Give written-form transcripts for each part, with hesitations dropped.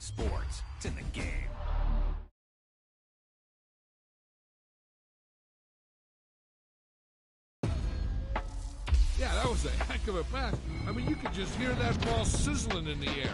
Sports. It's in the game. Yeah, that was a heck of a pass. I mean, you could just hear that ball sizzling in the air.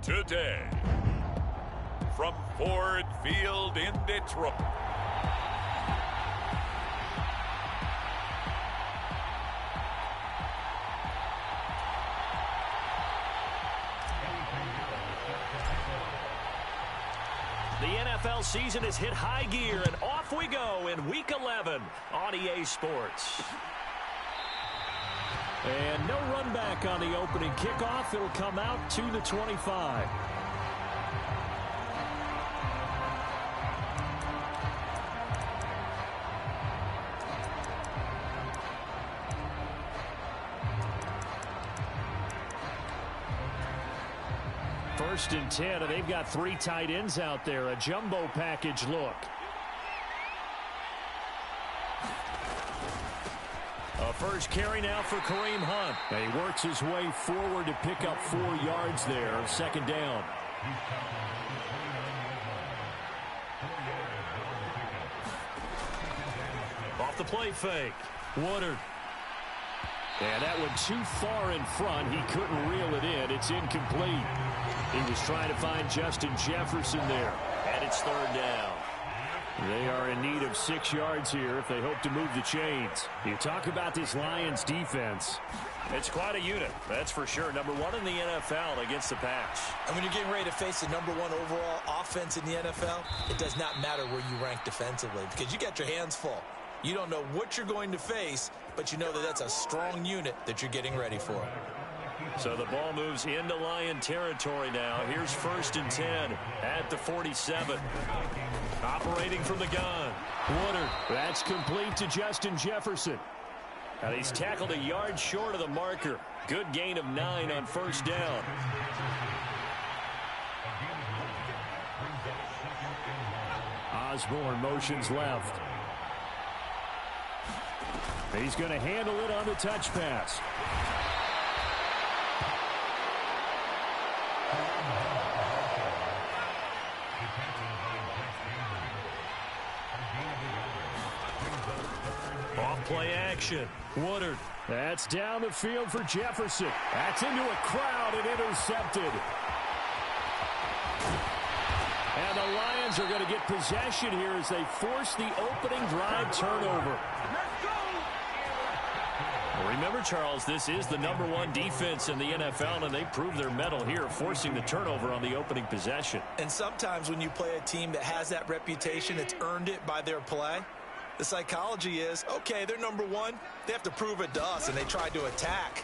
Today, from Ford Field in Detroit. The NFL season has hit high gear, and off we go in Week 11 on EA Sports. And no run back on the opening kickoff. It'll come out to the 25. First and 10, and they've got 3 tight ends out there. A jumbo package look. First carry now for Kareem Hunt. And he works his way forward to pick up 4 yards there. Second down. Off the play fake. Woodard. And that one too far in front. He couldn't reel it in. It's incomplete. He was trying to find Justin Jefferson there. And it's third down. They are in need of 6 yards here if they hope to move the chains. You talk about this Lions defense. It's quite a unit, that's for sure. Number 1 in the NFL against the pass. And when you're getting ready to face the number 1 overall offense in the NFL, it does not matter where you rank defensively because you got your hands full. You don't know what you're going to face, but you know that that's a strong unit that you're getting ready for. So the ball moves into Lion territory now. Here's first and 10 at the 47. Operating from the gun. Woodard. That's complete to Justin Jefferson. And he's tackled a yard short of the marker. Good gain of 9 on first down. Osborne motions left. He's going to handle it on the touch pass. Off play action. Woodard. That's down the field for Jefferson. That's into a crowd and intercepted. And the Lions are going to get possession here as they force the opening drive turnover. Remember, Charles, this is the #1 defense in the NFL, and they prove their mettle here, forcing the turnover on the opening possession. And sometimes when you play a team that has that reputation, it's earned it by their play. The psychology is, okay, they're #1. They have to prove it to us, and they tried to attack.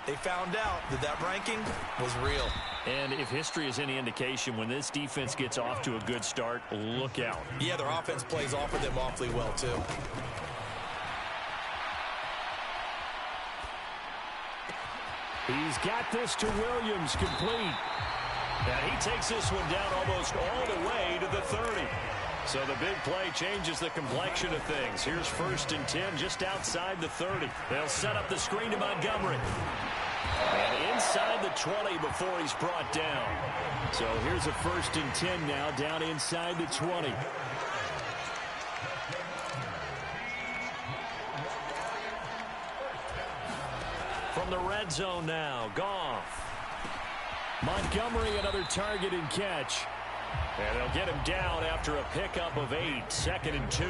They found out that that ranking was real. And if history is any indication, when this defense gets off to a good start, look out. Yeah, their offense plays off of them awfully well, too. He's got this to Williams, complete. And he takes this one down almost all the way to the 30. So the big play changes the complexion of things. Here's 1st and 10 just outside the 30. They'll set up the screen to Montgomery. And inside the 20 before he's brought down. So here's a 1st and 10 now down inside the 20. From the red zone now, Goff. Montgomery, another target and catch. And they'll get him down after a pickup of 8, 2nd and 2.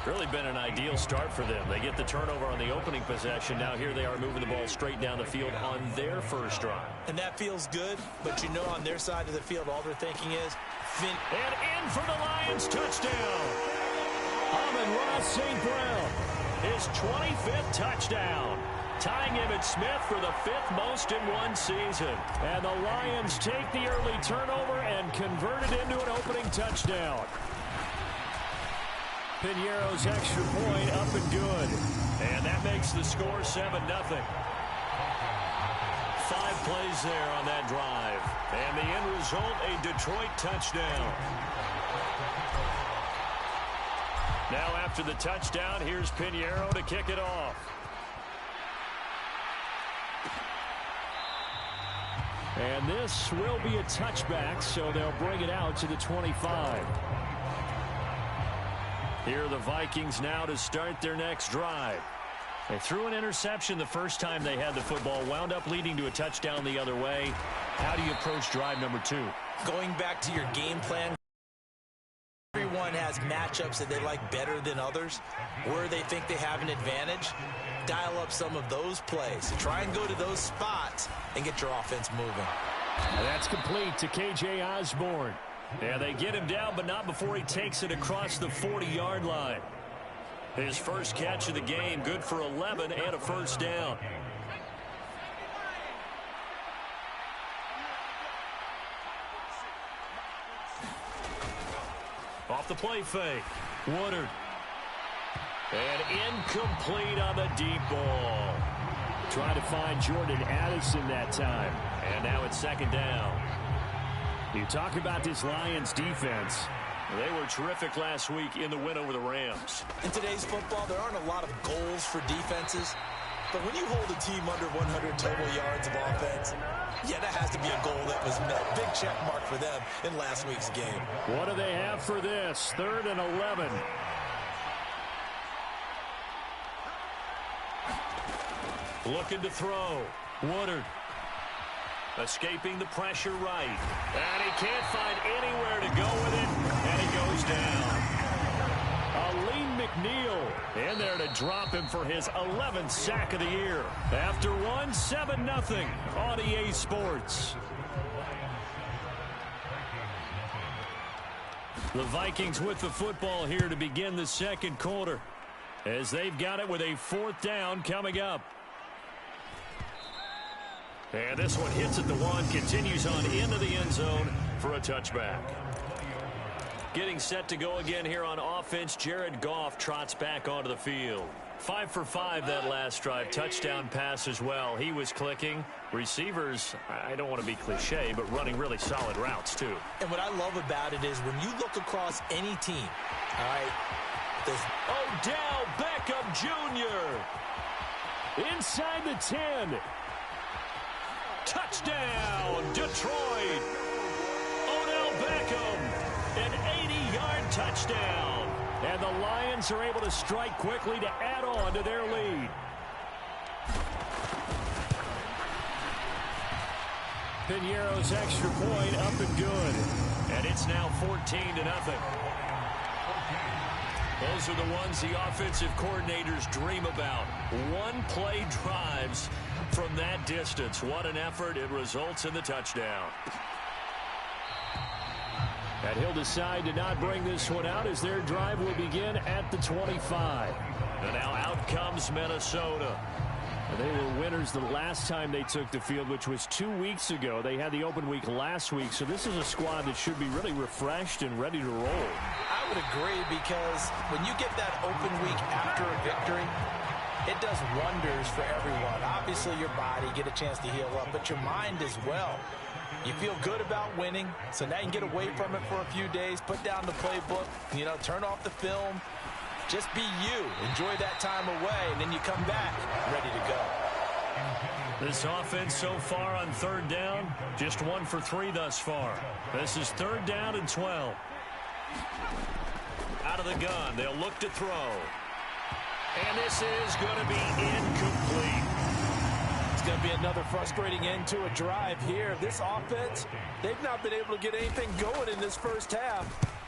Really been an ideal start for them. They get the turnover on the opening possession. Now here they are moving the ball straight down the field on their first drive. And that feels good, but you know on their side of the field, all they're thinking is, and in for the Lions, touchdown. Amon-Ra St. Brown, his 25th touchdown. Tying Emmitt Smith for the 5th most in one season. And the Lions take the early turnover and convert it into an opening touchdown. Piñeiro's extra point up and good. And that makes the score 7-0. 5 plays there on that drive. And the end result, a Detroit touchdown. Now after the touchdown, here's Piñeiro to kick it off. And this will be a touchback, so they'll bring it out to the 25. Here are the Vikings now to start their next drive. They threw an interception the first time they had the football, wound up leading to a touchdown the other way. How do you approach drive number 2? Going back to your game plan, everyone has matchups that they like better than others, where they think they have an advantage. Dial up some of those plays. Try and go to those spots and get your offense moving. And that's complete to K.J. Osborne. Yeah, they get him down, but not before he takes it across the 40-yard line. His first catch of the game, good for 11 and a first down. Off the play fake. Woodard. And incomplete on the deep ball. Trying to find Jordan Addison that time. And now it's 2nd down. You talk about this Lions defense. They were terrific last week in the win over the Rams. In today's football, there aren't a lot of goals for defenses. But when you hold a team under 100 total yards of offense, yeah, that has to be a goal that was met. Big check mark for them in last week's game. What do they have for this? 3rd and 11. Looking to throw. Woodard. Escaping the pressure right. And he can't find anywhere to go with it. And he goes down. Aleem McNeil in there to drop him for his 11th sack of the year. After one, 7-0 on EA Sports. The Vikings with the football here to begin the second quarter, as they've got it with a 4th down coming up. And this one hits at the 1, continues on into the end zone for a touchback. Getting set to go again here on offense, Jared Goff trots back onto the field. 5 for 5 that last drive. Touchdown pass as well. He was clicking. Receivers, I don't want to be cliche, but running really solid routes too. And what I love about it is when you look across any team, all right, Odell Beckham Jr. inside the 10. Touchdown, Detroit. Odell Beckham, an 80-yard touchdown. And the Lions are able to strike quickly to add on to their lead. Piñeiro's extra point up and good. And it's now 14-0. Those are the ones the offensive coordinators dream about. One-play drives from that distance. What an effort. It results in the touchdown. And he'll decide to not bring this one out as their drive will begin at the 25. And now out comes Minnesota. And they were winners the last time they took the field, which was 2 weeks ago. They had the open week last week, so this is a squad that should be really refreshed and ready to roll. I would agree, because when you get that open week after a victory, it does wonders for everyone. Obviously, your body, get a chance to heal up, but your mind as well. You feel good about winning, so now you can get away from it for a few days, put down the playbook, turn off the film. Just be you. Enjoy that time away, and then you come back ready to go. This offense so far on third down, just 1 for 3 thus far. This is 3rd down and 12. Out of the gun, they'll look to throw. And this is going to be incomplete. It's going to be another frustrating end to a drive here. This offense, they've not been able to get anything going in this first half.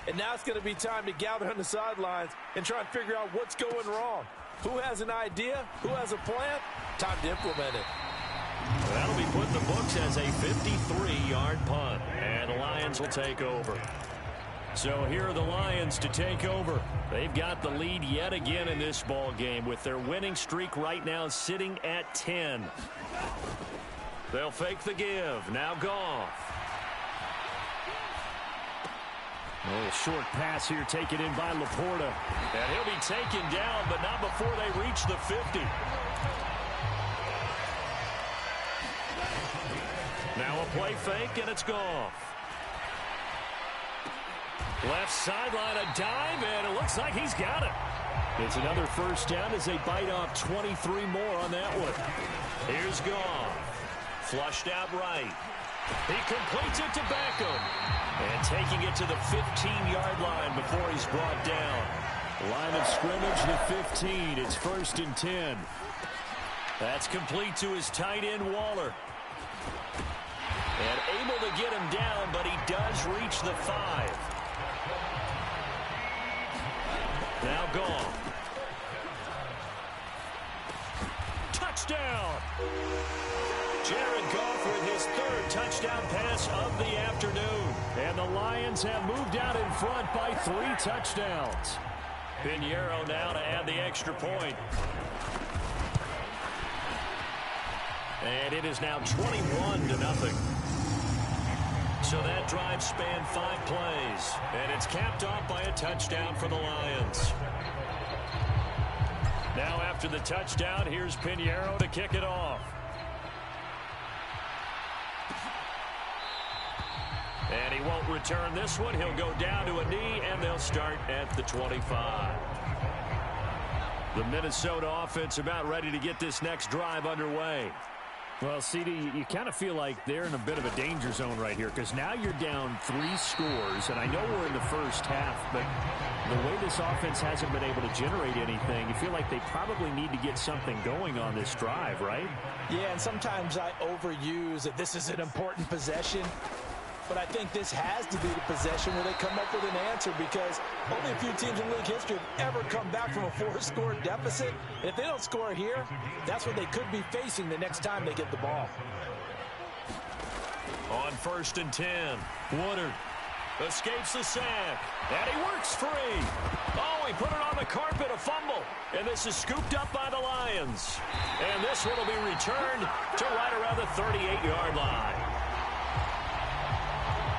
And now it's going to be time to gather on the sidelines and try and figure out what's going wrong. Who has an idea? Who has a plan? Time to implement it. That'll be put in the books as a 53-yard punt. And the Lions will take over. So here are the Lions to take over. They've got the lead yet again in this ball game with their winning streak right now sitting at 10. They'll fake the give. Now Goff. A little short pass here taken in by Laporta. And he'll be taken down, but not before they reach the 50. Now a play fake, and it's Goff. Left sideline, a dive, and it looks like he's got it. It's another first down as they bite off 23 more on that one. Here's Goff. Flushed out right. He completes it to Beckham. And taking it to the 15-yard line before he's brought down. Line of scrimmage, the 15. It's 1st and 10. That's complete to his tight end, Waller. And able to get him down, but he does reach the 5. Now Goff. Touchdown! Jared Goff with his 3rd touchdown pass of the afternoon. And the Lions have moved out in front by 3 touchdowns. Piñeiro now to add the extra point. And it is now 21-0. So that drive spanned 5 plays. And it's capped off by a touchdown for the Lions. Now after the touchdown, here's Piñeiro to kick it off. And he won't return this one. He'll go down to a knee, and they'll start at the 25. The Minnesota offense about ready to get this next drive underway. Well, CD, you kind of feel like they're in a bit of a danger zone right here, because now you're down 3 scores, and I know we're in the first half, but the way this offense hasn't been able to generate anything, you feel like they probably need to get something going on this drive, right? Yeah, and sometimes I overuse that this is an important possession. But I think this has to be the possession where they come up with an answer, because only a few teams in league history have ever come back from a 4-score deficit. And if they don't score here, that's what they could be facing the next time they get the ball. On 1st and 10, Woodard escapes the sack, and he works free. Oh, he put it on the carpet, a fumble. And this is scooped up by the Lions. And this one will be returned to right around the 38-yard line.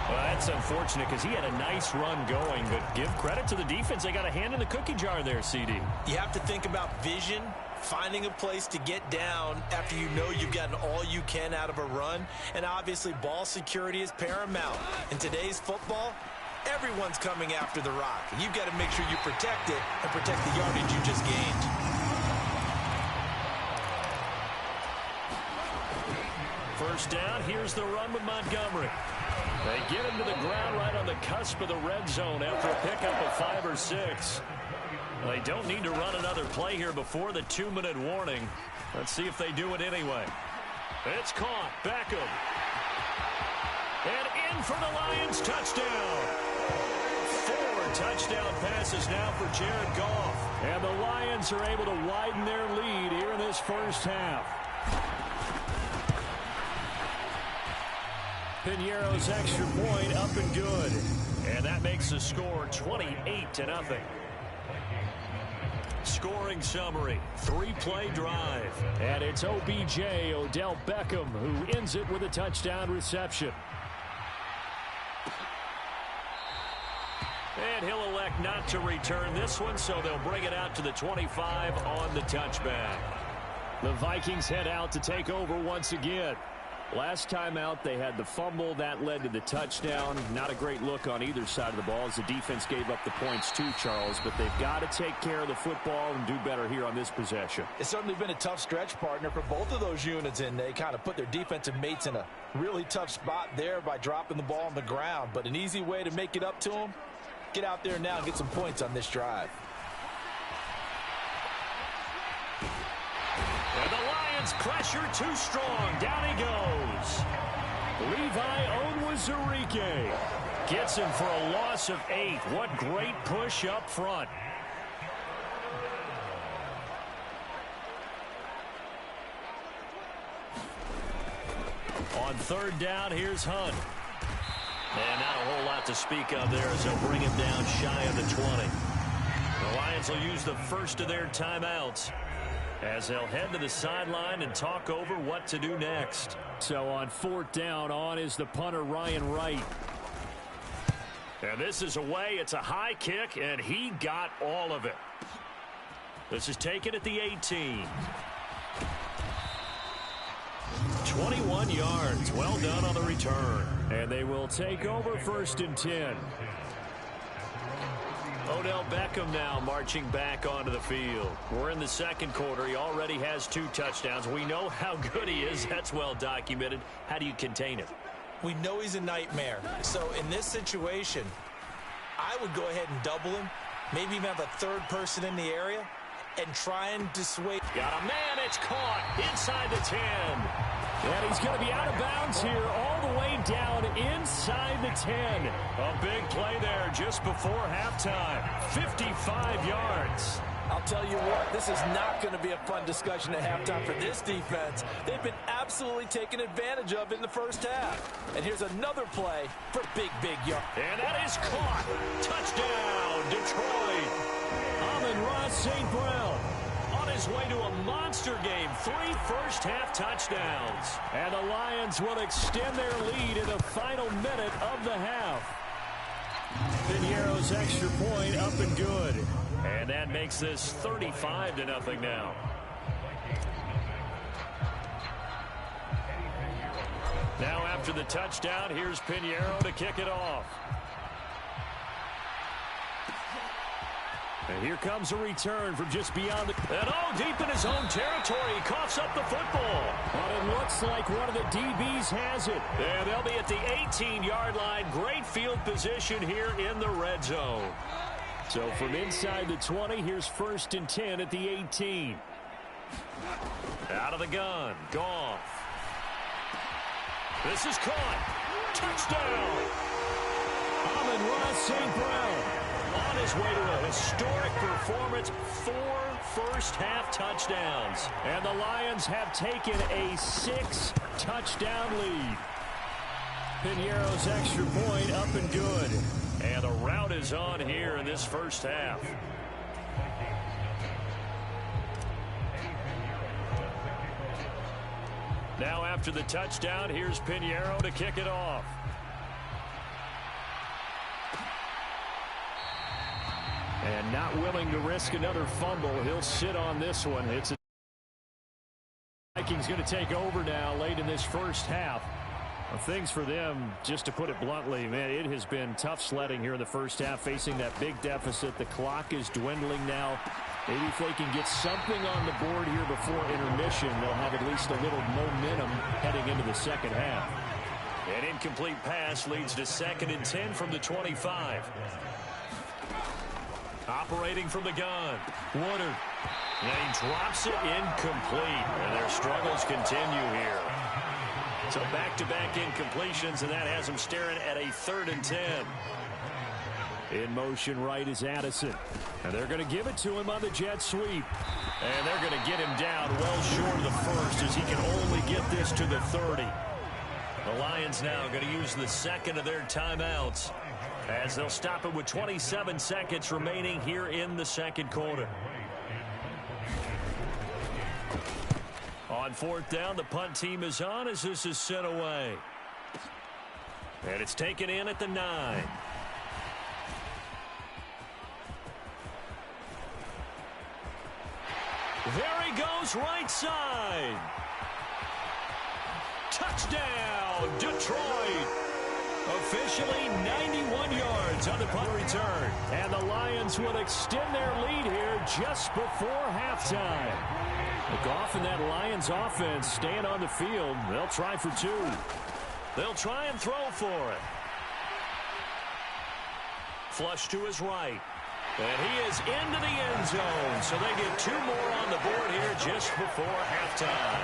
Well, that's unfortunate, because he had a nice run going, but give credit to the defense. They got a hand in the cookie jar there, CD. You have to think about vision, finding a place to get down after you know you've gotten all you can out of a run, and obviously ball security is paramount. In today's football, everyone's coming after the rock, and you've got to make sure you protect it and protect the yardage you just gained. First down, here's the run with Montgomery. They get him to the ground right on the cusp of the red zone after a pickup of 5 or 6. They don't need to run another play here before the 2-minute warning. Let's see if they do it anyway. It's caught. Beckham. And in for the Lions. Touchdown. 4 touchdown passes now for Jared Goff. And the Lions are able to widen their lead here in this first half. Piñeiro's extra point up and good. And that makes the score 28-0. Scoring summary, 3-play drive. And it's OBJ, Odell Beckham, who ends it with a touchdown reception. And he'll elect not to return this one, so they'll bring it out to the 25 on the touchback. The Vikings head out to take over once again. Last time out, they had the fumble. That led to the touchdown. Not a great look on either side of the ball as the defense gave up the points too, Charles. But they've got to take care of the football and do better here on this possession. It's certainly been a tough stretch, partner, for both of those units, and they kind of put their defensive mates in a really tough spot there by dropping the ball on the ground. But an easy way to make it up to them, get out there now and get some points on this drive. And the Lions pressure too strong. Down he goes. Levi Onwuzurike gets him for a loss of 8. What great push up front. On 3rd down, here's Hunt. And not a whole lot to speak of there as they'll bring him down shy of the 20. The Lions will use the first of their timeouts as they'll head to the sideline and talk over what to do next. So on 4th down, on is the punter, Ryan Wright. And this is away. It's a high kick, and he got all of it. This is taken at the 18. 21 yards. Well done on the return. And they will take over 1st and 10. Odell Beckham now marching back onto the field. We're in the 2nd quarter. He already has 2 touchdowns. We know how good he is. That's well documented. How do you contain it? We know he's a nightmare. So in this situation, I would go ahead and double him. Maybe even have a 3rd person in the area and try and dissuade. Got a man. It's caught inside the 10. And he's going to be out of bounds here all the way down inside the 10. A big play there just before halftime. 55 yards. I'll tell you what, this is not going to be a fun discussion at halftime for this defense. They've been absolutely taken advantage of in the first half. And here's another play for big yards. And that is caught. Touchdown, Detroit. Amon-Ra St. Brown on his way to a monster game. 3 first-half touchdowns. And the Lions will extend their lead in the final minute of the half. Piñeiro's extra point up and good. And that makes this 35-0 now. Now after the touchdown, here's Piñeiro to kick it off. And here comes a return from just beyond the... And deep in his own territory, he coughs up the football. But it looks like one of the DBs has it. And they'll be at the 18-yard line. Great field position here in the red zone. So from inside the 20, here's 1st and 10 at the 18. Out of the gun, Goff. This is caught. Touchdown. Amon-Ra St. Brown on his way to a historic performance. 4 first-half touchdowns. And the Lions have taken a 6-touchdown lead. Piñeiro's extra point up and good. And the rout is on here in this first half. Now after the touchdown, here's Piñeiro to kick it off. And not willing to risk another fumble. He'll sit on this one. It's a Vikings going to take over now late in this first half. Well, things for them, just to put it bluntly, man, it has been tough sledding here in the first half, facing that big deficit. The clock is dwindling now. Maybe if they can get something on the board here before intermission, they'll have at least a little momentum heading into the second half. An incomplete pass leads to 2nd and 10 from the 25. Operating from the gun, Woodard. And he drops it incomplete. And their struggles continue here. So back-to-back incompletions, and that has them staring at a 3rd and 10. In motion right is Addison. And they're going to give it to him on the jet sweep. And they're going to get him down well short of the first as he can only get this to the 30. The Lions now going to use the 2nd of their timeouts as they'll stop it with 27 seconds remaining here in the 2nd quarter. On 4th down, the punt team is on as this is sent away. And it's taken in at the 9. There he goes, right side. Touchdown, Detroit. Officially 91 yards on the punt return. And the Lions will extend their lead here just before halftime. Look off in that Lions offense, staying on the field. They'll try for 2. They'll try and throw for it. Flush to his right. And he is into the end zone. So they get 2 more on the board here just before halftime.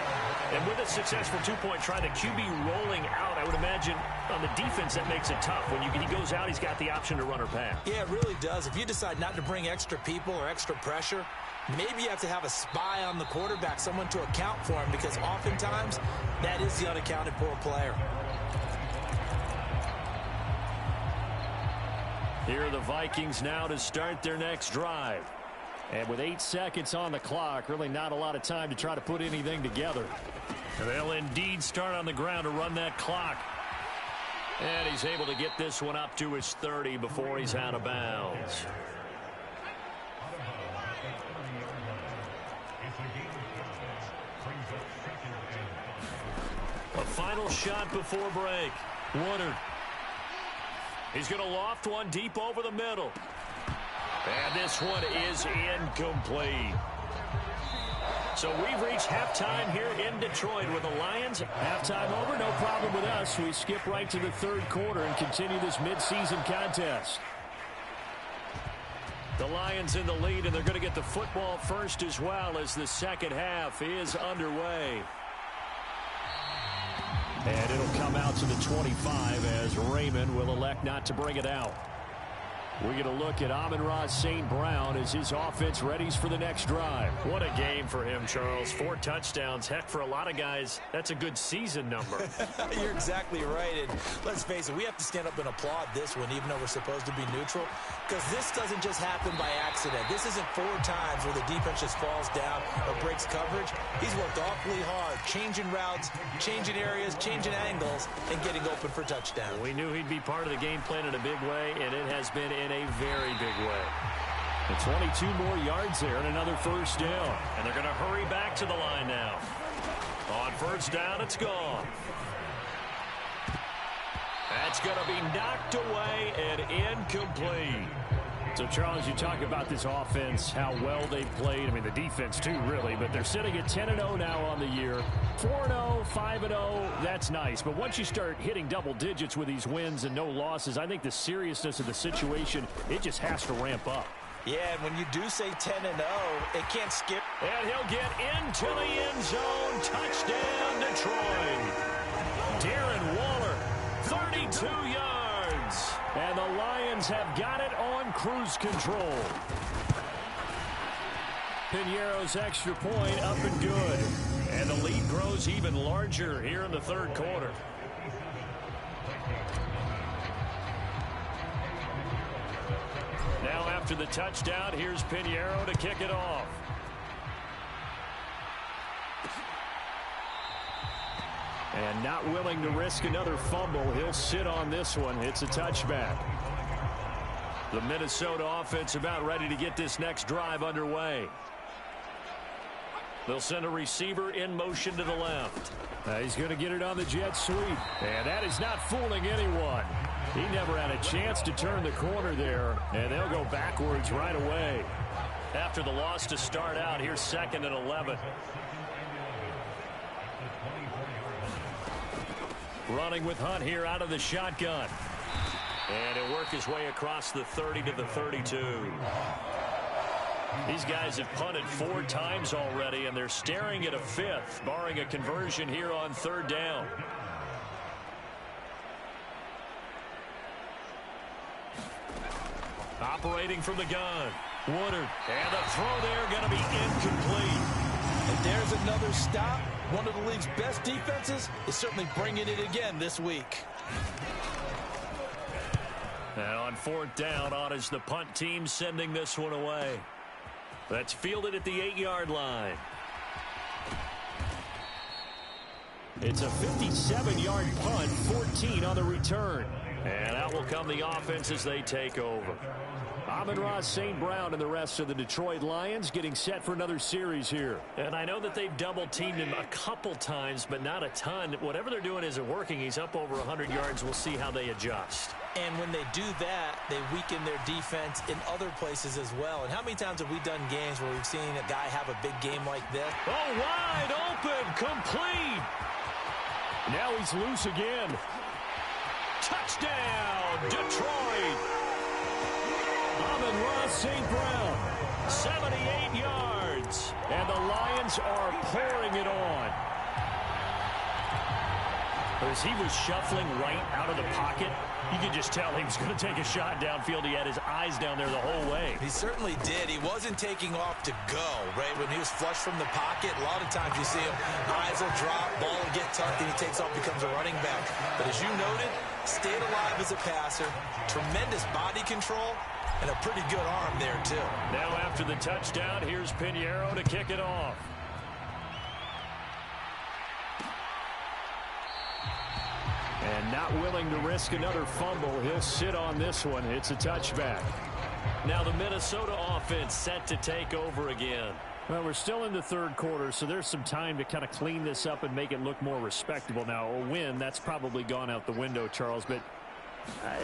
And with a successful 2-point try, the QB rolling out, I would imagine on the defense that makes it tough. When he goes out, he's got the option to run or pass. Yeah, it really does. If you decide not to bring extra people or extra pressure, maybe you have to have a spy on the quarterback, someone to account for him, because oftentimes that is the unaccounted for player. Here are the Vikings now to start their next drive. And with 8 seconds on the clock, really not a lot of time to try to put anything together. They'll indeed start on the ground to run that clock. And he's able to get this one up to his 30 before he's out of bounds. A final shot before break. Woodard. He's going to loft one deep over the middle. And this one is incomplete. So we've reached halftime here in Detroit with the Lions. Halftime over, no problem with us. We skip right to the 3rd quarter and continue this midseason contest. The Lions in the lead, and they're going to get the football first as well as the 2nd half is underway. And it'll come out to the 25 as Raymond will elect not to bring it out. We get a look at Amon-Ra St. Brown as his offense readies for the next drive. What a game for him, Charles. 4 touchdowns. Heck, for a lot of guys, that's a good season number. You're exactly right. And let's face it, we have to stand up and applaud this one, even though we're supposed to be neutral, because this doesn't just happen by accident. This isn't 4 times where the defense just falls down or breaks coverage. He's worked awfully hard, changing routes, changing areas, changing angles, and getting open for touchdowns. We knew he'd be part of the game plan in a big way, and it has been in a very big way. And 22 more yards there and another first down. And they're going to hurry back to the line now. On first down, it's gone. That's going to be knocked away and incomplete. So, Charles, you talk about this offense, how well they've played. I mean, the defense, too, really. But they're sitting at 10-0 now on the year. 4-0, 5-0, that's nice. But once you start hitting double digits with these wins and no losses, I think the seriousness of the situation, it just has to ramp up. Yeah, and when you do say 10-0, it can't skip. And he'll get into the end zone. Touchdown, Detroit. Darren Waller, 32 yards. And the Lions have got it on cruise control. Piñeiro's extra point up and good. And the lead grows even larger here in the 3rd quarter. Now after the touchdown, here's Piñeiro to kick it off. And not willing to risk another fumble. He'll sit on this one. It's a touchback. The Minnesota offense about ready to get this next drive underway. They'll send a receiver in motion to the left. He's going to get it on the jet sweep. And that is not fooling anyone. He never had a chance to turn the corner there. And they'll go backwards right away. After the loss to start out, here's 2nd and 11. Running with Hunt here out of the shotgun. And he'll work his way across the 30 to the 32. These guys have punted 4 times already, and they're staring at a 5th, barring a conversion here on 3rd down. Operating from the gun. Woodard. And the throw there going to be incomplete. And there's another stop. One of the league's best defenses is certainly bringing it again this week. Now on 4th down, on is the punt team sending this one away. That's fielded at the 8-yard line. It's a 57-yard punt, 14 on the return. And out will come the offense as they take over. Amon-Ra St. Brown and the rest of the Detroit Lions getting set for another series here. And I know that they've double-teamed him a couple times, but not a ton. Whatever they're doing isn't working. He's up over 100 yards. We'll see how they adjust. And when they do that, they weaken their defense in other places as well. And how many times have we done games where we've seen a guy have a big game like this? Oh, wide open, complete. Now he's loose again. Touchdown, Detroit. Amon-Ra St. Brown, 78 yards. And the Lions are pouring it on. As he was shuffling right out of the pocket, you could just tell he was going to take a shot downfield. He had his eyes down there the whole way. He certainly did. He wasn't taking off to go, right? When he was flush from the pocket, a lot of times you see him, eyes will drop, ball will get tucked, and he takes off, becomes a running back. But as you noted, stayed alive as a passer, tremendous body control, and a pretty good arm there, too. Now after the touchdown, here's Pinheiro to kick it off. And not willing to risk another fumble. He'll sit on this one. It's a touchback. Now the Minnesota offense set to take over again. Well, we're still in the 3rd quarter, so there's some time to kind of clean this up and make it look more respectable. Now, a win, that's probably gone out the window, Charles, but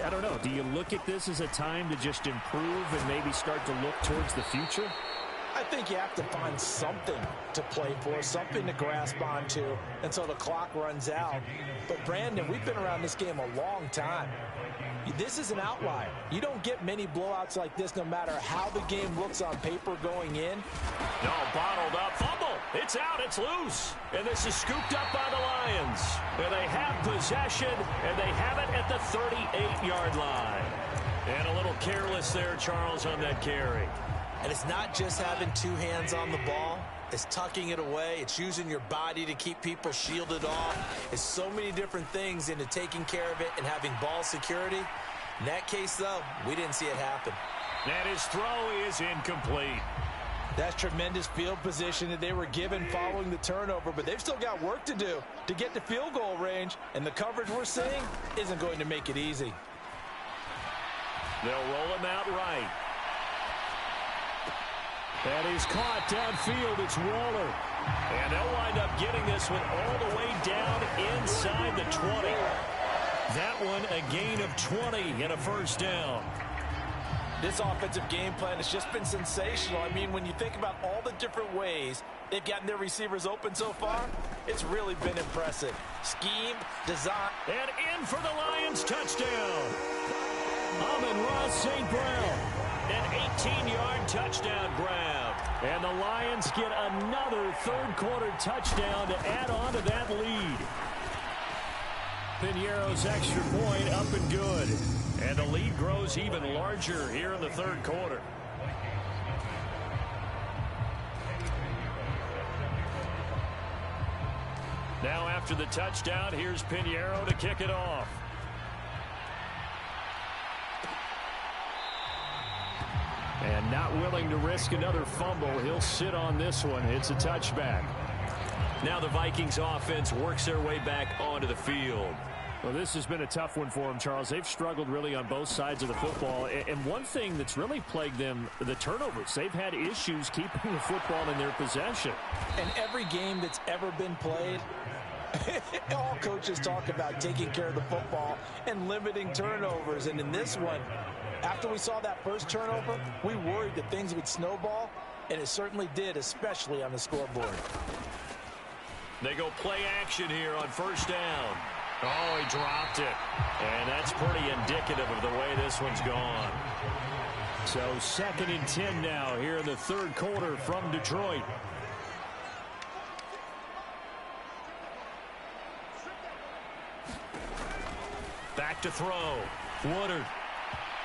I don't know. Do you look at this as a time to just improve and maybe start to look towards the future? I think you have to find something to play for, something to grasp onto until the clock runs out. But, Brandon, we've been around this game a long time. This is an outlier. You don't get many blowouts like this no matter how the game looks on paper going in. No, bottled up. Fumble. It's out. It's loose. And this is scooped up by the Lions. And they have possession, and they have it at the 38-yard line. And a little careless there, Charles, on that carry. And it's not just having 2 hands on the ball. It's tucking it away. It's using your body to keep people shielded off. It's so many different things into taking care of it and having ball security. In that case, though, we didn't see it happen. And his throw is incomplete. That's tremendous field position that they were given following the turnover, but they've still got work to do to get to field goal range, and the coverage we're seeing isn't going to make it easy. They'll roll him out right. And he's caught downfield. It's Waller. And they'll wind up getting this one all the way down inside the 20. That one a gain of 20 and a 1st down. This offensive game plan has just been sensational. I mean, when you think about all the different ways they've gotten their receivers open so far, it's really been impressive. Scheme, design. And in for the Lions touchdown. Amon-Ra St. Brown. An 18-yard touchdown grab. And the Lions get another 3rd quarter touchdown to add on to that lead. Pinheiro's extra point up and good. And the lead grows even larger here in the 3rd quarter. Now after the touchdown, here's Pinheiro to kick it off. And not willing to risk another fumble. He'll sit on this one. It's a touchback. Now the Vikings offense works their way back onto the field. Well, this has been a tough one for them, Charles. They've struggled really on both sides of the football. And one thing that's really plagued them, the turnovers. They've had issues keeping the football in their possession. And every game that's ever been played, all coaches talk about taking care of the football and limiting turnovers. And in this one, after we saw that first turnover, we worried that things would snowball, and it certainly did, especially on the scoreboard. They go play action here on 1st down. Oh, he dropped it. And that's pretty indicative of the way this one's gone. So 2nd and 10 now here in the third quarter from Detroit. Back to throw. Woodard.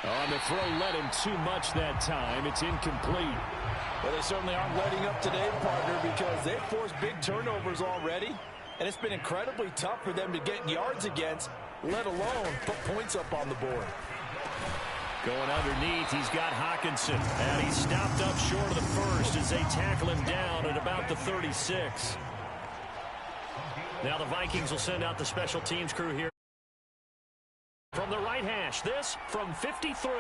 On the throw, led him too much that time. It's incomplete. Well, they certainly aren't letting up today, partner, because they've forced big turnovers already. And it's been incredibly tough for them to get yards against, let alone put points up on the board. Going underneath, he's got Hawkinson. And he's stopped up short of the first as they tackle him down at about the 36. Now the Vikings will send out the special teams crew here. From the right hash, this from 53.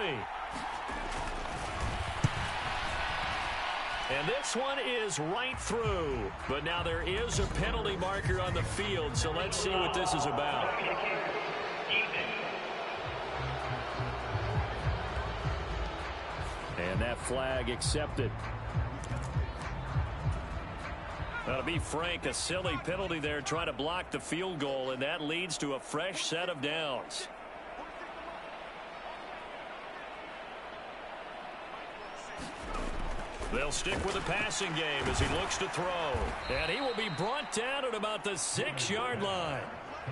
And this one is right through. But now there is a penalty marker on the field, so let's see what this is about. And that flag accepted. Now, to be frank, a silly penalty there trying to block the field goal, and that leads to a fresh set of downs. They'll stick with the passing game as he looks to throw. And he will be brought down at about the 6-yard line.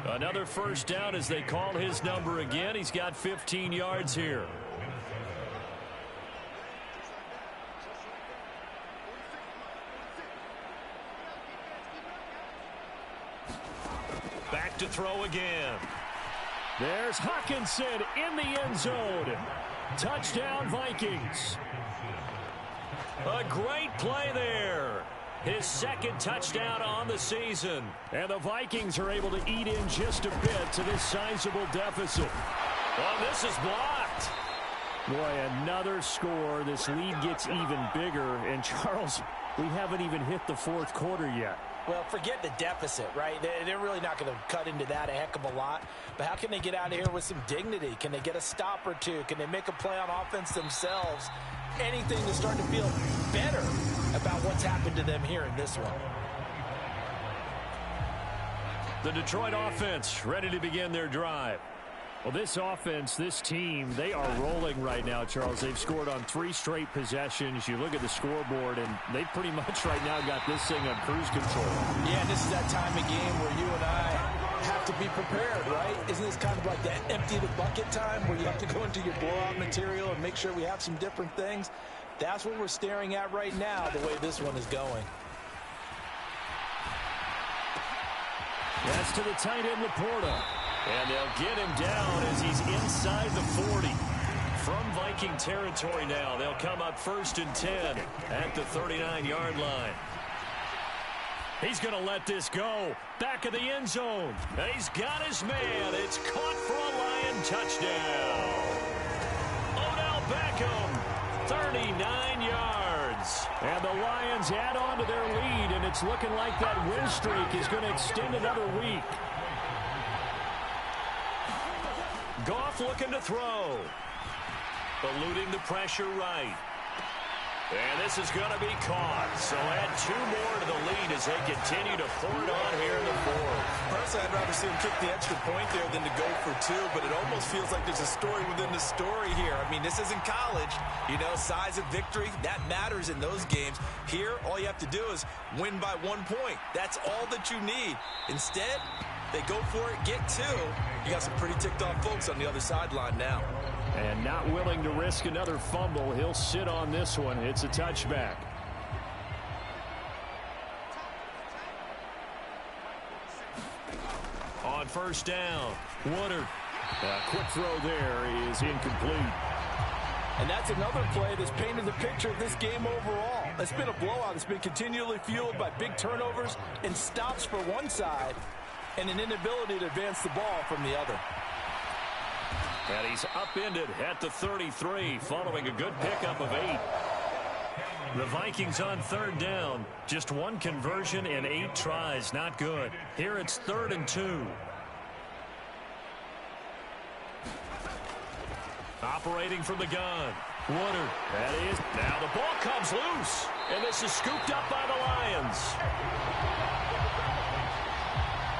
Another first down as they call his number again. He's got 15 yards here. Back to throw again. There's Hawkinson in the end zone. Touchdown, Vikings. A great play there. His 2nd touchdown on the season. And the Vikings are able to eat in just a bit to this sizable deficit. Oh, this is blocked. Boy, another score. This lead gets even bigger. And, Charles, we haven't even hit the fourth quarter yet. Well, forget the deficit, right? They're really not going to cut into that a heck of a lot. But how can they get out of here with some dignity? Can they get a stop or two? Can they make a play on offense themselves? Anything to start to feel better about what's happened to them here in this one. The Detroit offense ready to begin their drive. Well, this offense, this team, they are rolling right now, Charles. They've scored on 3 straight possessions. You look at the scoreboard, and they pretty much right now got this thing on cruise control. Yeah, this is that time of game where you and I have to be prepared, right? Isn't this kind of like that empty the bucket time where you have to go into your blowout material and make sure we have some different things? That's what we're staring at right now, the way this one is going. That's to the tight end, Laporta. And they'll get him down as he's inside the 40. From Viking territory now, they'll come up 1st and 10 at the 39-yard line. He's going to let this go. Back of the end zone. And he's got his man. It's caught for a Lion touchdown. Odell Beckham, 39 yards. And the Lions add on to their lead, and it's looking like that win streak is going to extend another week. Goff looking to throw. Eluding the pressure right. And this is going to be caught. So add 2 more to the lead as they continue to pour it on here in the fourth. Personally, I'd rather see him kick the extra point there than to go for 2, but it almost feels like there's a story within the story here. I mean, this isn't college. You know, size of victory, that matters in those games. Here, all you have to do is win by 1 point. That's all that you need. Instead, they go for it, get 2. You got some pretty ticked off folks on the other sideline now. And not willing to risk another fumble. He'll sit on this one. It's a touchback. On first down, Woodard. A quick throw there is incomplete. And that's another play that's painted the picture of this game overall. It's been a blowout. It's been continually fueled by big turnovers and stops for one side and an inability to advance the ball from the other. And he's upended at the 33 following a good pickup of 8. The Vikings on 3rd down. Just 1 conversion and 8 tries. Not good. Here it's 3rd and 2. Operating from the gun. Woodard. That is. Now the ball comes loose. And this is scooped up by the Lions.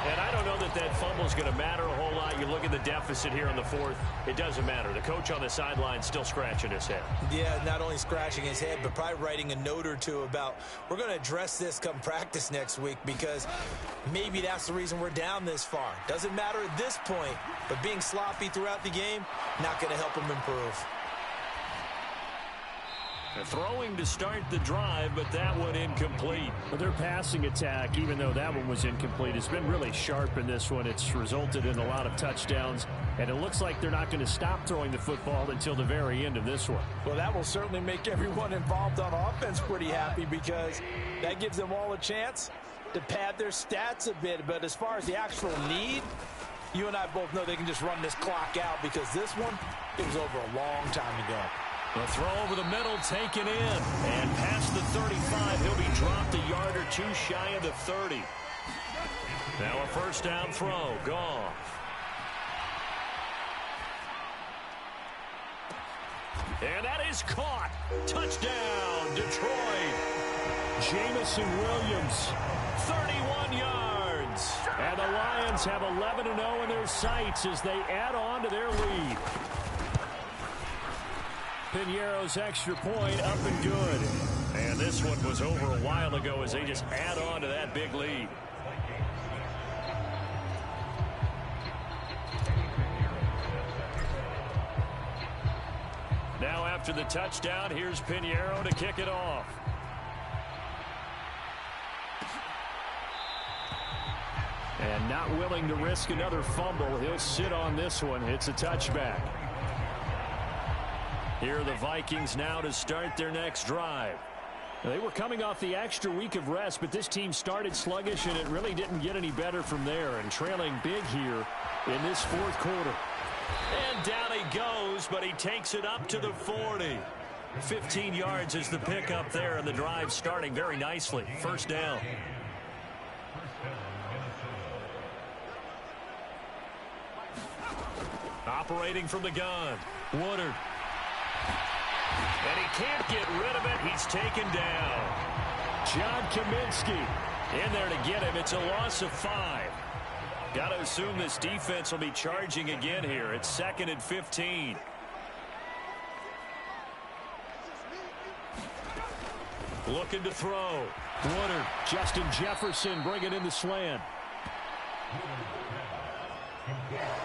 And I don't know that that fumble is going to matter a whole lot. You look at the deficit here in the fourth. It doesn't matter. The coach on the sideline still scratching his head. Yeah, not only scratching his head, but probably writing a note or two about, we're going to address this come practice next week, because maybe that's the reason we're down this far. Doesn't matter at this point, but being sloppy throughout the game, not going to help him improve. Throwing to start the drive, but that one incomplete. But their passing attack, even though that one was incomplete, has been really sharp in this one. It's resulted in a lot of touchdowns, and it looks like they're not going to stop throwing the football until the very end of this one. Well, that will certainly make everyone involved on offense pretty happy, because that gives them all a chance to pad their stats a bit. But as far as the actual need, you and I both know they can just run this clock out, because this one, it was over a long time ago. The throw over the middle, taken in. And past the 35, he'll be dropped a yard or two shy of the 30. Now a first down throw. Goff. And that is caught. Touchdown, Detroit. Jamison Williams, 31 yards. And the Lions have 11-0 in their sights as they add on to their lead. Piñeiro's extra point up and good. And this one was over a while ago as they just add on to that big lead. Now after the touchdown, here's Piñeiro to kick it off. And not willing to risk another fumble. He'll sit on this one. It's a touchback. Here are the Vikings now to start their next drive. They were coming off the extra week of rest, but this team started sluggish, and it really didn't get any better from there. And trailing big here in this fourth quarter. And down he goes, but he takes it up to the 40. 15 yards is the pickup there, and the drive starting very nicely. First down. Operating from the gun, Woodard. And he can't get rid of it. He's taken down. John Kaminsky in there to get him. It's a loss of 5. Got to assume this defense will be charging again here. It's 2nd and 15. Looking to throw. Woodard. Justin Jefferson bringing in the slant.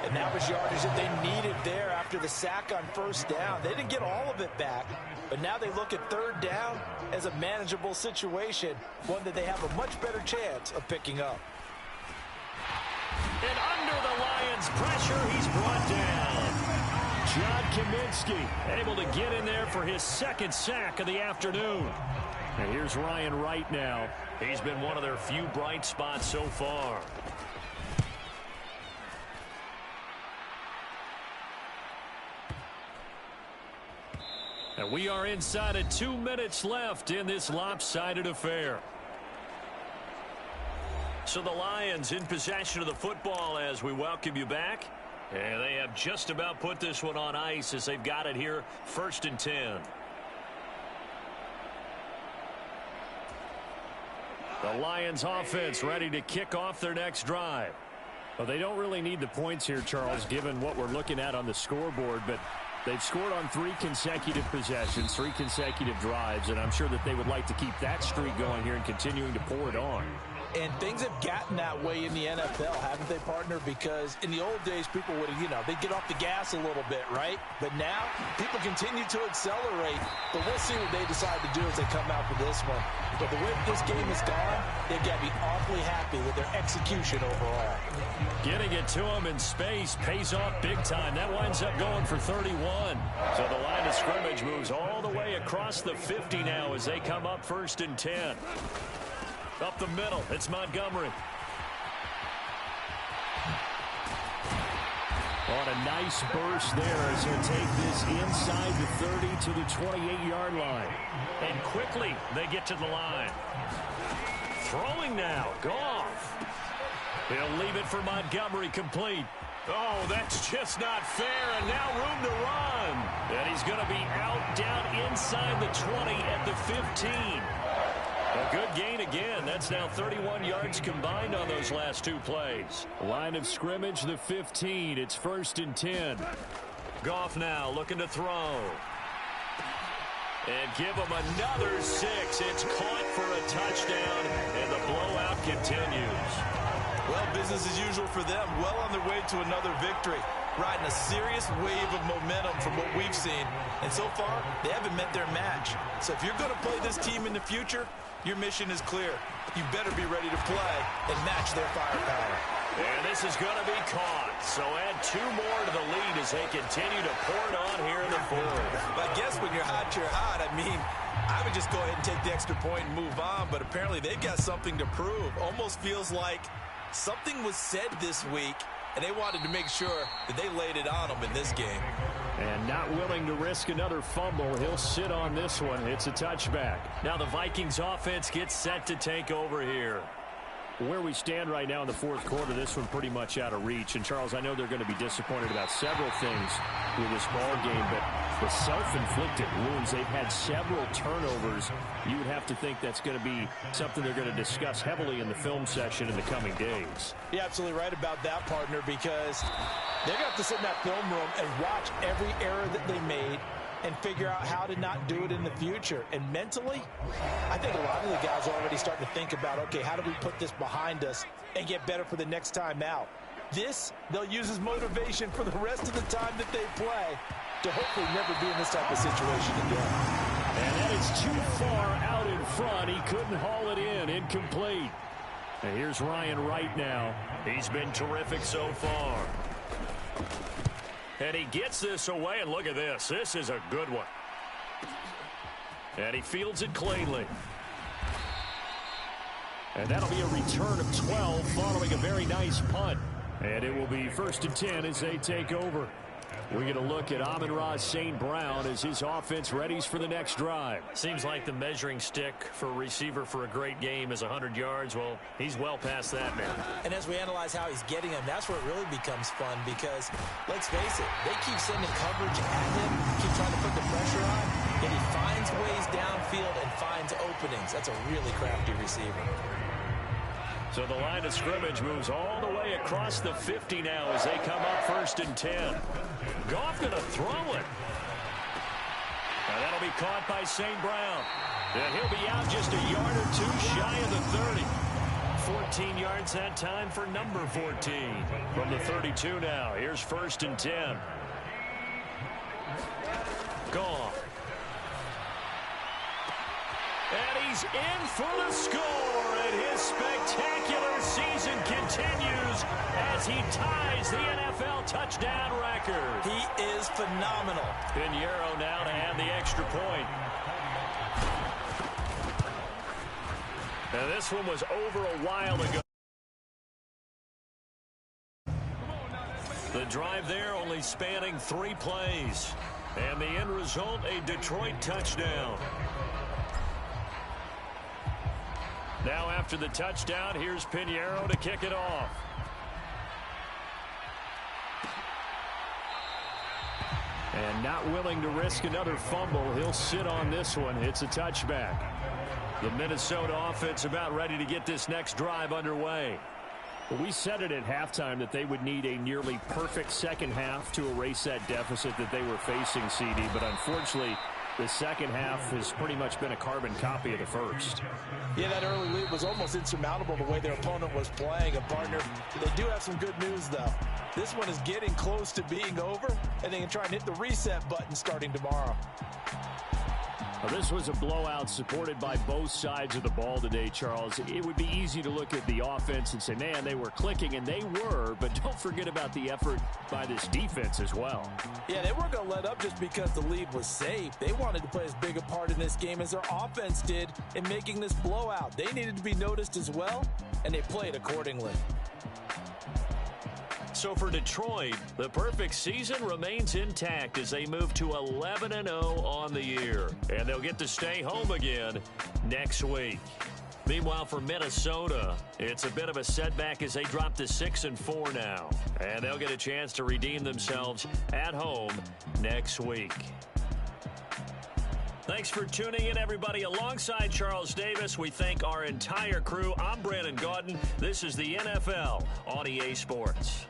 And that was yardage that they needed there after the sack on first down. They didn't get all of it back, but now they look at third down as a manageable situation, one that they have a much better chance of picking up. And under the Lions' pressure, he's brought down. John Kaminsky able to get in there for his 2nd sack of the afternoon. And here's Ryan Wright now. He's been one of their few bright spots so far. And we are inside of 2 minutes left in this lopsided affair. So the Lions in possession of the football as we welcome you back. And they have just about put this one on ice as they've got it here, 1st and 10. The Lions offense ready to kick off their next drive. Well, they don't really need the points here, Charles, given what we're looking at on the scoreboard, but they've scored on 3 consecutive possessions, 3 consecutive drives, and I'm sure that they would like to keep that streak going here and continuing to pour it on. And things have gotten that way in the NFL, haven't they, partner? Because in the old days, people would, they'd get off the gas a little bit, right? But now, people continue to accelerate. But we'll see what they decide to do as they come out for this one. But the way this game is gone, they've got to be awfully happy with their execution overall. Getting it to him in space pays off big time. That winds up going for 31. So the line of scrimmage moves all the way across the 50 now as they come up 1st and 10. Up the middle, it's Montgomery. On a nice burst there as he'll take this inside the 30 to the 28-yard line. And quickly, they get to the line. Throwing now, Goff. He'll leave it for Montgomery, complete. Oh, that's just not fair, and now room to run. And he's going to be out down inside the 20 at the 15. A good gain again. That's now 31 yards combined on those last two plays. Line of scrimmage, the 15. It's 1st and 10. Goff now looking to throw. And give him another 6. It's caught for a touchdown, and the blowout continues. Well, business as usual for them. Well on their way to another victory. Riding a serious wave of momentum from what we've seen. And so far, they haven't met their match. So if you're going to play this team in the future, your mission is clear. You better be ready to play and match their firepower. And this is going to be caught. So add 2 more to the lead as they continue to pour it on here in the fourth. I guess when you're hot, you're hot. I mean, I would just go ahead and take the extra point and move on. But apparently they've got something to prove. Almost feels like something was said this week, and they wanted to make sure that they laid it on them in this game. And not willing to risk another fumble. He'll sit on this one. It's a touchback. Now the Vikings offense gets set to take over here. Where we stand right now in the fourth quarter, this one pretty much out of reach. And, Charles, I know they're going to be disappointed about several things with this ball game, but the self-inflicted wounds, they've had several turnovers. You would have to think that's going to be something they're going to discuss heavily in the film session in the coming days. You're absolutely right about that, partner, because they're going to have to sit in that film room and watch every error that they made and figure out how to not do it in the future. And mentally, I think a lot of the guys are already starting to think about, okay, how do we put this behind us and get better for the next time out? This, they'll use as motivation for the rest of the time that they play to hopefully never be in this type of situation again. And that is too far out in front. He couldn't haul it in. Incomplete. And here's Ryan Wright now. He's been terrific so far. And he gets this away, and look at this. This is a good one. And he fields it cleanly. And that'll be a return of 12 following a very nice punt. And it will be 1st and 10 as they take over. We get a look at Amon-Ra St. Brown as his offense readies for the next drive. Seems like the measuring stick for a receiver for a great game is 100 yards. Well, he's well past that now. And as we analyze how he's getting them, that's where it really becomes fun because, let's face it, they keep sending coverage at him, keep trying to put the pressure on, and he finds ways downfield and finds openings. That's a really crafty receiver. So the line of scrimmage moves all the way across the 50 now as they come up 1st and 10. Goff going to throw it. And that'll be caught by St. Brown. And he'll be out just a yard or 2 shy of the 30. 14 yards that time for number 14. From the 32 now, here's 1st and 10. Goff. And he's in for the score, and his spectacular season continues as he ties the NFL touchdown record. He is phenomenal. Pinheiro now to add the extra point. And this one was over a while ago. The drive there only spanning 3 plays. And the end result, a Detroit touchdown. Now after the touchdown, here's Pinheiro to kick it off. And not willing to risk another fumble, he'll sit on this one. It's a touchback. The Minnesota offense about ready to get this next drive underway. Well, we said it at halftime that they would need a nearly perfect second half to erase that deficit that they were facing, CD, but unfortunately, the second half has pretty much been a carbon copy of the first. Yeah, that early lead was almost insurmountable the way their opponent was playing. A partner, they do have some good news, though. This one is getting close to being over, and they can try and hit the reset button starting tomorrow. Well, this was a blowout supported by both sides of the ball today, Charles. It would be easy to look at the offense and say, man, they were clicking, and they were, but don't forget about the effort by this defense as well. Yeah, they weren't going to let up just because the lead was safe. They wanted to play as big a part in this game as their offense did in making this blowout. They needed to be noticed as well, and they played accordingly. So for Detroit, the perfect season remains intact as they move to 11-0 on the year. And they'll get to stay home again next week. Meanwhile, for Minnesota, it's a bit of a setback as they drop to 6-4 now. And they'll get a chance to redeem themselves at home next week. Thanks for tuning in, everybody. Alongside Charles Davis, we thank our entire crew. I'm Brandon Gaudin. This is the NFL on EA Sports.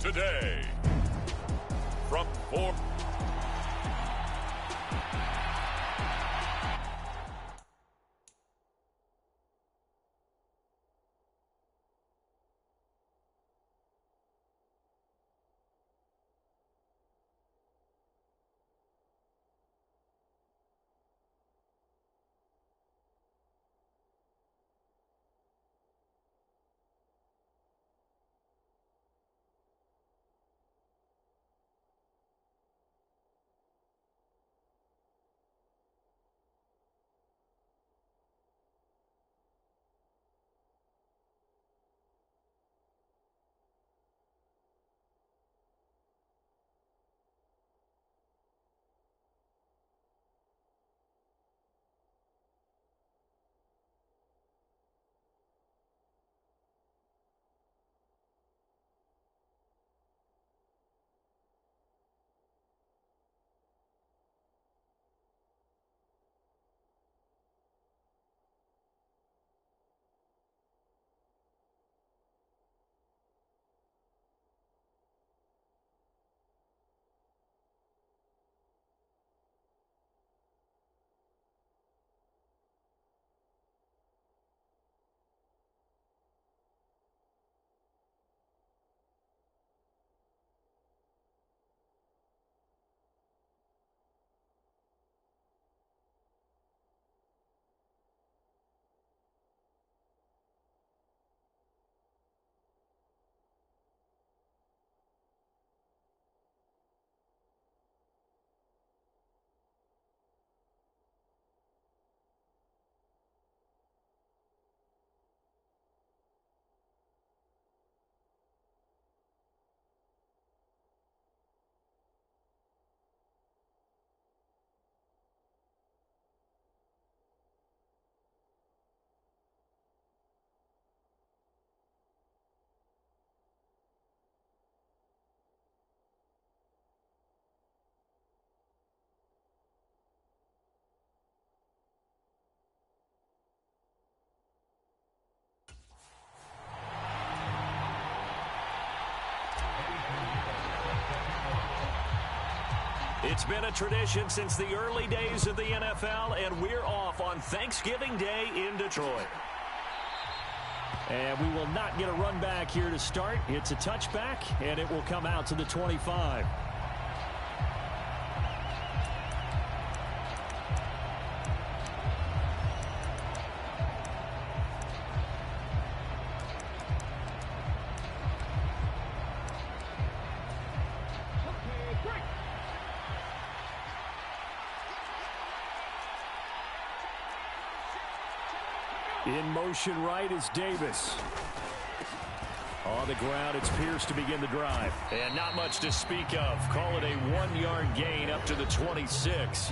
Today, from 4. It's been a tradition since the early days of the NFL, and we're off on Thanksgiving Day in Detroit. And we will not get a run back here to start. It's a touchback, and it will come out to the 25. In motion right is Davis. On the ground, it's Pierce to begin the drive. And not much to speak of. Call it a 1-yard gain up to the 26.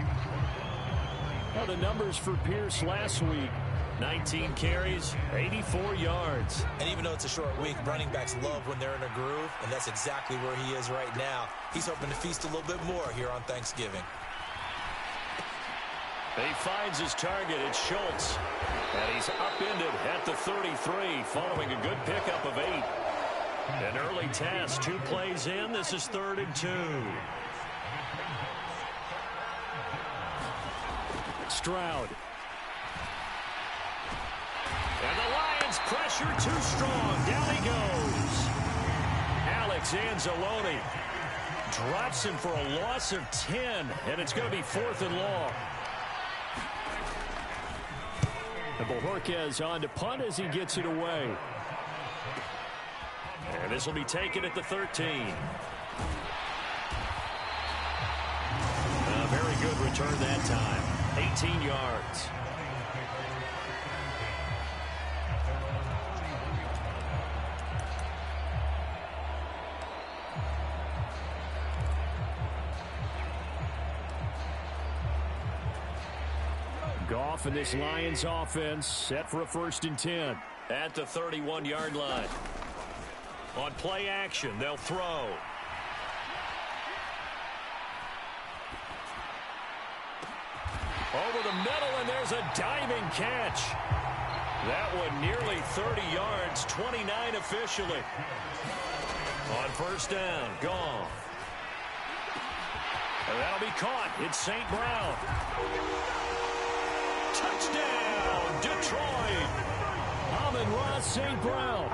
Well, the numbers for Pierce last week. 19 carries, 84 yards. And even though it's a short week, running backs love when they're in a groove, and that's exactly where he is right now. He's hoping to feast a little bit more here on Thanksgiving. He finds his target. It's Schultz. And he's upended at the 33 following a good pickup of 8. An early task, 2 plays in. This is 3rd and 2. Stroud. And the Lions pressure too strong. Down he goes. Alex Anzalone drops him for a loss of 10. And it's going to be 4th and long. And Bojorquez on to punt as he gets it away. And this will be taken at the 13. A very good return that time. 18 yards. Goff and this Lions offense set for a 1st and 10. At the 31-yard line. On play action, they'll throw. Over the middle, and there's a diving catch. That one nearly 30 yards, 29 officially. On 1st down, gone. And that'll be caught. It's St. Brown. Touchdown, Detroit. Amon-Ra St. Brown.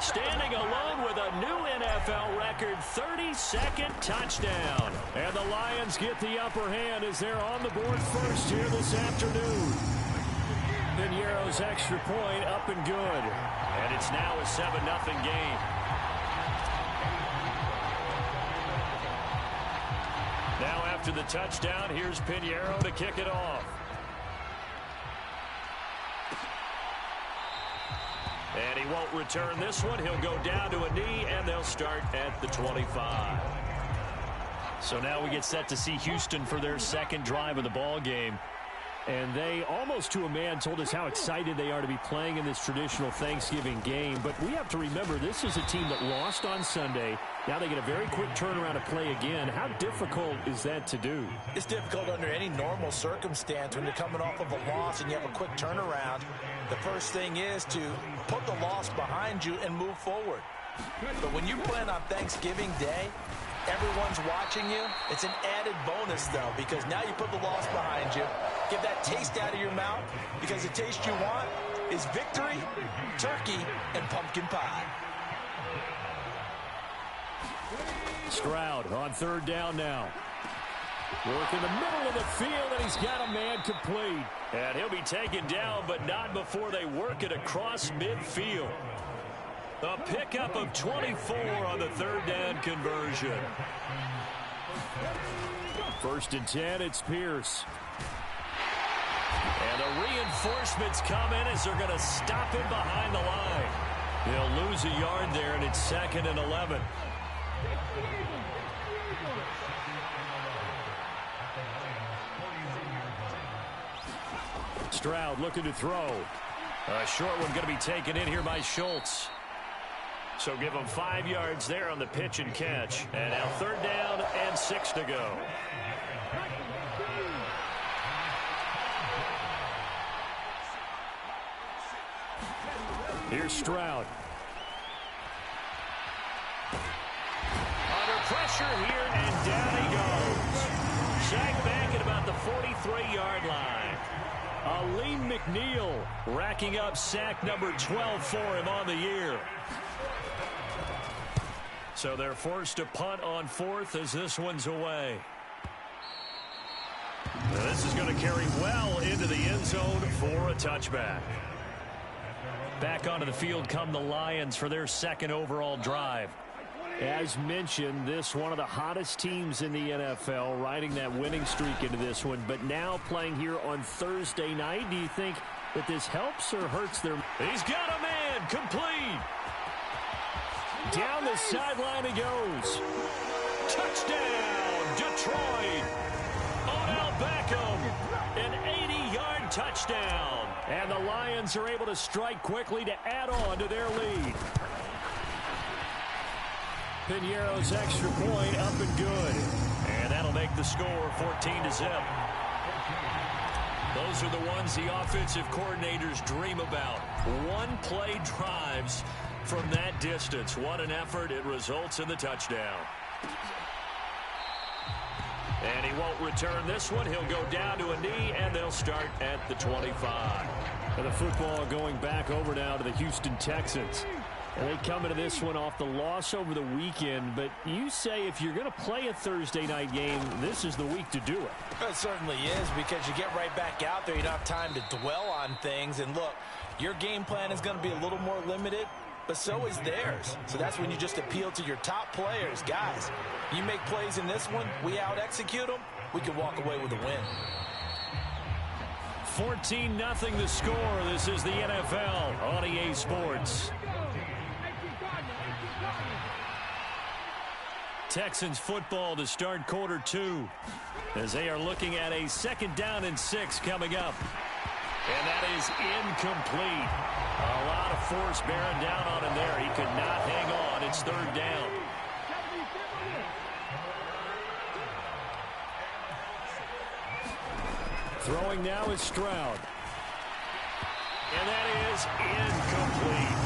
Standing alone with a new NFL record 32nd touchdown. And the Lions get the upper hand as they're on the board first here this afternoon. Piñeiro's extra point up and good. And it's now a 7-0 game. Now after the touchdown, here's Piñeiro to kick it off. And he won't return this one. He'll go down to a knee, and they'll start at the 25. So now we get set to see Houston for their 2nd drive of the ball game. And they, almost to a man, told us how excited they are to be playing in this traditional Thanksgiving game. But we have to remember, this is a team that lost on Sunday. Now they get a very quick turnaround to play again. How difficult is that to do? It's difficult under any normal circumstance when you're coming off of a loss and you have a quick turnaround. The first thing is to put the loss behind you and move forward. But when you plan on Thanksgiving Day, everyone's watching you. It's an added bonus, though, because now you put the loss behind you. Get that taste out of your mouth, because the taste you want is victory, turkey, and pumpkin pie. Stroud on 3rd down now. Work in the middle of the field, and he's got a man complete. And he'll be taken down, but not before they work it across midfield. A pickup of 24 on the 3rd down conversion. 1st and 10, it's Pierce. And the reinforcements come in as they're going to stop him behind the line. He'll lose a yard there, and it's 2nd and 11. Stroud looking to throw. A short one going to be taken in here by Schultz. So give him 5 yards there on the pitch and catch. And now 3rd down and 6 to go. Here's Stroud. Under pressure here, and down he goes. about the 43-yard line. Aleem McNeil racking up sack number 12 for him on the year. So they're forced to punt on 4th as this one's away. Now this is going to carry well into the end zone for a touchback. Back onto the field come the Lions for their second overall drive. As mentioned, this one of the hottest teams in the NFL, riding that winning streak into this one, but now playing here on Thursday night. Do you think that this helps or hurts their... He's got a man, complete. Down the sideline he goes. Touchdown, Detroit. Odell Beckham, an 80-yard touchdown. And the Lions are able to strike quickly to add on to their lead. Piñeiro's extra point up and good. And that'll make the score 14-0. Those are the ones the offensive coordinators dream about. One-play drives from that distance. What an effort. It results in the touchdown. And he won't return this one. He'll go down to a knee, and they'll start at the 25. And the football going back over now to the Houston Texans. And they come into this one off the loss over the weekend. But you say if you're going to play a Thursday night game, this is the week to do it. It certainly is, because you get right back out there. You don't have time to dwell on things. And look, your game plan is going to be a little more limited, but so is theirs. So that's when you just appeal to your top players. Guys, you make plays in this one, we out-execute them, we can walk away with a win. 14-0 the score. This is the NFL on EA Sports. Texans football to start quarter 2 as they are looking at a 2nd down and 6 coming up. And that is incomplete. A lot of force bearing down on him there. He could not hang on. It's 3rd down. Throwing now is Stroud. And that is incomplete.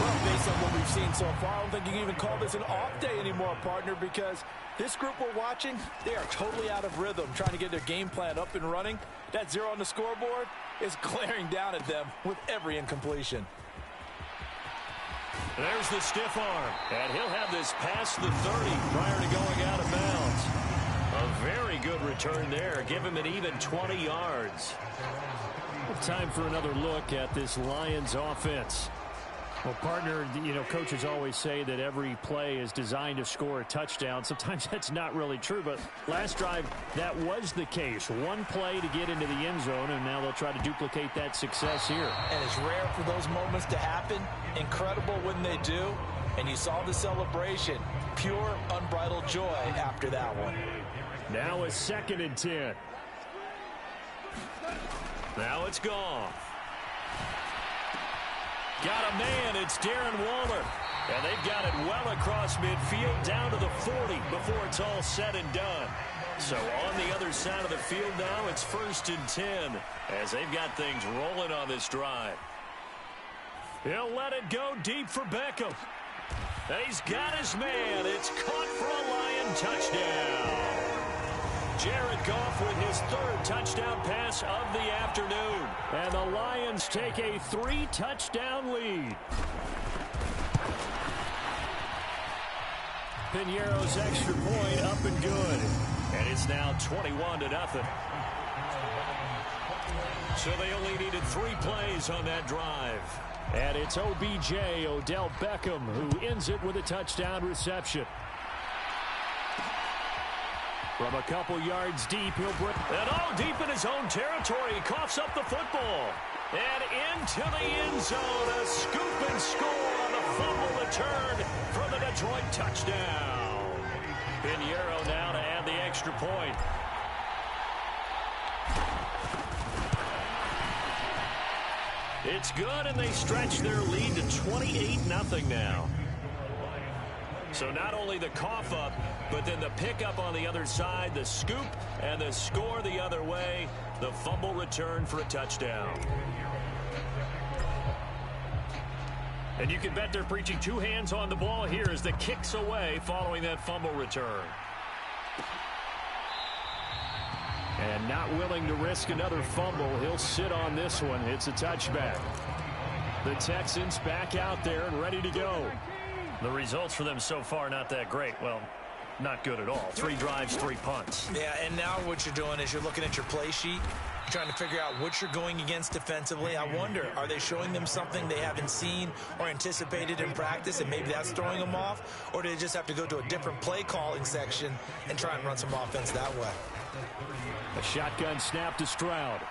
Well, based on what we've seen so far, I don't think you can even call this an off day anymore, partner, because this group we're watching, they are totally out of rhythm, trying to get their game plan up and running. That 0 on the scoreboard is glaring down at them with every incompletion. There's the stiff arm, and he'll have this past the 30 prior to going out of bounds. A very good return there. Give him an even 20 yards. Time for another look at this Lions offense. Well, partner, you know, coaches always say that every play is designed to score a touchdown. Sometimes that's not really true, but last drive, that was the case. One play to get into the end zone, and now they'll try to duplicate that success here. And it's rare for those moments to happen. Incredible when they do. And you saw the celebration. Pure, unbridled joy after that one. Now a 2nd and 10. Now it's gone. Got a man. It's Darren Waller. And they've got it well across midfield down to the 40 before it's all said and done. So on the other side of the field now, it's 1st and 10 as they've got things rolling on this drive. He'll let it go deep for Beckham. And he's got his man. It's caught for a Lion touchdown. Jared Goff with his 3rd touchdown pass of the afternoon. And the Lions take a 3-touchdown lead. Piñeiro's extra point up and good. And it's now 21-0. So they only needed 3 plays on that drive. And it's OBJ, Odell Beckham, who ends it with a touchdown reception. From a couple yards deep, he'll bring it all deep in his own territory. He coughs up the football. And into the end zone, a scoop and score on the fumble return for the Detroit touchdown. Piñeiro now to add the extra point. It's good, and they stretch their lead to 28-0 now. So not only the cough up, but then the pickup on the other side, the scoop, and the score the other way, the fumble return for a touchdown. And you can bet they're preaching 2 hands on the ball here as the kick's away following that fumble return. And not willing to risk another fumble. He'll sit on this one. It's a touchback. The Texans back out there and ready to go. The results for them so far not that great. Well, not good at all. 3 drives, 3 punts. Yeah, and now what you're doing is you're looking at your play sheet, trying to figure out what you're going against defensively. I wonder, are they showing them something they haven't seen or anticipated in practice, and maybe that's throwing them off? Or do they just have to go to a different play calling section and try and run some offense that way? A shotgun snap to Stroud.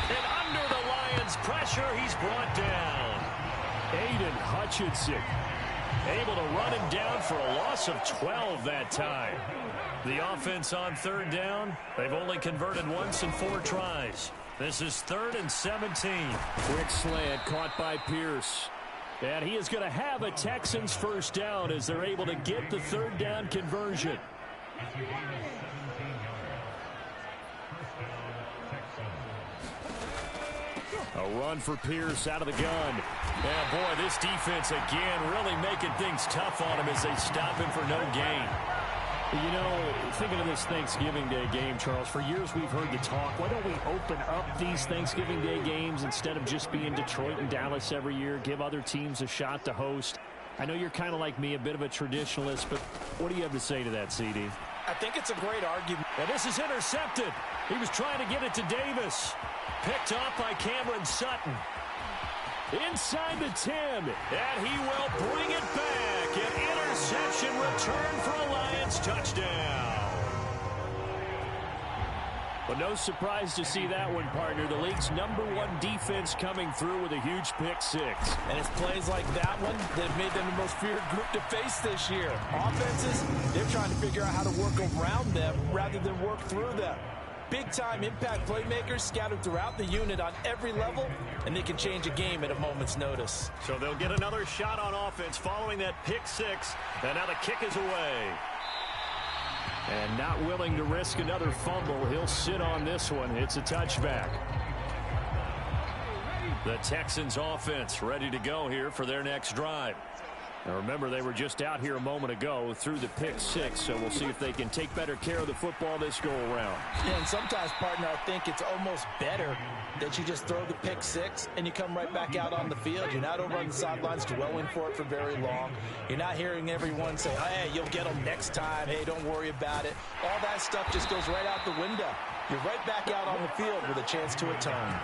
And under the Lions' pressure, he's brought down. Aiden Hutchinson able to run him down for a loss of 12 that time. The offense on 3rd down, they've only converted once in 4 tries. This is 3rd and 17. Quick slant caught by Pierce. And he is going to have a Texans first down as they're able to get the 3rd down conversion. A run for Pierce out of the gun. Yeah, boy, this defense again really making things tough on him as they stop him for no gain. You know, thinking of this Thanksgiving Day game, Charles, for years we've heard the talk, why don't we open up these Thanksgiving Day games instead of just being Detroit and Dallas every year, give other teams a shot to host? I know you're kind of like me, a bit of a traditionalist, but what do you have to say to that, CD? I think it's a great argument. And this is intercepted. He was trying to get it to Davis. Picked off by Cameron Sutton. Inside the 10. And he will bring it back. An interception return for a Lions touchdown. But no surprise to see that one, partner. The league's #1 defense coming through with a huge pick-6. And it's plays like that one that have made them the most feared group to face this year. Offenses, they're trying to figure out how to work around them rather than work through them. Big-time impact playmakers scattered throughout the unit on every level, and they can change a game at a moment's notice. So they'll get another shot on offense following that pick-6, and now the kick is away. And not willing to risk another fumble, he'll sit on this one. It's a touchback. The Texans offense ready to go here for their next drive. Now remember, they were just out here a moment ago through the pick-6, so we'll see if they can take better care of the football this go-around. Yeah, and sometimes, partner, I think it's almost better that you just throw the pick-6 and you come right back out on the field. You're not over on the sidelines dwelling for it for very long. You're not hearing everyone say, hey, you'll get them next time. Hey, don't worry about it. All that stuff just goes right out the window. You're right back out on the field with a chance to atone.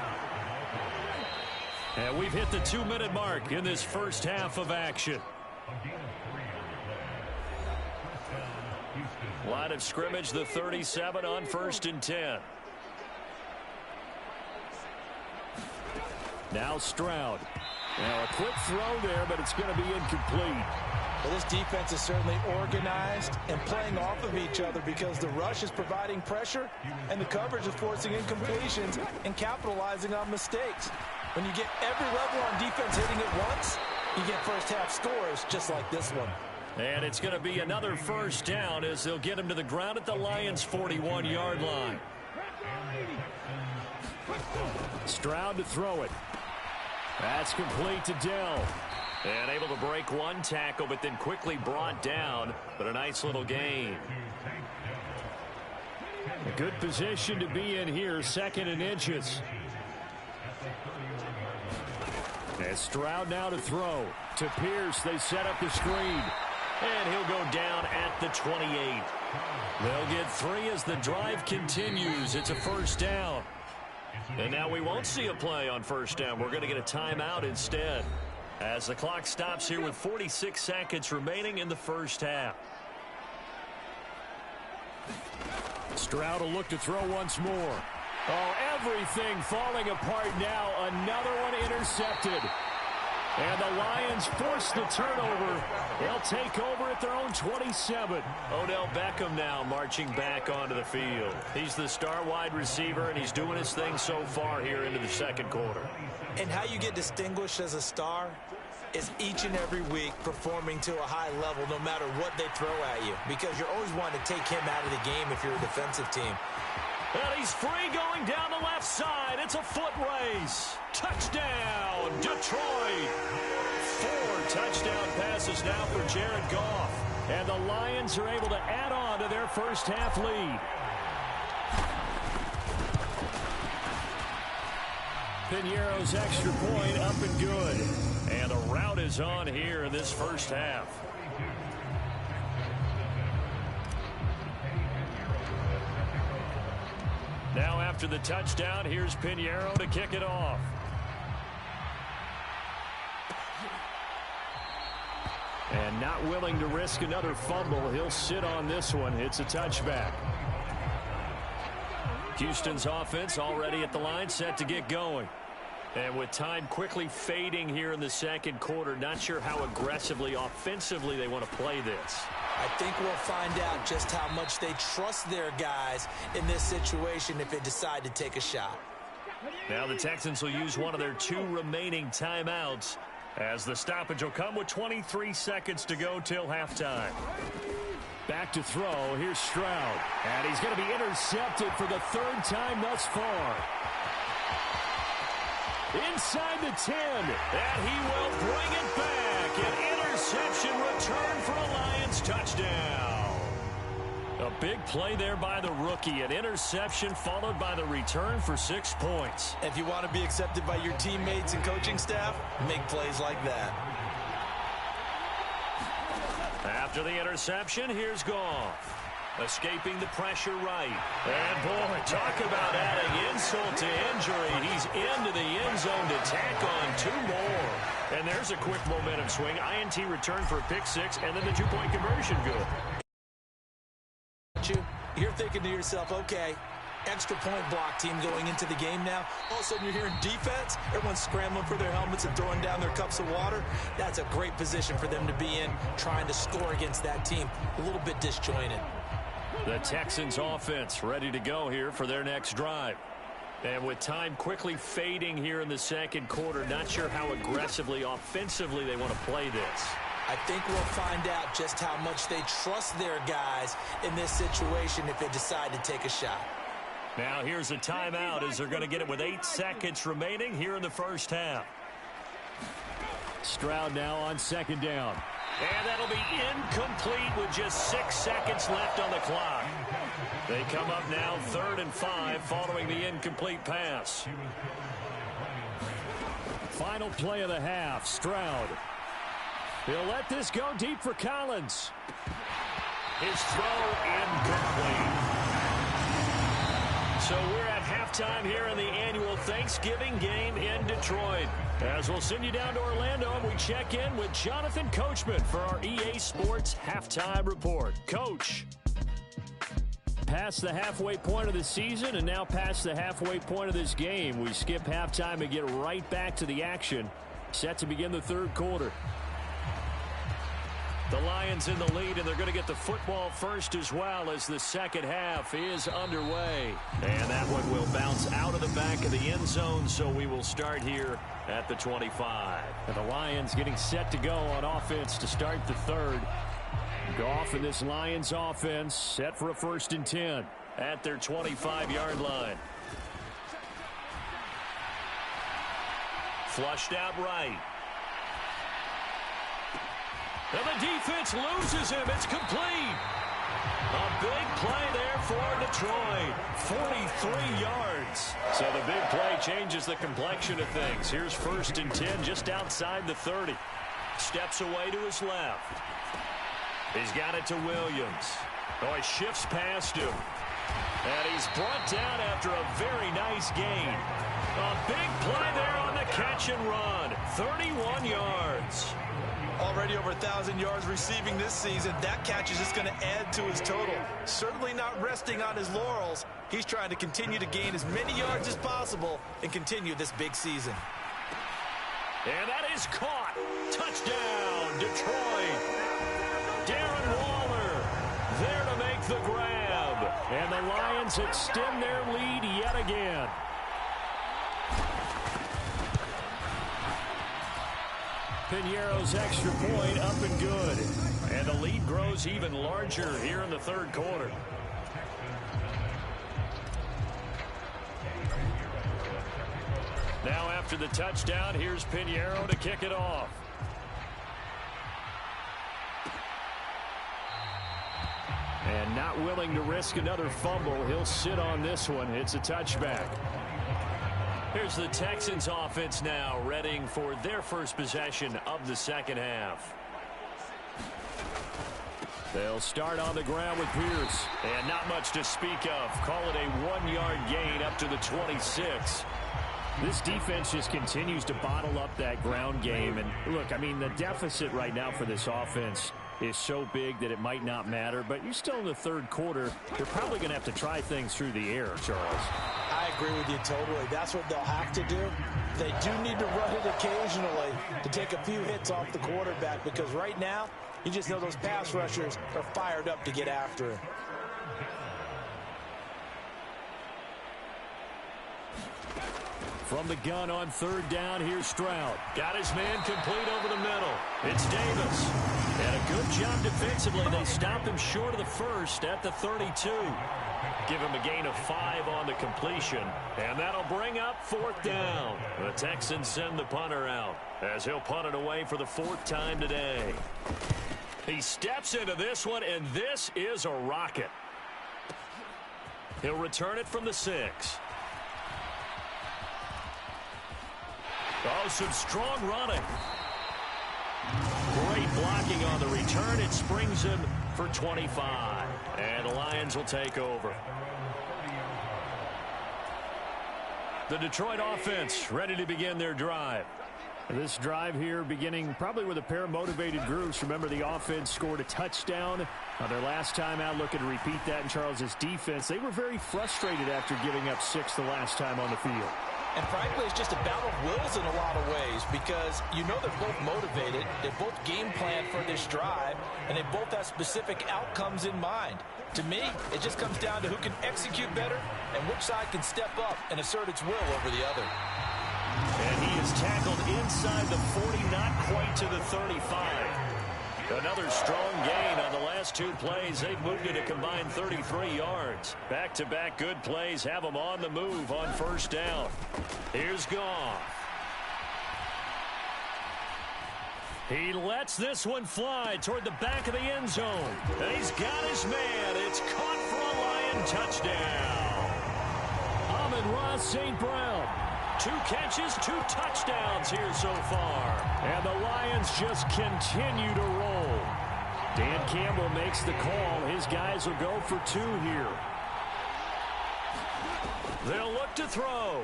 And we've hit the 2-minute mark in this first half of action. Line of scrimmage, the 37 on 1st and 10. Now Stroud. Now a quick throw there, but it's going to be incomplete. Well, this defense is certainly organized and playing off of each other because the rush is providing pressure and the coverage is forcing incompletions and capitalizing on mistakes. When you get every level on defense hitting it once, you get first half scores just like this one. And it's going to be another first down as they'll get him to the ground at the Lions' 41-yard line. Stroud to throw it. That's complete to Dell. And able to break one tackle, but then quickly brought down. But a nice little gain. A good position to be in here, 2nd and inches. And Stroud now to throw. To Pierce, they set up the screen. And he'll go down at the 28. They'll get 3 as the drive continues. It's a first down. And now we won't see a play on first down. We're going to get a timeout instead, as the clock stops here with 46 seconds remaining in the first half. Stroud will look to throw once more. Oh, everything falling apart now. Another one intercepted. And the Lions force the turnover. They'll take over at their own 27. Odell Beckham now marching back onto the field. He's the star wide receiver, and he's doing his thing so far here into the second quarter. And how you get distinguished as a star is each and every week performing to a high level no matter what they throw at you, because you're always wanting to take him out of the game if you're a defensive team. And he's free going down the left side. It's a foot race. Touchdown, Detroit. 4 touchdown passes now for Jared Goff. And the Lions are able to add on to their first half lead. Piñeiro's extra point up and good. And a rout is on here in this first half. Now after the touchdown, here's Piñeiro to kick it off. And not willing to risk another fumble. He'll sit on this one. It's a touchback. Houston's offense already at the line, set to get going. And with time quickly fading here in the second quarter, not sure how aggressively, offensively they want to play this. I think we'll find out just how much they trust their guys in this situation if they decide to take a shot. Now the Texans will use one of their 2 remaining timeouts as the stoppage will come with 23 seconds to go till halftime. Back to throw. Here's Stroud. And he's going to be intercepted for the 3rd time thus far. Inside the 10. And he will bring it back. An interception return for a Lions touchdown. A big play there by the rookie. An interception followed by the return for 6 points. If you want to be accepted by your teammates and coaching staff, make plays like that. After the interception, here's Goff. Escaping the pressure right. And boy, talk about adding insult to injury. He's into the end zone to tack on 2 more. And there's a quick momentum swing. INT return for a pick 6, and then the 2-point conversion good. You're thinking to yourself, okay, extra point block team going into the game now. All of a sudden you're hearing defense. Everyone's scrambling for their helmets and throwing down their cups of water. That's a great position for them to be in, trying to score against that team. A little bit disjointed. The Texans offense ready to go here for their next drive. And with time quickly fading here in the second quarter, not sure how aggressively, offensively they want to play this. I think we'll find out just how much they trust their guys in this situation if they decide to take a shot. Now here's a timeout as they're going to get it with 8 seconds remaining here in the first half. Stroud now on 2nd down. And that'll be incomplete with just 6 seconds left on the clock. They come up now 3rd and 5 following the incomplete pass. Final play of the half, Stroud. He'll let this go deep for Collins. His throw incomplete. So we're at halftime here in the annual Thanksgiving game in Detroit. As we'll send you down to Orlando, and we check in with Jonathan Coachman for our EA Sports Halftime Report. Coach, past the halfway point of the season and now past the halfway point of this game. We skip halftime and get right back to the action. Set to begin the 3rd quarter. The Lions in the lead, and they're going to get the football first as well as the second half is underway. And that one will bounce out of the back of the end zone, so we will start here at the 25. And the Lions getting set to go on offense to start the 3rd. Goff in this Lions offense set for a 1st and 10 at their 25-yard line. Flushed out right. And the defense loses him. It's complete. A big play there for Detroit. 43 yards. So the big play changes the complexion of things. Here's 1st and 10 just outside the 30. Steps away to his left. He's got it to Williams. Oh, he shifts past him. And he's brought down after a very nice gain. A big play there on the catch and run. 31 yards. Already over 1,000 yards receiving this season. That catch is just going to add to his total. Certainly not resting on his laurels. He's trying to continue to gain as many yards as possible and continue this big season. And that is caught. Touchdown, Detroit. Darren Waller there to make the grab. And the Lions extend their lead yet again. Piñeiro's extra point up and good. And the lead grows even larger here in the 3rd quarter. Now after the touchdown, here's Piñeiro to kick it off. And not willing to risk another fumble. He'll sit on this one. It's a touchback. Here's the Texans offense now, readying for their first possession of the second half. They'll start on the ground with Pierce. And not much to speak of. Call it a 1-yard gain up to the 26. This defense just continues to bottle up that ground game. And look, I mean, the deficit right now for this offense is so big that it might not matter. But you're still in the third quarter. They're probably going to have to try things through the air, Charles. I agree with you totally. That's what they'll have to do. They do need to run it occasionally to take a few hits off the quarterback, because right now, you just know those pass rushers are fired up to get after him. From the gun on third down, here's Stroud. Got his man complete over the middle. It's Davis. And a good job defensively. They stopped him short of the first at the 32. Give him a gain of 5 on the completion. And that'll bring up fourth down. The Texans send the punter out as he'll punt it away for the 4th time today. He steps into this one, and this is a rocket. He'll return it from the 6. Oh, some strong running. Great blocking on the return. It springs him for 25. And the Lions will take over. The Detroit offense ready to begin their drive. This drive here beginning probably with a pair of motivated groups. Remember, the offense scored a touchdown on their last time out. Looking to repeat that in Charles's defense. They were very frustrated after giving up 6 the last time on the field. And frankly, it's just a battle of wills in a lot of ways, because you know they're both motivated, they both game plan for this drive, and they both have specific outcomes in mind. To me, it just comes down to who can execute better and which side can step up and assert its will over the other. And he is tackled inside the 40, not quite to the 35. Another strong gain on the last 2 plays. They've moved it a combined 33 yards. Back-to-back good plays have them on the move on first down. Here's Goff. He lets this one fly toward the back of the end zone. And he's got his man. It's caught for a Lion touchdown. Amon-Ra St. Brown. 2 catches, 2 touchdowns here so far. And the Lions just continue to roll. Dan Campbell makes the call. His guys will go for 2 here. They'll look to throw.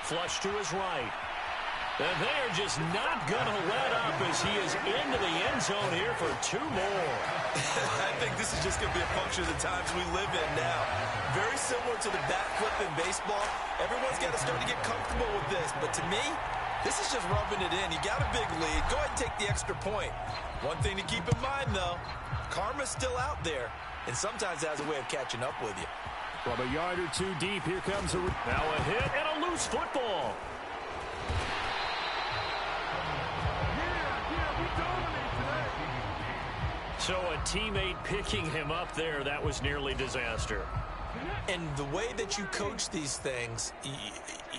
Flush to his right. And they're just not going to let up as he is into the end zone here for 2 more. I think this is just going to be a function of the times we live in now. Very similar to the bat flip in baseball. Everyone's got to start to get comfortable with this. But to me, this is just rubbing it in. You got a big lead. Go ahead and take the extra point. One thing to keep in mind, though, karma's still out there, and sometimes has a way of catching up with you. From a yard or 2 deep, here comes now a hit and a loose football. So a teammate picking him up there, that was nearly disaster. And the way that you coach these things,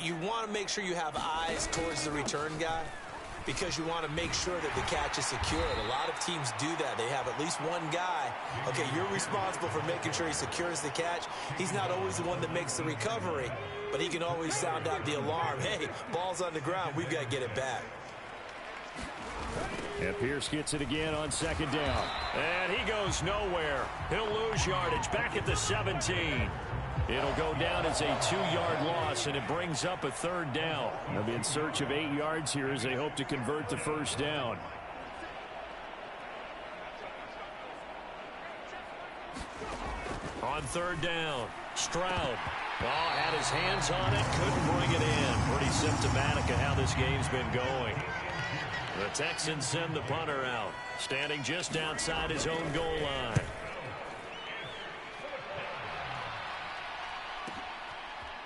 you want to make sure you have eyes towards the return guy, because you want to make sure that the catch is secured. A lot of teams do that. They have at least one guy. Okay, you're responsible for making sure he secures the catch. He's not always the one that makes the recovery, but he can always sound out the alarm. Hey, ball's on the ground. We've got to get it back. And Pierce gets it again on second down. And he goes nowhere. He'll lose yardage back at the 17. It'll go down as a 2-yard loss, and it brings up a 3rd down. They'll be in search of 8 yards here as they hope to convert the first down. On 3rd down, Stroud. Oh, had his hands on it, couldn't bring it in. Pretty symptomatic of how this game's been going. The Texans send the punter out, standing just outside his own goal line.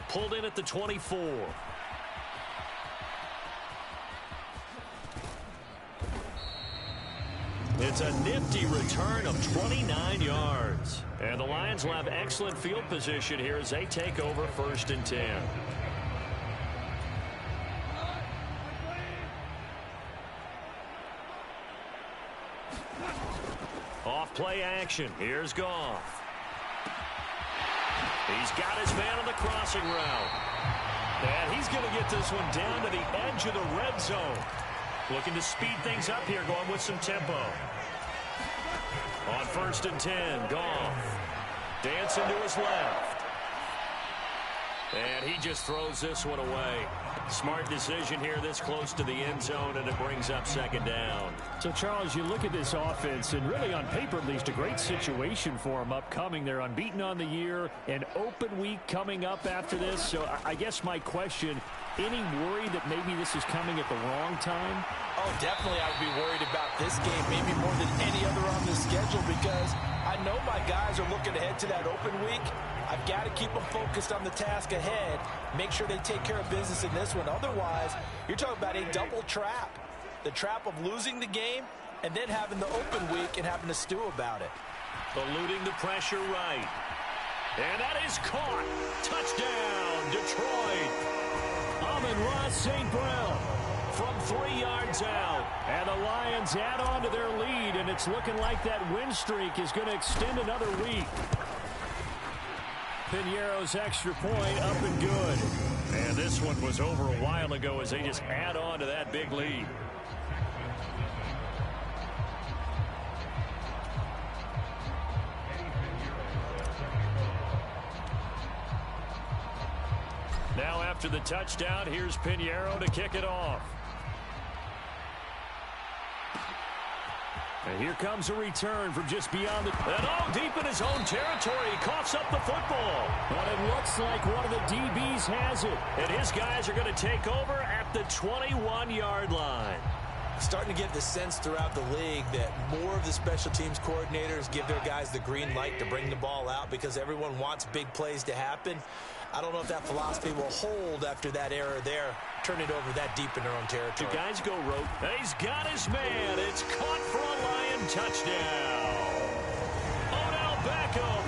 Pulled in at the 24. It's a nifty return of 29 yards. And the Lions will have excellent field position here as they take over 1st and 10. Off-play action. Here's Goff. He's got his man on the crossing route. And he's going to get this one down to the edge of the red zone. Looking to speed things up here, going with some tempo. On 1st and 10, Goff. Dancing to his left. And he just throws this one away. Smart decision here this close to the end zone, and it brings up 2nd down. So, Charles, you look at this offense, and really on paper at least, a great situation for them upcoming. They're unbeaten on the year, an open week coming up after this. So I guess my question, any worry that maybe this is coming at the wrong time? Oh, definitely I would be worried about this game, maybe more than any other on the schedule, because I know my guys are looking ahead to that open week. I've got to keep them focused on the task ahead, make sure they take care of business in this one. Otherwise, you're talking about a double trap. The trap of losing the game and then having the open week and having to stew about it. Eluding the pressure right. And that is caught. Touchdown, Detroit. Amon-Ra St. Brown from 3 yards out. And the Lions add on to their lead, and it's looking like that win streak is going to extend another week. Piñeiro's extra point up and good. And this one was over a while ago as they just add on to that big lead. Now after the touchdown, here's Piñeiro to kick it off. And here comes a return from just beyond the... And deep in his own territory, he coughs up the football. But it looks like one of the DBs has it. And his guys are going to take over at the 21-yard line. Starting to get the sense throughout the league that more of the special teams coordinators give their guys the green light to bring the ball out because everyone wants big plays to happen. I don't know if that philosophy will hold after that error there. Turn it over that deep in their own territory. The guys go rogue. He's got his man. It's caught for a Lion touchdown. Odell Beckham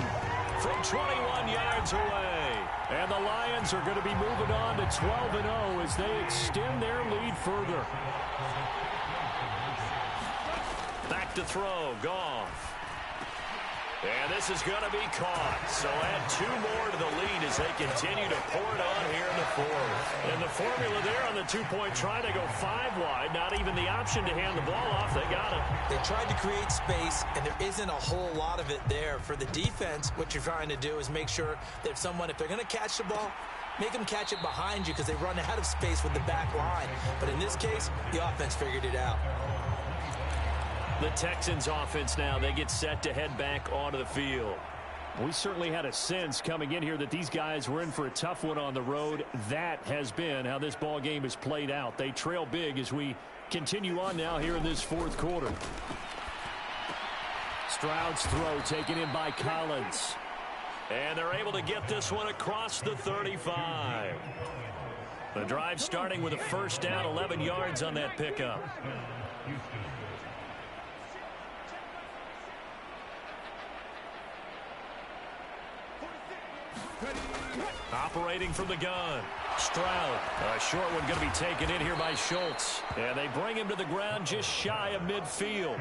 from 21 yards away. And the Lions are going to be moving on to 12-0 as they extend their lead further. Back to throw, Goff. And this is going to be caught. So add 2 more to the lead as they continue to pour it on here in the 4th. And the formula there on the 2-point try to go 5 wide. Not even the option to hand the ball off. They got it. They tried to create space, and there isn't a whole lot of it there. For the defense, what you're trying to do is make sure that if they're going to catch the ball, make them catch it behind you because they run out of space with the back line. But in this case, the offense figured it out. The Texans offense now, they get set to head back onto the field. We certainly had a sense coming in here that these guys were in for a tough one on the road. That has been how this ball game has played out. They trail big as we continue on now here in this 4th quarter. Stroud's throw taken in by Collins. And they're able to get this one across the 35. The drive starting with a 1st down, 11 yards on that pickup. Operating from the gun. Stroud. A short one going to be taken in here by Schultz. And they bring him to the ground just shy of midfield.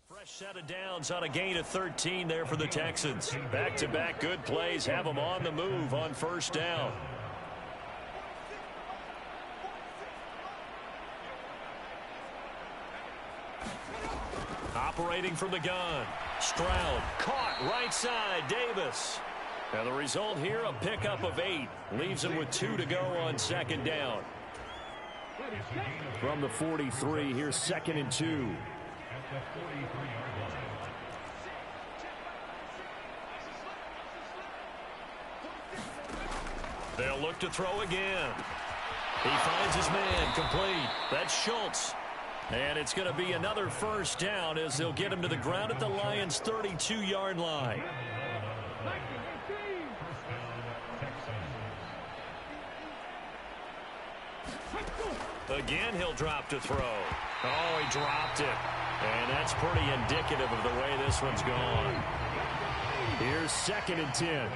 Fresh set of downs on a gain of 13 there for the Texans. Back-to-back good plays have them on the move on 1st down. Operating from the gun. Stroud caught right side. Davis. And the result here, a pickup of 8. Leaves him with 2 to go on 2nd down. From the 43, here's 2nd and 2. They'll look to throw again. He finds his man complete. That's Schultz. And it's going to be another first down as they'll get him to the ground at the Lions' 32-yard line. Again, he'll drop to throw. Oh, he dropped it. And that's pretty indicative of the way this one's gone. Here's 2nd and 10.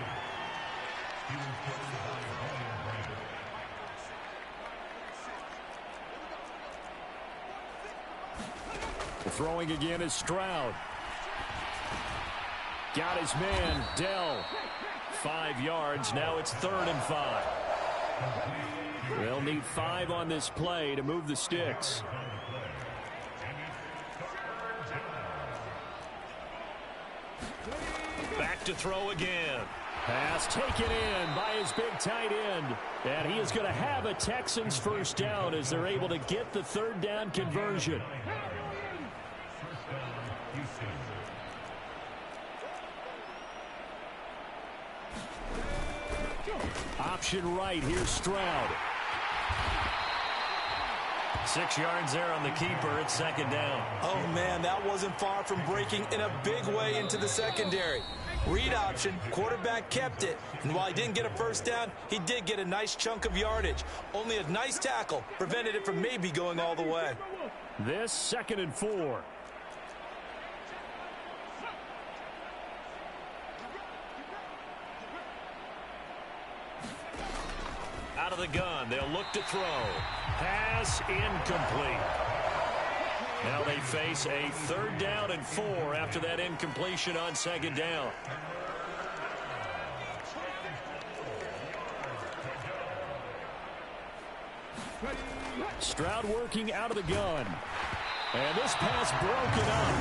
Throwing again is Stroud. Got his man, Dell. 5 yards. Now it's 3rd and 5. They'll need 5 on this play to move the sticks. Back to throw again. Pass taken in by his big tight end. And he is going to have a Texans first down as they're able to get the 3rd down conversion. Option right. Here's Stroud. 6 yards there on the keeper. It's 2nd down. Oh, man, that wasn't far from breaking in a big way into the secondary. Read option, quarterback kept it. And while he didn't get a first down, he did get a nice chunk of yardage. Only a nice tackle prevented it from maybe going all the way. This 2nd and 4. Out of the gun, they'll look to throw. Pass incomplete. Now they face a 3rd down and 4 after that incompletion on 2nd down. Stroud working out of the gun. And this pass broken up.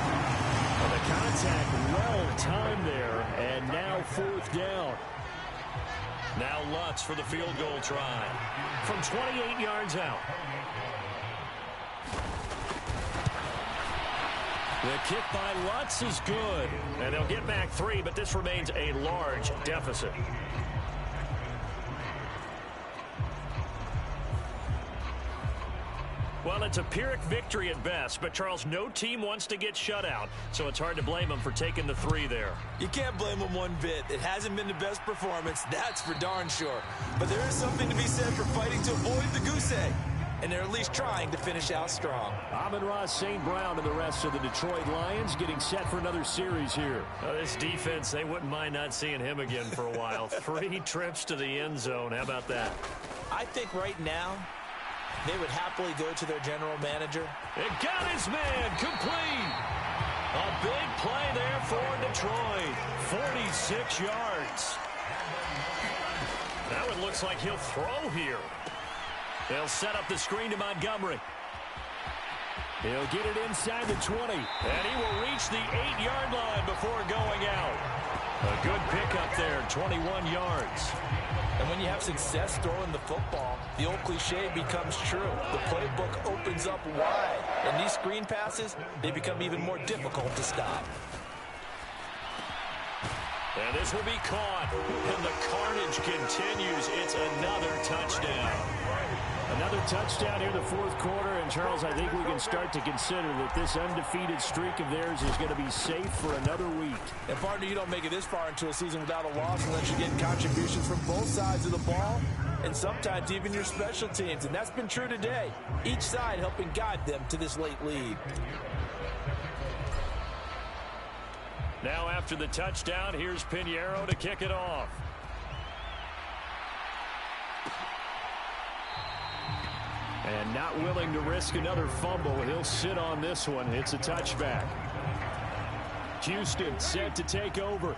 And the contact well timed there. And now 4th down. Now Lutz for the field goal try. From 28 yards out. The kick by Lutz is good. And they'll get back 3, but this remains a large deficit. Well, it's a Pyrrhic victory at best, but Charles, no team wants to get shut out, so it's hard to blame them for taking the 3 there. You can't blame them one bit. It hasn't been the best performance, that's for darn sure. But there is something to be said for fighting to avoid the goose egg, and they're at least trying to finish out strong. Amon-Ra St. Brown and the rest of the Detroit Lions getting set for another series here. This defense, they wouldn't mind not seeing him again for a while. 3 trips to the end zone. How about that? I think right now, they would happily go to their general manager. It got his man complete. A big play there for Detroit. 46 yards. Now it looks like he'll throw here. They'll set up the screen to Montgomery. He'll get it inside the 20. And he will reach the 8-yard line before going out. A good pickup there, 21 yards. And when you have success throwing the football, the old cliche becomes true. The playbook opens up wide. And these screen passes, they become even more difficult to stop. And this will be caught. And the carnage continues. It's another touchdown. Another touchdown here in the 4th quarter. And, Charles, I think we can start to consider that this undefeated streak of theirs is going to be safe for another week. And, partner, you don't make it this far into a season without a loss unless you're getting contributions from both sides of the ball and sometimes even your special teams. And that's been true today. Each side helping guide them to this late lead. Now after the touchdown, here's Pinheiro to kick it off. And not willing to risk another fumble. He'll sit on this one. It's a touchback. Houston set to take over.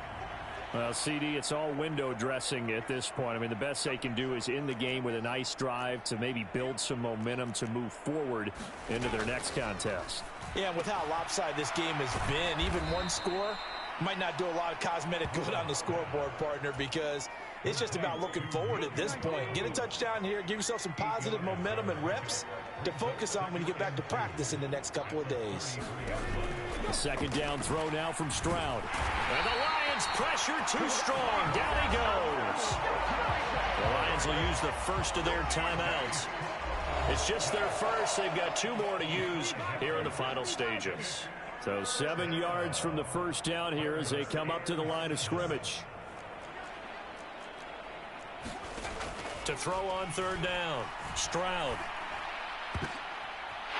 Well, CD, it's all window dressing at this point. I mean, the best they can do is in the game with a nice drive to maybe build some momentum to move forward into their next contest. Yeah, and with how lopsided this game has been, even one score might not do a lot of cosmetic good on the scoreboard, partner, because it's just about looking forward at this point. Get a touchdown here, give yourself some positive momentum and reps to focus on when you get back to practice in the next couple of days. A 2nd down throw now from Stroud. And the Lions pressure too strong. Down he goes. The Lions will use the first of their timeouts. It It's just their first. They've got 2 more to use here in the final stages. So 7 yards from the first down here as they come up to the line of scrimmage. To throw on 3rd down, Stroud.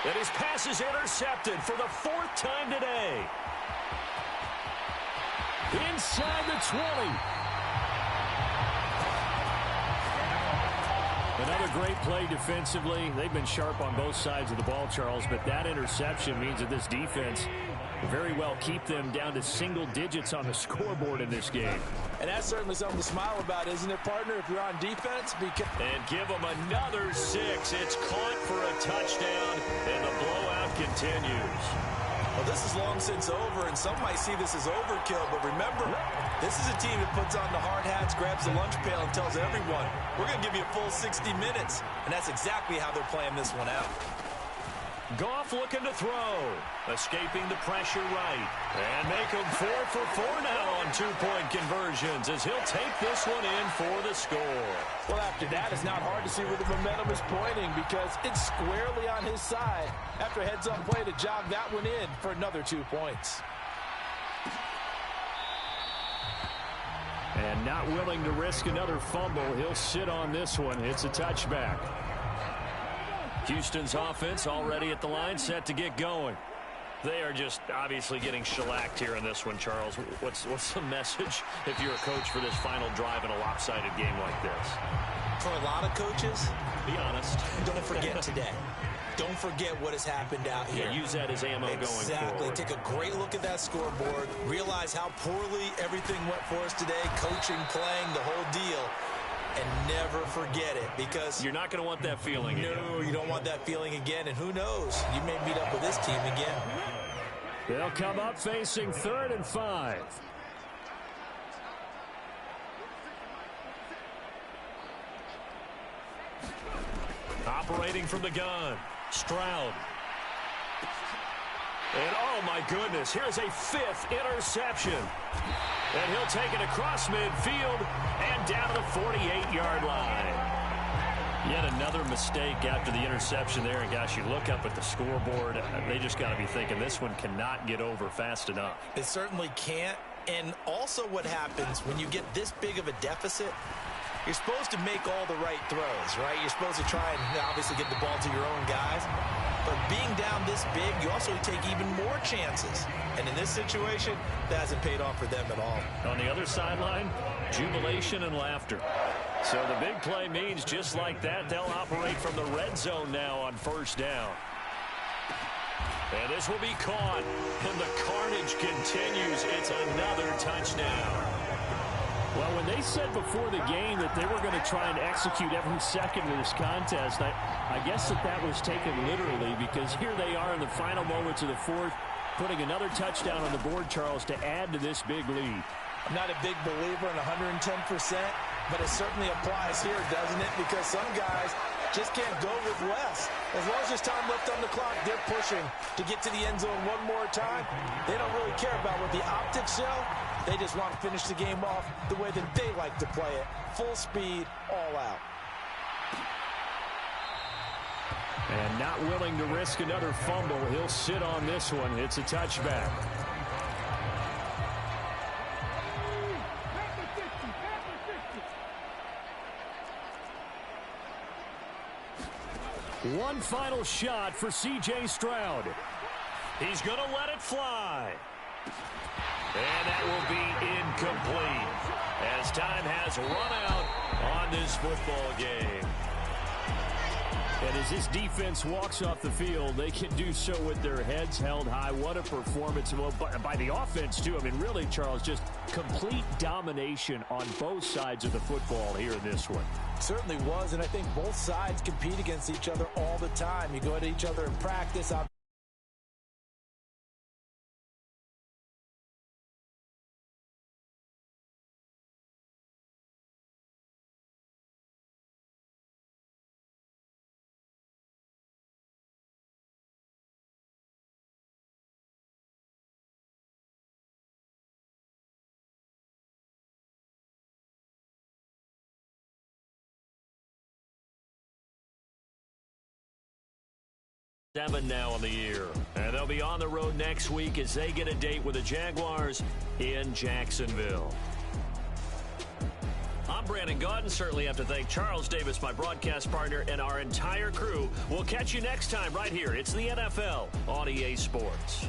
And his pass is intercepted for the 4th time today. Inside the 20. Another great play defensively. They've been sharp on both sides of the ball, Charles, but that interception means that this defense very well keep them down to single digits on the scoreboard in this game. And that's certainly something to smile about, isn't it, partner, if you're on defense? And give them another 6. It's caught for a touchdown, and the blowout continues. Well, this is long since over, and some might see this as overkill, but remember, this is a team that puts on the hard hats, grabs the lunch pail, and tells everyone, we're going to give you a full 60 minutes, and that's exactly how they're playing this one out. Goff looking to throw, escaping the pressure right, and make him 4 for 4 now on 2-point conversions as he'll take this one in for the score. Well, after that, it's not hard to see where the momentum is pointing because it's squarely on his side after a heads-up play to jog that one in for another 2 points. And not willing to risk another fumble, he'll sit on this one. It's a touchback. Houston's offense already at the line, set to get going. They are just obviously getting shellacked here in this one, Charles. What's the message if you're a coach for this final drive in a lopsided game like this? For a lot of coaches, be honest. Don't forget today. Don't forget what has happened out here. Yeah, use that as ammo going forward. Exactly. Take a great look at that scoreboard. Realize how poorly everything went for us today. Coaching, playing, the whole deal. And never forget it because you're not going to want that feeling again. No, you don't want that feeling again. And who knows? You may meet up with this team again. They'll come up facing 3rd and 5. Operating from the gun, Stroud. And oh my goodness, here's a 5th interception. And he'll take it across midfield and down to the 48-yard line. Yet another mistake after the interception there. And gosh, you look up at the scoreboard, they just got to be thinking this one cannot get over fast enough. It certainly can't. And also what happens when you get this big of a deficit, you're supposed to make all the right throws, right? You're supposed to try and obviously get the ball to your own guys. But being down this big, you also take even more chances. And in this situation, that hasn't paid off for them at all. On the other sideline, jubilation and laughter. So the big play means just like that, they'll operate from the red zone now on 1st down. And this will be caught. And the carnage continues. It's another touchdown. Well, when they said before the game that they were going to try and execute every second of this contest, I guess that was taken literally because here they are in the final moments of the 4th, putting another touchdown on the board, Charles, to add to this big lead. I'm not a big believer in 110%, but it certainly applies here, doesn't it? Because some guys just can't go with less. As long as there's time left on the clock, they're pushing to get to the end zone one more time. They don't really care about what the optics show. They just want to finish the game off the way that they like to play it. Full speed, all out. And not willing to risk another fumble, he'll sit on this one. It's a touchback. One final shot for C.J. Stroud. He's going to let it fly. And that will be incomplete as time has run out on this football game. And as this defense walks off the field, they can do so with their heads held high. What a performance by the offense, too. I mean, really, Charles, just complete domination on both sides of the football here in this one. Certainly was, and I think both sides compete against each other all the time. You go at each other in practice. 7 now on the year. And they'll be on the road next week as they get a date with the Jaguars in Jacksonville. I'm Brandon Gaudin. Certainly have to thank Charles Davis, my broadcast partner, and our entire crew. We'll catch you next time right here. It's the NFL on EA Sports.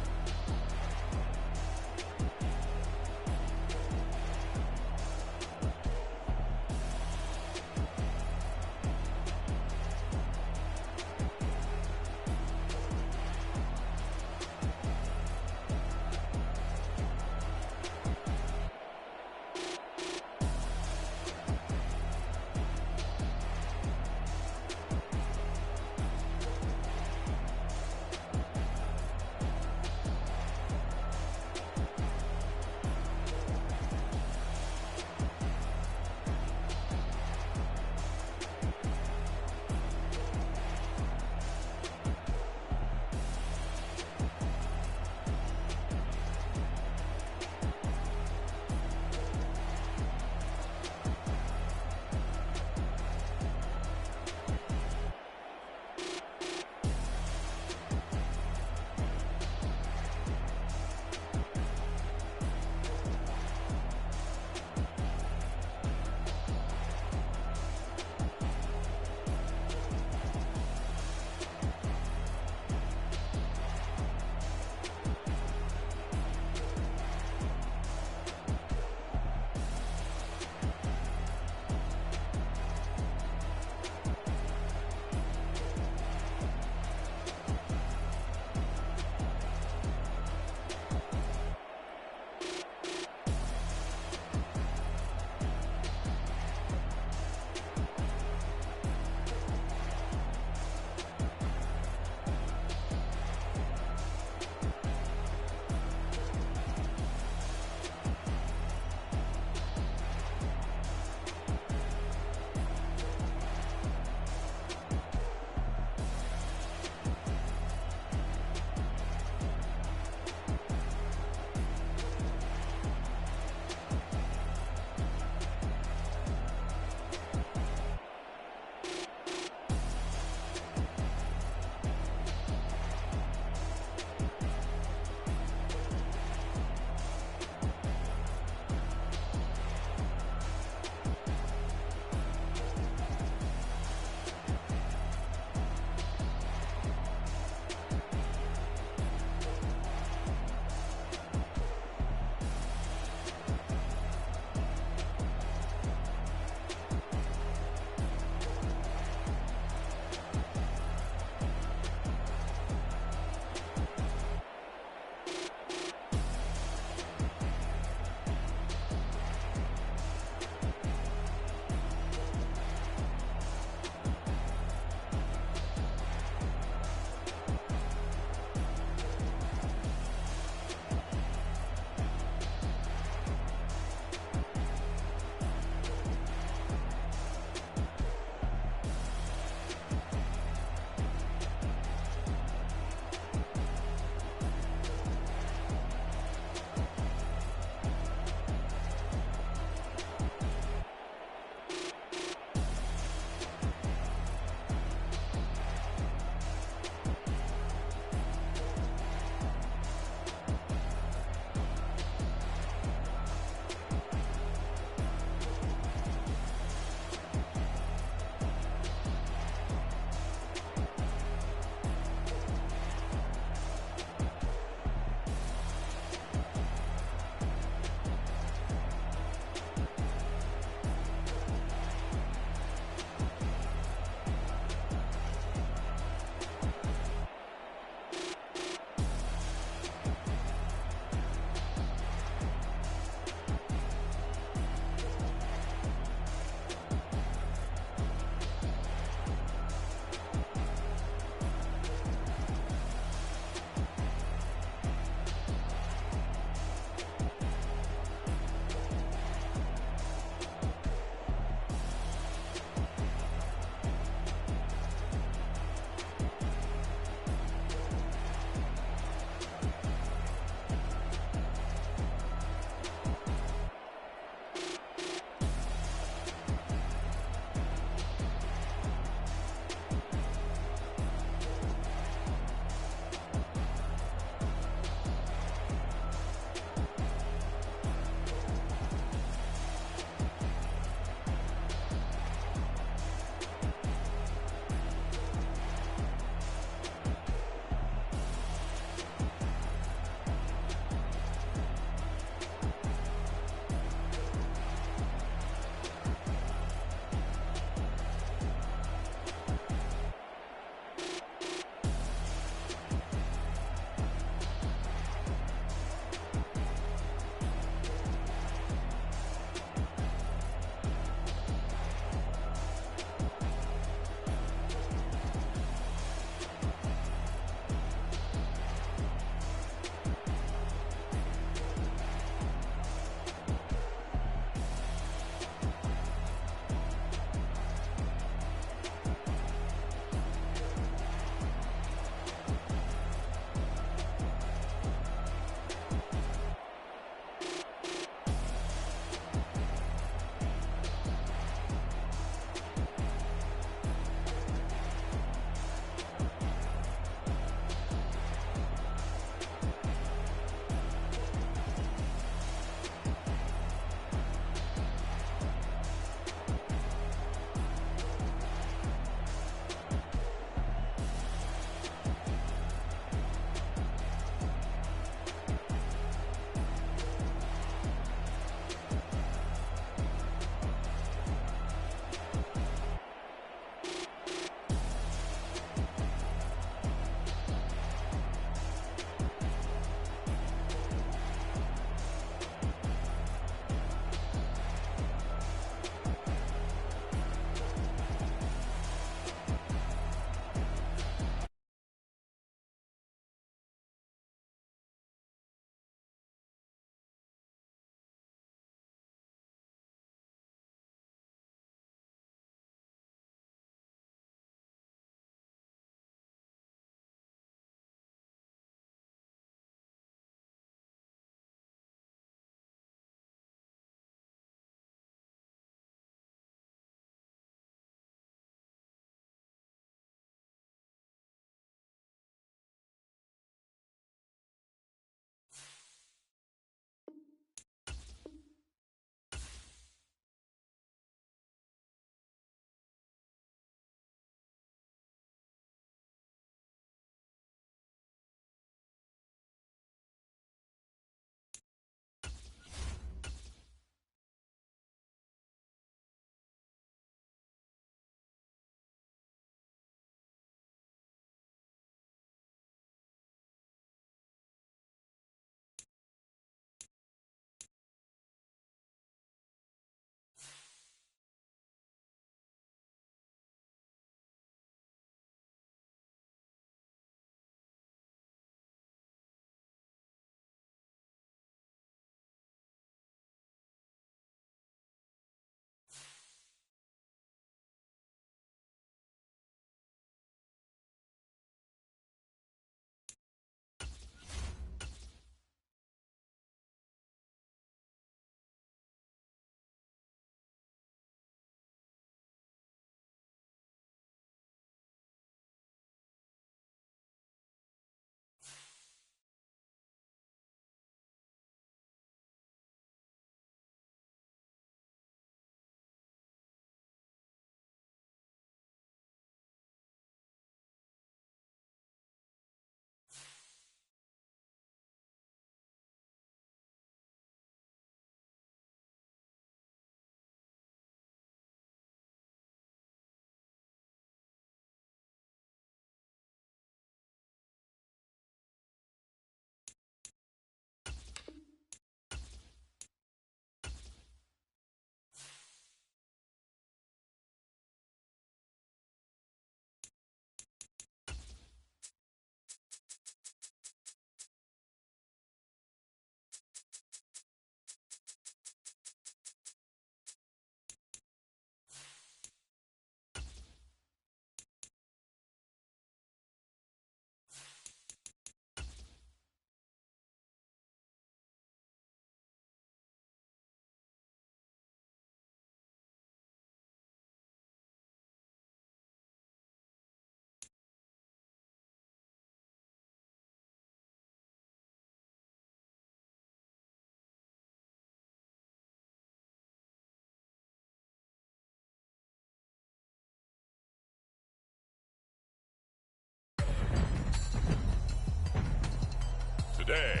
today,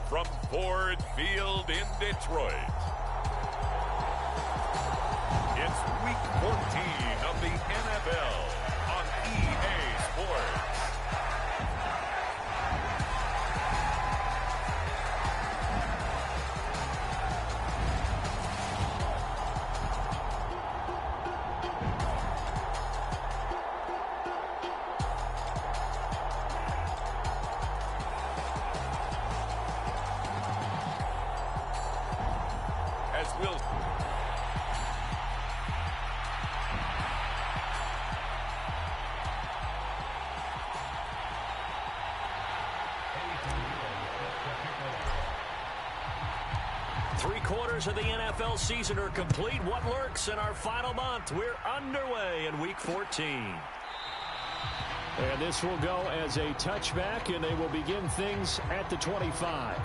from Ford Field in Detroit, it's Week 14 of the NFL on EA Sports. As will 3/4 of the NFL season are complete. What lurks in our final month? We're underway in Week 14. And this will go as a touchback, and they will begin things at the 25.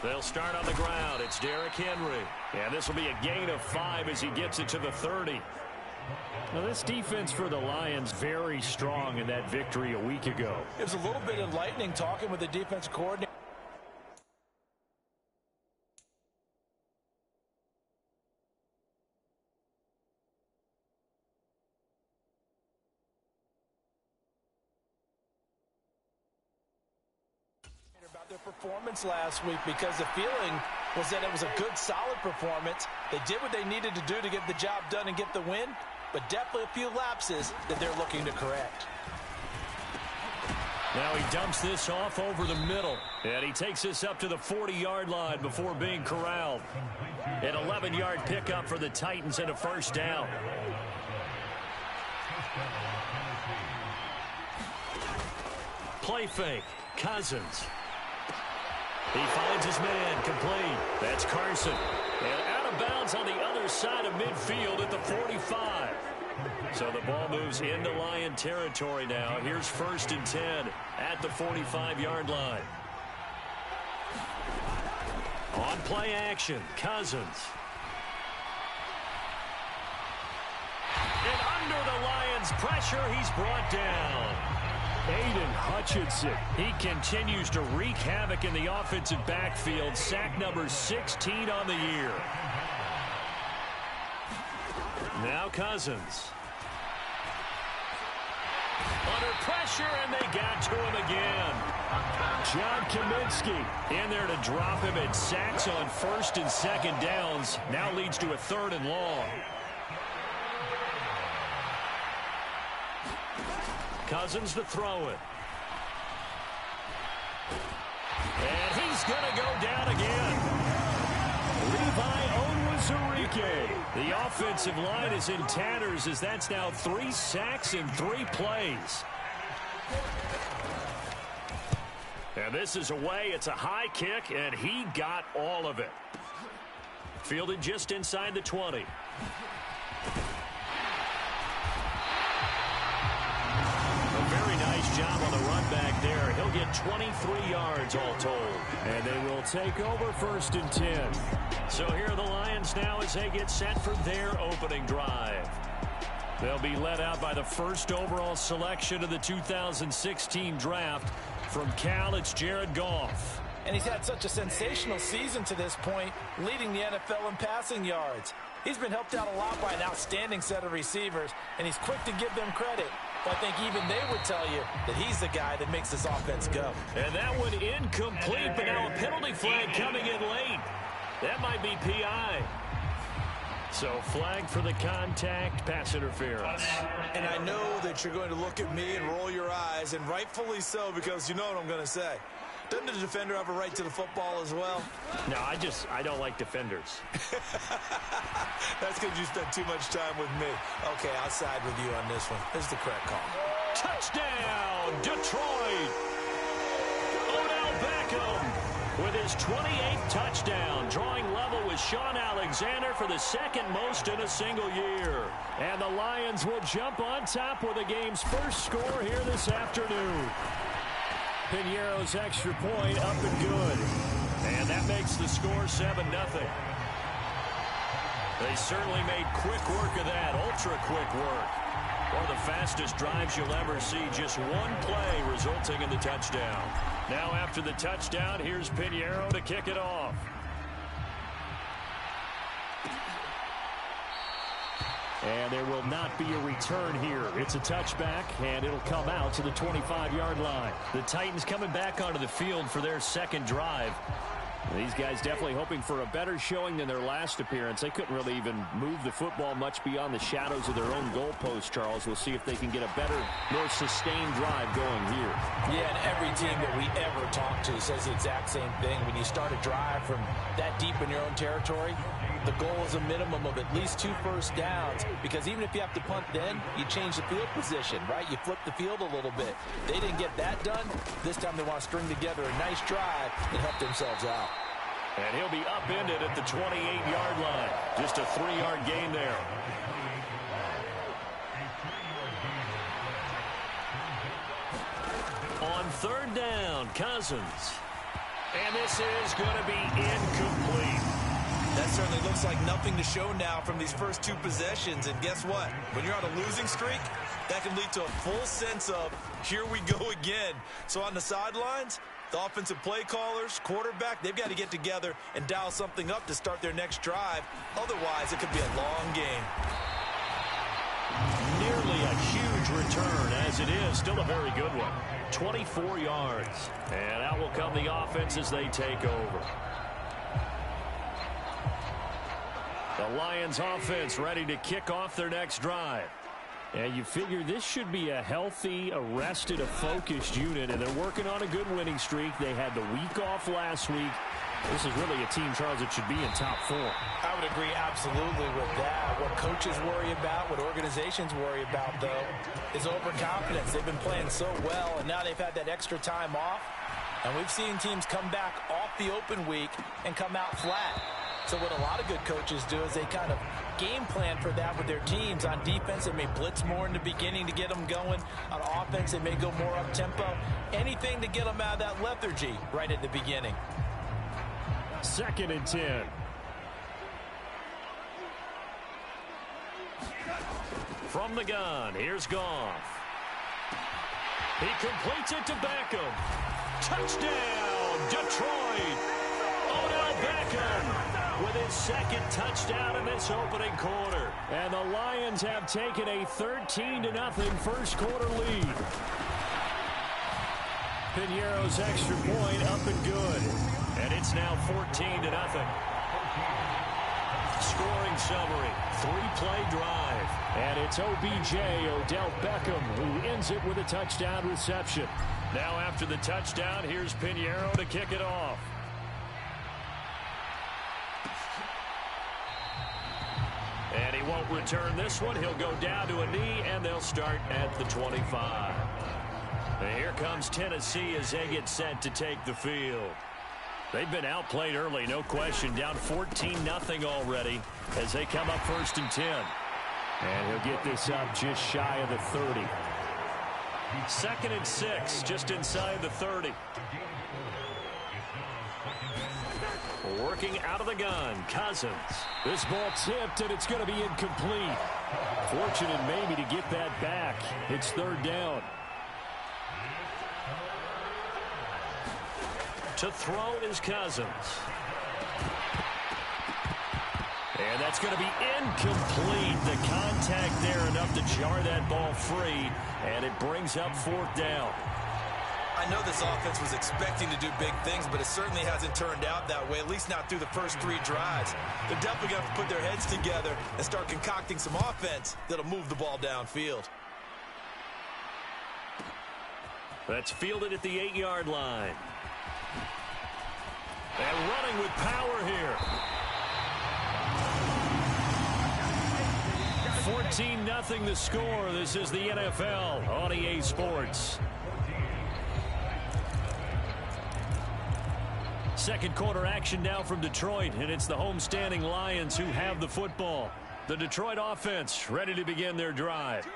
They'll start on the ground. It's Derrick Henry. And this will be a gain of 5 as he gets it to the 30. Now, this defense for the Lions very strong in that victory a week ago. It was a little bit enlightening talking with the defense coordinator. About their performance last week, because the feeling was that it was a good, solid performance. They did what they needed to do to get the job done and get the win, but definitely a few lapses that they're looking to correct. Now he dumps this off over the middle, and he takes this up to the 40-yard line before being corralled. An 11-yard pickup for the Titans and a first down. Play fake. Cousins. He finds his man, complete. That's Carson. And out of bounds on the other side of midfield at the 45. So the ball moves into Lion territory now. Here's 1st and 10 at the 45-yard line. On play action, Cousins. And under the Lions' pressure, he's brought down. Aiden Hutchinson. He continues to wreak havoc in the offensive backfield. Sack number 16 on the year. Now Cousins. Under pressure, and they got to him again. John Kaminsky in there to drop him, and sacks on 1st and 2nd downs. Now leads to a 3rd and long. Cousins to throw it. And he's going to go down again. Levi Onwuzurike. The offensive line is in tatters, as that's now 3 sacks in 3 plays. And this is away. It's a high kick, and he got all of it. Fielded just inside the 20. Job on the run back there. He'll get 23 yards all told. And they will take over 1st and 10. So here are the Lions now as they get set for their opening drive. They'll be led out by the 1st overall selection of the 2016 draft. From Cal, it's Jared Goff. And he's had such a sensational season to this point, leading the NFL in passing yards. He's been helped out a lot by an outstanding set of receivers, and he's quick to give them credit. But I think even they would tell you that he's the guy that makes this offense go. And that one incomplete, but now a penalty flag coming in late. That might be PI. So flag for the contact, pass interference. And I know that you're going to look at me and roll your eyes, and rightfully so, because you know what I'm going to say. Doesn't the defender have a right to the football as well? No, I don't like defenders. That's because you spent too much time with me. Okay, I'll side with you on this one. This is the correct call. Touchdown, Detroit! Odell Beckham with his 28th touchdown, drawing level with Sean Alexander for the second most in a single year. And the Lions will jump on top with the game's first score here this afternoon. Piñeiro's extra point up and good. And that makes the score 7-0. They certainly made quick work of that, ultra-quick work. One of the fastest drives you'll ever see, just one play resulting in the touchdown. Now after the touchdown, here's Piñeiro to kick it off. And there will not be a return here. It's a touchback, and it'll come out to the 25-yard line. The Titans coming back onto the field for their second drive. These guys definitely hoping for a better showing than their last appearance. They couldn't really even move the football much beyond the shadows of their own goalpost, Charles. We'll see if they can get a better, more sustained drive going here. Yeah, and every team that we ever talk to says the exact same thing. When you start a drive from that deep in your own territory, the goal is a minimum of at least 2 first downs, because even if you have to punt then, you change the field position, right? You flip the field a little bit. They didn't get that done. This time they want to string together a nice drive and help themselves out. And he'll be upended at the 28-yard line. Just a 3-yard gain there. On third down, Cousins. And this is going to be incomplete. That certainly looks like nothing to show now from these first 2 possessions. And guess what? When you're on a losing streak, that can lead to a full sense of, here we go again. So on the sidelines, the offensive play callers, quarterback, they've got to get together and dial something up to start their next drive. Otherwise, it could be a long game. Nearly a huge return, as it is. Still a very good one. 24 yards. And out will come the offense as they take over. The Lions offense ready to kick off their next drive. And you figure this should be a healthy, a focused unit, and they're working on a good winning streak. They had the week off last week. This is really a team, Charles, that should be in top 4. I would agree absolutely with that. What coaches worry about, what organizations worry about, though, is overconfidence. They've been playing so well, and now they've had that extra time off. And we've seen teams come back off the open week and come out flat. So what a lot of good coaches do is they kind of game plan for that with their teams. On defense, they may blitz more in the beginning to get them going. On offense, they may go more up-tempo. Anything to get them out of that lethargy right at the beginning. 2nd and 10. From the gun, here's Goff. He completes it to Beckham. Touchdown, Detroit! Odell Beckham with his 2nd touchdown in this opening quarter. And the Lions have taken a 13-0 first quarter lead. Piñeiro's extra point up and good. And it's now 14-0. Scoring summary, 3-play drive. And it's OBJ, Odell Beckham, who ends it with a touchdown reception. Now after the touchdown, here's Piñeiro to kick it off. And he won't return this one. He'll go down to a knee, and they'll start at the 25. And here comes Tennessee as they get set to take the field. They've been outplayed early, no question. Down 14-0 already as they come up 1st and 10. And he'll get this up just shy of the 30. 2nd and 6, just inside the 30. Working out of the gun, Cousins. This ball tipped, and it's going to be incomplete. Fortunate maybe to get that back. It's 3rd down. To throw is Cousins. And that's going to be incomplete. The contact there enough to jar that ball free, and it brings up 4th down. I know this offense was expecting to do big things, but it certainly hasn't turned out that way, at least not through the first 3 drives. They're definitely going to have to put their heads together and start concocting some offense that'll move the ball downfield. That's fielded at the 8-yard line. And running with power here. 14-0 the score. This is the NFL on EA Sports. Second quarter action now from Detroit, and it's the homestanding Lions who have the football. The Detroit offense ready to begin their drive.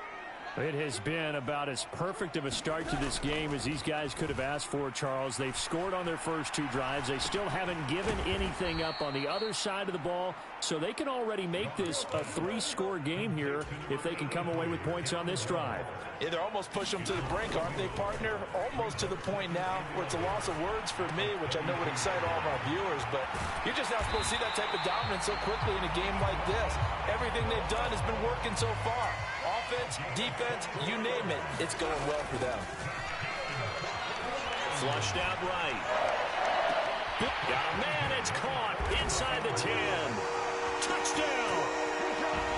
It has been about as perfect of a start to this game as these guys could have asked for, Charles. They've scored on their first 2 drives. They still haven't given anything up on the other side of the ball, so they can already make this a 3-score game here if they can come away with points on this drive. Yeah, they're almost pushing them to the brink, aren't they, partner? Almost to the point now where it's a loss of words for me, which I know would excite all of our viewers, but you're just not supposed to see that type of dominance so quickly in a game like this. Everything they've done has been working so far. Offense, defense, you name it, it's going well for them. Flushed out right. Got a man, it's caught inside the 10. Touchdown!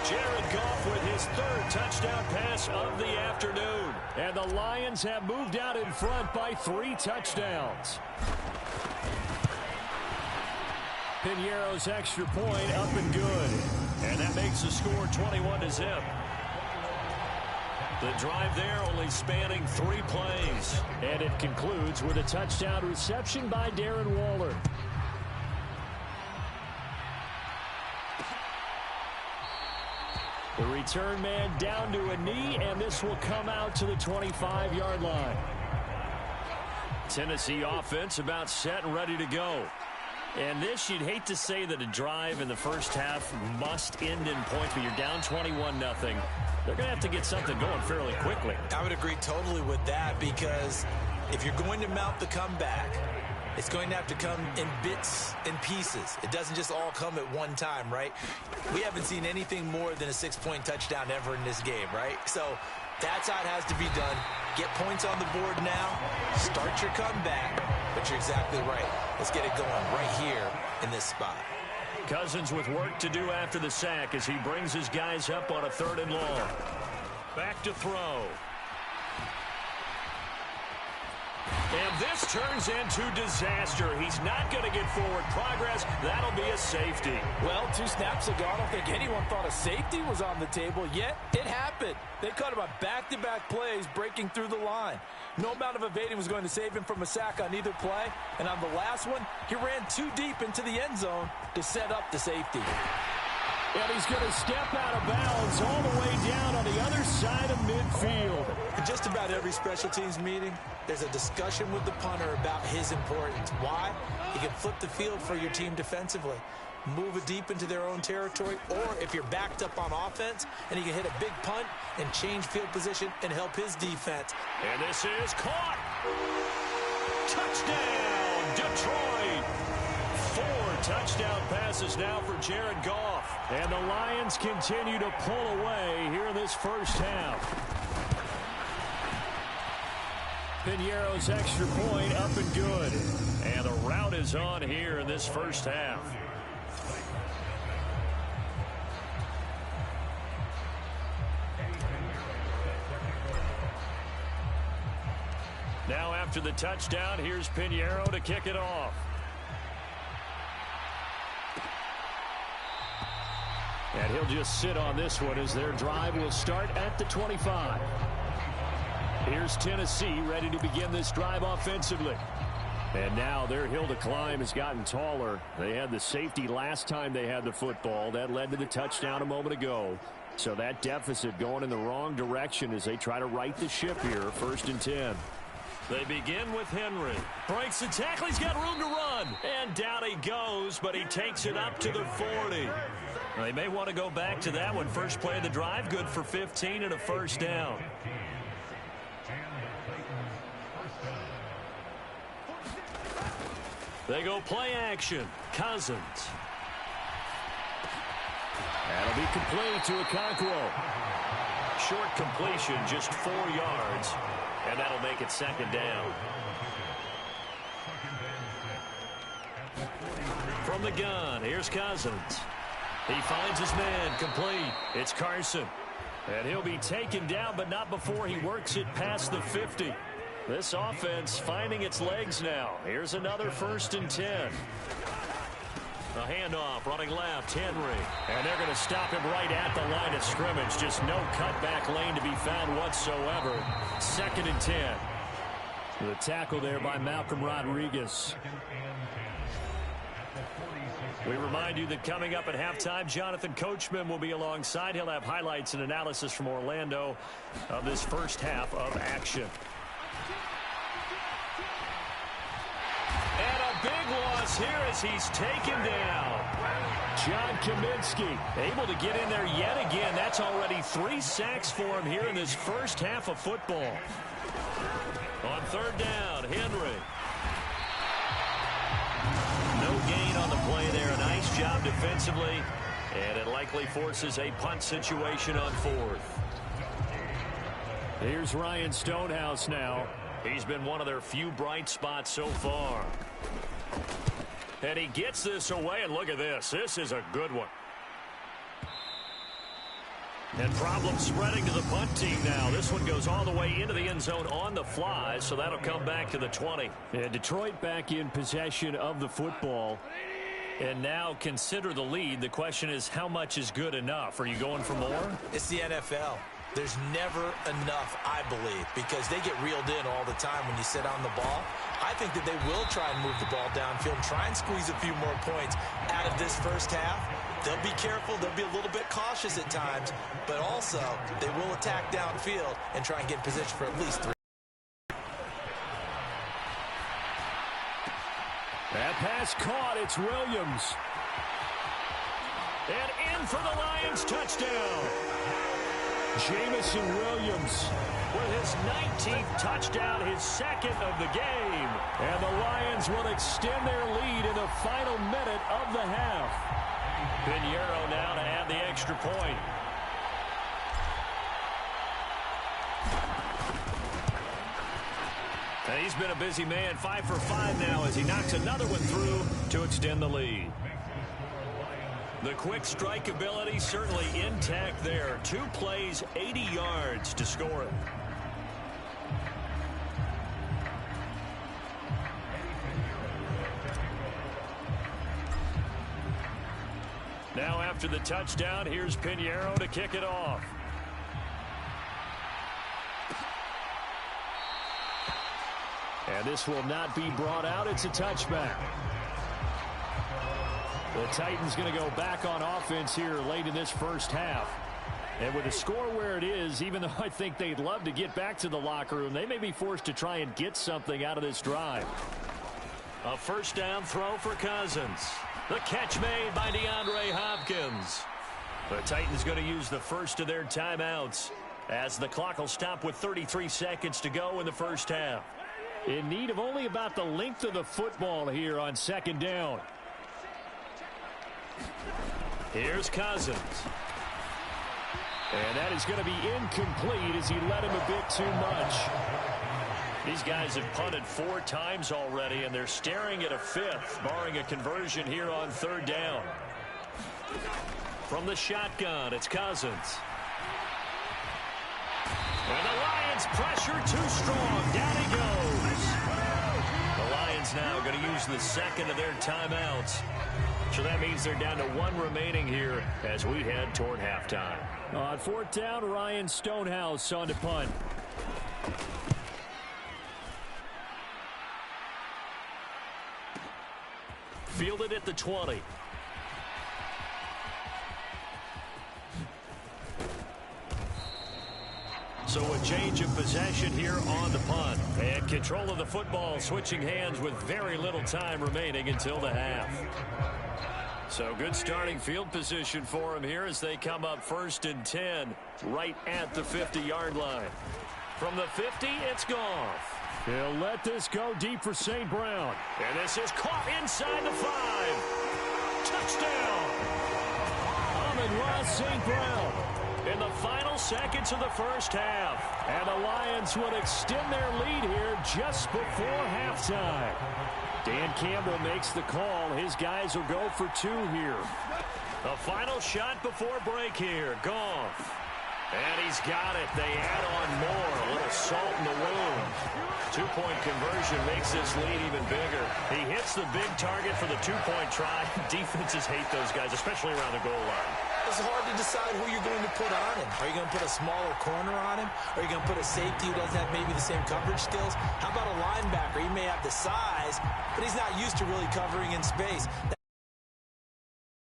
Jared Goff with his 3rd touchdown pass of the afternoon. And the Lions have moved out in front by 3 touchdowns. Piñeiro's extra point up and good. And that makes the score 21-0. The drive there only spanning 3 plays. And it concludes with a touchdown reception by Darren Waller. The return man down to a knee, and this will come out to the 25-yard line. Tennessee offense about set and ready to go. And this, you'd hate to say that a drive in the first half must end in points, but you're down 21-0. They're going to have to get something going fairly quickly. I would agree totally with that, because if you're going to mount the comeback, it's going to have to come in bits and pieces. It doesn't just all come at one time, right? We haven't seen anything more than a 6-point touchdown ever in this game, right? So that's how it has to be done. Get points on the board now. Start your comeback. But you're exactly right. Let's get it going right here in this spot. Cousins with work to do after the sack as he brings his guys up on a 3rd and long. Back to throw. And this turns into disaster. He's not going to get forward progress. That'll be a safety. Well, 2 snaps ago, I don't think anyone thought a safety was on the table, yet it happened. They cut him on back-to-back plays, breaking through the line. No amount of evading was going to save him from a sack on either play. And on the last one, he ran too deep into the end zone to set up the safety. And he's going to step out of bounds all the way down on the other side of midfield. In just about every special teams meeting, there's a discussion with the punter about his importance. Why? He can flip the field for your team defensively, move it deep into their own territory, or if you're backed up on offense, and he can hit a big punt and change field position and help his defense. And this is caught. Touchdown, Detroit. 4 touchdown passes now for Jared Goff. And the Lions continue to pull away here in this first half. Piñeiro's extra point up and good. And the route is on here in this first half. Now after the touchdown, here's Piñeiro to kick it off. And he'll just sit on this one as their drive will start at the 25. Here's Tennessee ready to begin this drive offensively. And now their hill to climb has gotten taller. They had the safety last time they had the football. That led to the touchdown a moment ago. So that deficit going in the wrong direction as they try to right the ship here. 1st and 10. They begin with Henry. Breaks the tackle. He's got room to run. And down he goes, but he takes it up to the 40. They may want to go back to that one. First play of the drive, good for 15 and a 1st down. They go play action. Cousins. That'll be complete to Okonkwo. Short completion, just 4 yards. And that'll make it 2nd down. From the gun, here's Cousins. He finds his man, complete. It's Carson. And he'll be taken down, but not before he works it past the 50. This offense finding its legs now. Here's another 1st and 10. A handoff, running left, Henry. And they're going to stop him right at the line of scrimmage. Just no cutback lane to be found whatsoever. 2nd and 10. The tackle there by Malcolm Rodriguez. We remind you that coming up at halftime, Jonathan Coachman will be alongside. He'll have highlights and analysis from Orlando of this first half of action. And a big loss here as he's taken down. John Kaminsky able to get in there yet again. That's already 3 sacks for him here in this first half of football. On third down, Henry. No gain on the play there. A nice job defensively. And it likely forces a punt situation on fourth. Here's Ryan Stonehouse now. He's been one of their few bright spots so far. And he gets this away, and look at this. This is a good one. And problems spreading to the punt team now. This one goes all the way into the end zone on the fly, so that'll come back to the 20. And Detroit back in possession of the football. And now consider the lead. The question is, how much is good enough? Are you going for more? It's the NFL. There's never enough, I believe, because they get reeled in all the time when you sit on the ball. I think that they will try and move the ball downfield and try and squeeze a few more points out of this first half. They'll be careful. They'll be a little bit cautious at times, but also they will attack downfield and try and get in position for at least 3. That pass caught. It's Williams. And in for the Lions touchdown. Jamison Williams with his 19th touchdown, his second of the game. And the Lions will extend their lead in the final minute of the half. Pinheiro now to add the extra point. And he's been a busy man, 5 for 5 now as he knocks another one through to extend the lead. The quick strike ability certainly intact there. 2 plays, 80 yards to score it. Now after the touchdown, here's Pinheiro to kick it off. And this will not be brought out. It's a touchback. The Titans going to go back on offense here late in this first half. And with the score where it is, even though I think they'd love to get back to the locker room, they may be forced to try and get something out of this drive. A first down throw for Cousins. The catch made by DeAndre Hopkins. The Titans going to use the first of their timeouts as the clock will stop with 33 seconds to go in the first half. In need of only about the length of the football here on second down. Here's Cousins. And that is going to be incomplete as he led him a bit too much. These guys have punted 4 times already, and they're staring at a 5th, barring a conversion here on third down. From the shotgun, it's Cousins. And the Lions pressure too strong. Down he goes. The Lions now going to use the second of their timeouts. So that means they're down to 1 remaining here as we head toward halftime. On fourth down, Ryan Stonehouse on to punt. Fielded at the 20. So a change of possession here on the punt. And control of the football switching hands with very little time remaining until the half. So good starting field position for them here as they come up 1st and 10 right at the 50-yard line. From the 50, it's Goff. He'll let this go deep for St. Brown. And this is caught inside the 5. Touchdown. Amon-Ra St. Brown in the final seconds of the first half. And the Lions would extend their lead here just before halftime. Dan Campbell makes the call. His guys will go for 2 here. The final shot before break here. Goff. And he's got it. They add on more. A little salt in the wound. 2-point conversion makes this lead even bigger. He hits the big target for the 2-point try. Defenses hate those guys, especially around the goal line. It's hard to decide who you're going to put on him. Are you going to put a smaller corner on him? Are you going to put a safety who doesn't have maybe the same coverage skills? How about a linebacker? He may have the size, but he's not used to really covering in space.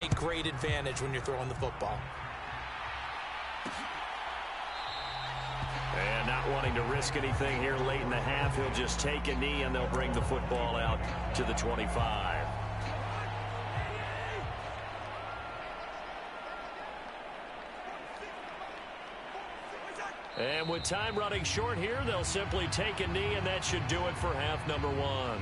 That's a great advantage when you're throwing the football. And not wanting to risk anything here late in the half, he'll just take a knee, and they'll bring the football out to the 25. And with time running short here, they'll simply take a knee, and that should do it for half number one.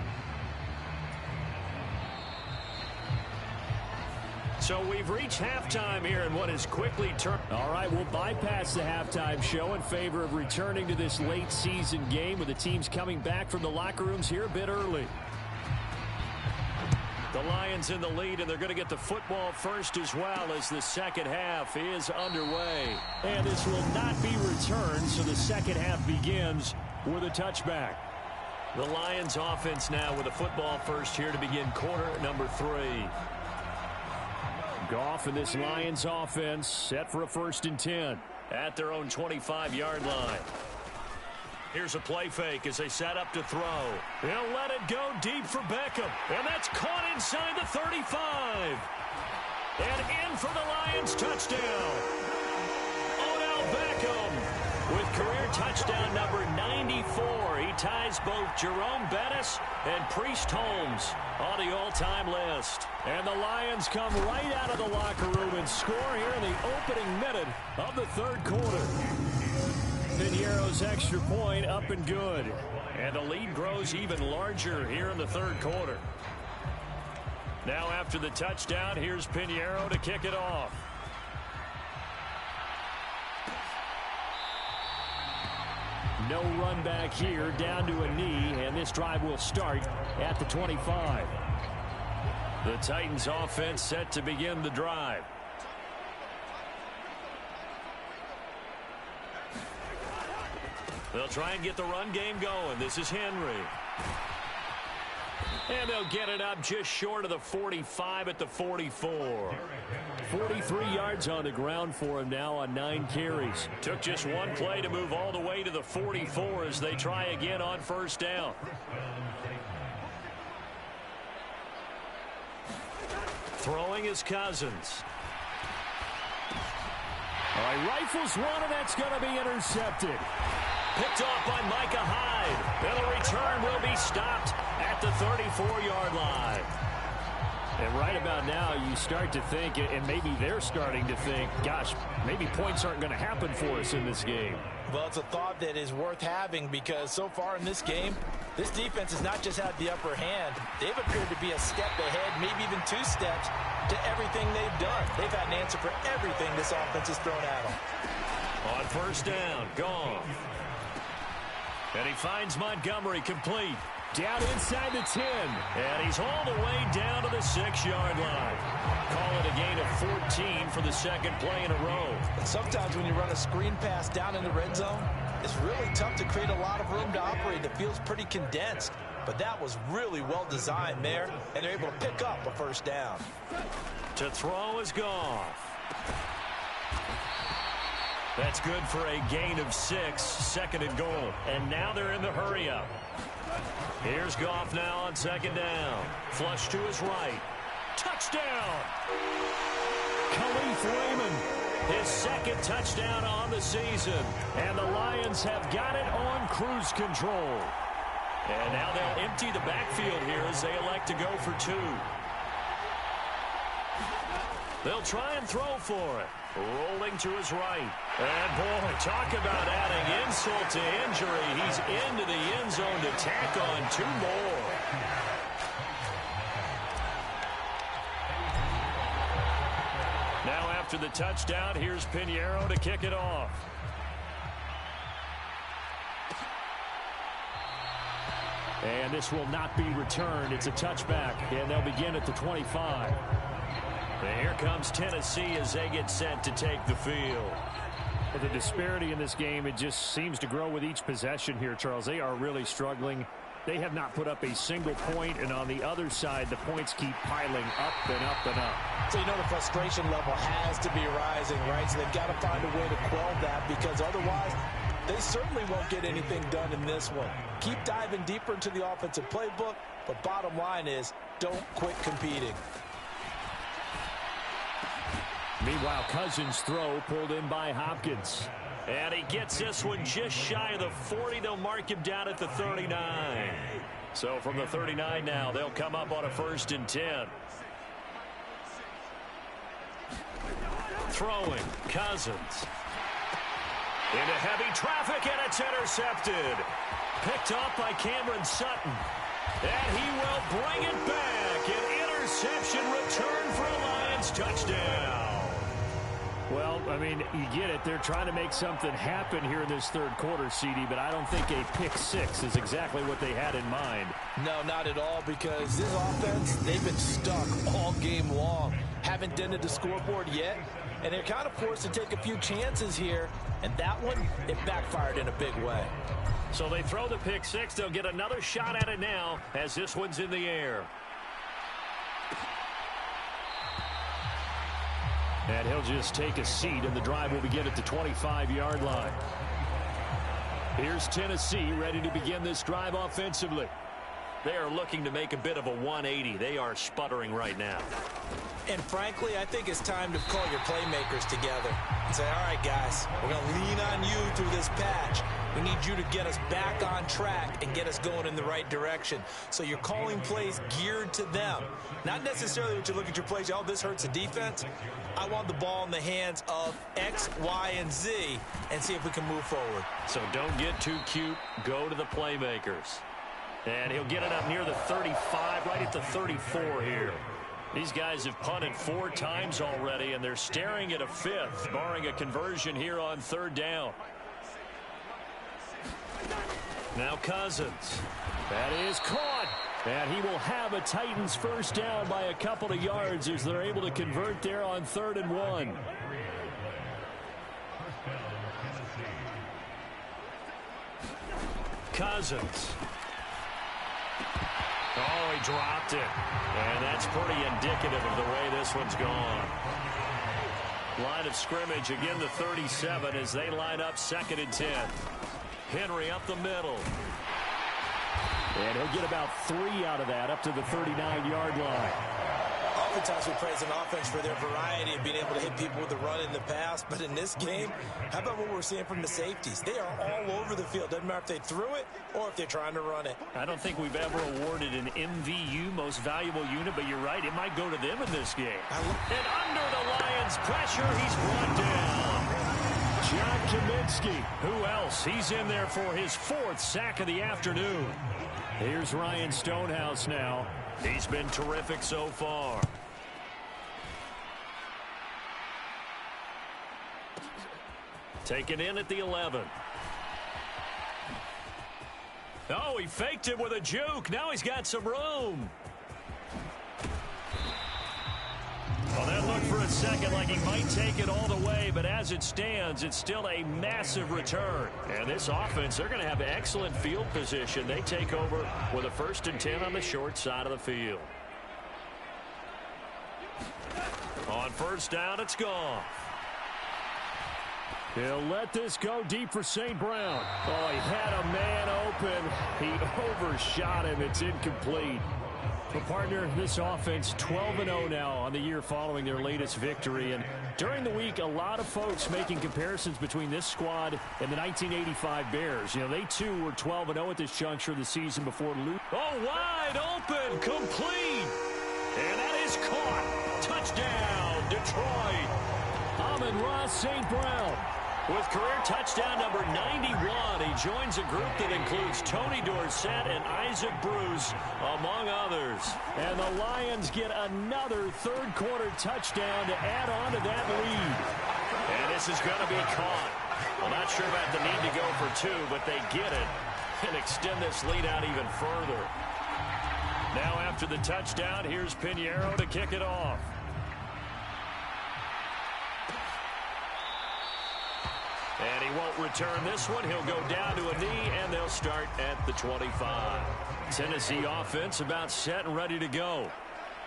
So we've reached halftime here in what is quickly turned. All right, we'll bypass the halftime show in favor of returning to this late season game with the teams coming back from the locker rooms here a bit early. The Lions in the lead, and they're going to get the football first as well as the second half is underway. And this will not be returned, so the second half begins with a touchback. The Lions offense now with a football first here to begin quarter number 3. Goff and this Lions offense set for a 1st and 10 at their own 25-yard line. Here's a play fake as they set up to throw. They'll let it go deep for Beckham. And that's caught inside the 35. And in for the Lions touchdown. Odell Beckham with career touchdown number 94. He ties both Jerome Bettis and Priest Holmes on the all-time list. And the Lions come right out of the locker room and score here in the opening minute of the third quarter. Piñeiro's extra point up and good. And the lead grows even larger here in the third quarter. Now after the touchdown, here's Piñeiro to kick it off. No run back here, down to a knee, and this drive will start at the 25. The Titans offense set to begin the drive. They'll try and get the run game going. This is Henry. And they'll get it up just short of the 45 at the 44. 43 yards on the ground for him now on 9 carries. Took just one play to move all the way to the 44 as they try again on first down. Throwing is Cousins. All right, rifles one, and that's going to be intercepted. Picked off by Micah Hyde. And the return will be stopped at the 34-yard line. And right about now, you start to think, and maybe they're starting to think, gosh, maybe points aren't going to happen for us in this game. Well, it's a thought that is worth having because so far in this game, this defense has not just had the upper hand. They've appeared to be a step ahead, maybe even 2 steps to everything they've done. They've had an answer for everything this offense has thrown at them. On first down, Goff. And he finds Montgomery complete. Down inside the 10. And he's all the way down to the 6-yard line. Call it a gain of 14 for the second play in a row. And sometimes when you run a screen pass down in the red zone, it's really tough to create a lot of room to operate. It feels pretty condensed. But that was really well designed there, and they're able to pick up a first down. To throw is Goff. That's good for a gain of 6, 2nd and goal. And now they're in the hurry-up. Here's Goff now on 2nd down. Flush to his right. Touchdown! Khalif Raymond, his 2nd touchdown on the season. And the Lions have got it on cruise control. And now they'll empty the backfield here as they elect to go for 2. They'll try and throw for it. Rolling to his right. And, boy, talk about adding insult to injury. He's into the end zone to tack on 2 more. Now after the touchdown, here's Piñeiro to kick it off. And this will not be returned. It's a touchback, and they'll begin at the 25. And here comes Tennessee as they get set to take the field. The disparity in this game, it just seems to grow with each possession here, Charles. They are really struggling they have not put up a single point, and on the other side, the points keep piling up and up and up. So you know the frustration level has to be rising, right? So they've got to find a way to quell that, because otherwise they certainly won't get anything done in this one. Keep diving deeper into the offensive playbook, but bottom line is don't quit competing. Meanwhile, Cousins' throw pulled in by Hopkins. And he gets this one just shy of the 40. They'll mark him down at the 39. So from the 39 now, they'll come up on a 1st and 10. Throwing, Cousins. Into heavy traffic, and it's intercepted. Picked off by Cameron Sutton. And he will bring it back. An interception return for a Lions touchdown. Well, I mean, you get it. They're trying to make something happen here in this third quarter, CD, but I don't think a pick six is exactly what they had in mind. No, not at all, because this offense, they've been stuck all game long. Haven't dented the scoreboard yet, and they're kind of forced to take a few chances here, and that one, it backfired in a big way. So they throw the pick six. They'll get another shot at it now as this one's in the air. And he'll just take a seat, and the drive will begin at the 25-yard line. Here's Tennessee ready to begin this drive offensively. They are looking to make a bit of a 180. They are sputtering right now. And frankly, I think it's time to call your playmakers together and say, all right, guys, we're going to lean on you through this patch. We need you to get us back on track and get us going in the right direction. So you're calling plays geared to them. Not necessarily what you look at your plays, oh, this hurts the defense. I want the ball in the hands of X, Y, and Z and see if we can move forward. So don't get too cute. Go to the playmakers. And he'll get it up near the 35, right at the 34 here. These guys have punted 4 times already, and they're staring at a 5th, barring a conversion here on 3rd down. Now Cousins. That is caught. And he will have a Titans first down by a couple of yards as they're able to convert there on 3rd and 1. Cousins. Oh, he dropped it. And that's pretty indicative of the way this one's gone. Line of scrimmage, again the 37 as they line up 2nd and 10. Henry up the middle. And he'll get about 3 out of that up to the 39-yard line. Oftentimes we praise an offense for their variety of being able to hit people with the run in the pass. But in this game, how about what we're seeing from the safeties? They are all over the field. Doesn't matter if they threw it or if they're trying to run it. I don't think we've ever awarded an MVU, most valuable unit, but you're right. It might go to them in this game. And under the Lions' pressure, he's brought down. John Kaminsky. Who else? He's in there for his 4th sack of the afternoon. Here's Ryan Stonehouse now. He's been terrific so far. Taken in at the 11. Oh, he faked it with a juke. Now he's got some room. Well, that looked for a second like he might take it all the way, but as it stands, it's still a massive return. And this offense, they're going to have excellent field position. They take over with a 1st and 10 on the short side of the field. On 1st down, it's gone. He'll let this go deep for St. Brown. Oh, he had a man open. He overshot him. It's incomplete. Well, partner, this offense 12-0 now on the year following their latest victory. And during the week, a lot of folks making comparisons between this squad and the 1985 Bears. You know, they too were 12-0 at this juncture of the season before losing. Oh, wide open, complete. And that is caught. Touchdown, Detroit. Amon-Ra St. Brown. With career touchdown number 91, he joins a group that includes Tony Dorsett and Isaac Bruce, among others. And the Lions get another 3rd quarter touchdown to add on to that lead. And this is going to be caught. I'm not sure about the need to go for 2, but they get it and extend this lead out even further. Now after the touchdown, here's Pinheiro to kick it off. And he won't return this one. He'll go down to a knee, and they'll start at the 25. Tennessee offense about set and ready to go.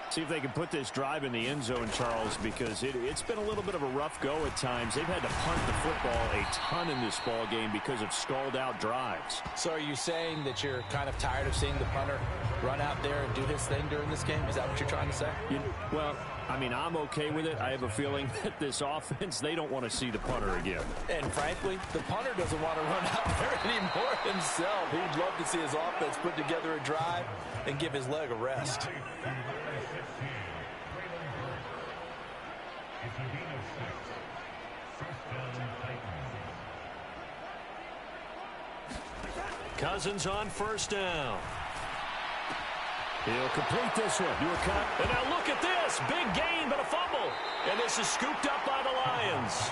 See if they can put this drive in the end zone, Charles, because it's been a little bit of a rough go at times. They've had to punt the football a ton in this ball game because of stalled-out drives. So are you saying that you're kind of tired of seeing the punter run out there and do his thing during this game? Is that what you're trying to say? Well, I mean, I'm okay with it. I have a feeling that this offense, they don't want to see the punter again. And frankly, the punter doesn't want to run out there anymore himself. He'd love to see his offense put together a drive and give his leg a rest. Cousins on first down. He'll complete this one. Do a cut. And now look at this. Big gain, but a fumble. And this is scooped up by the Lions.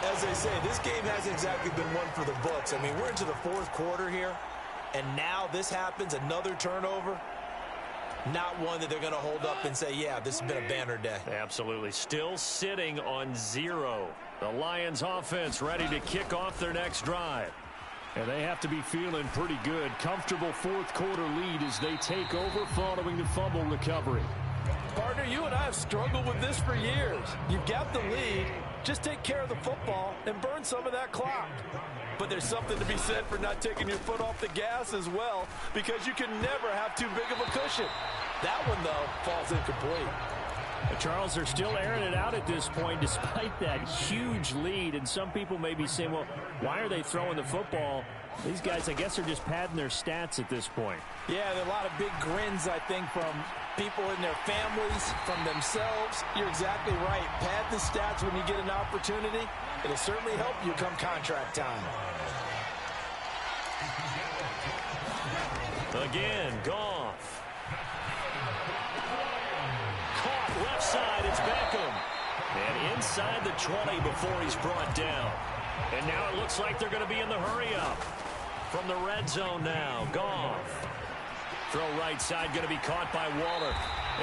As they say, this game hasn't exactly been one for the books. I mean, we're into the fourth quarter here, and now this happens, another turnover. Not one that they're going to hold up and say, yeah, this has been a banner day. Absolutely. Still sitting on 0. The Lions offense ready to kick off their next drive. And they have to be feeling pretty good. Comfortable fourth quarter lead as they take over following the fumble recovery. Partner, you and I have struggled with this for years. You've got the lead. Just take care of the football and burn some of that clock. But there's something to be said for not taking your foot off the gas as well, because you can never have too big of a cushion. That one, though, falls incomplete. But Charles, they're still airing it out at this point despite that huge lead. And some people may be saying, well, why are they throwing the football? These guys, I guess, are just padding their stats at this point. Yeah, there are a lot of big grins, I think, from people in their families, from themselves. You're exactly right. Pad the stats when you get an opportunity. It'll certainly help you come contract time. Again, Goff. Caught left side, it's Beckham. And inside the 20 before he's brought down. And now it looks like they're going to be in the hurry-up. From the red zone now, Goff. Throw right side, going to be caught by Waller.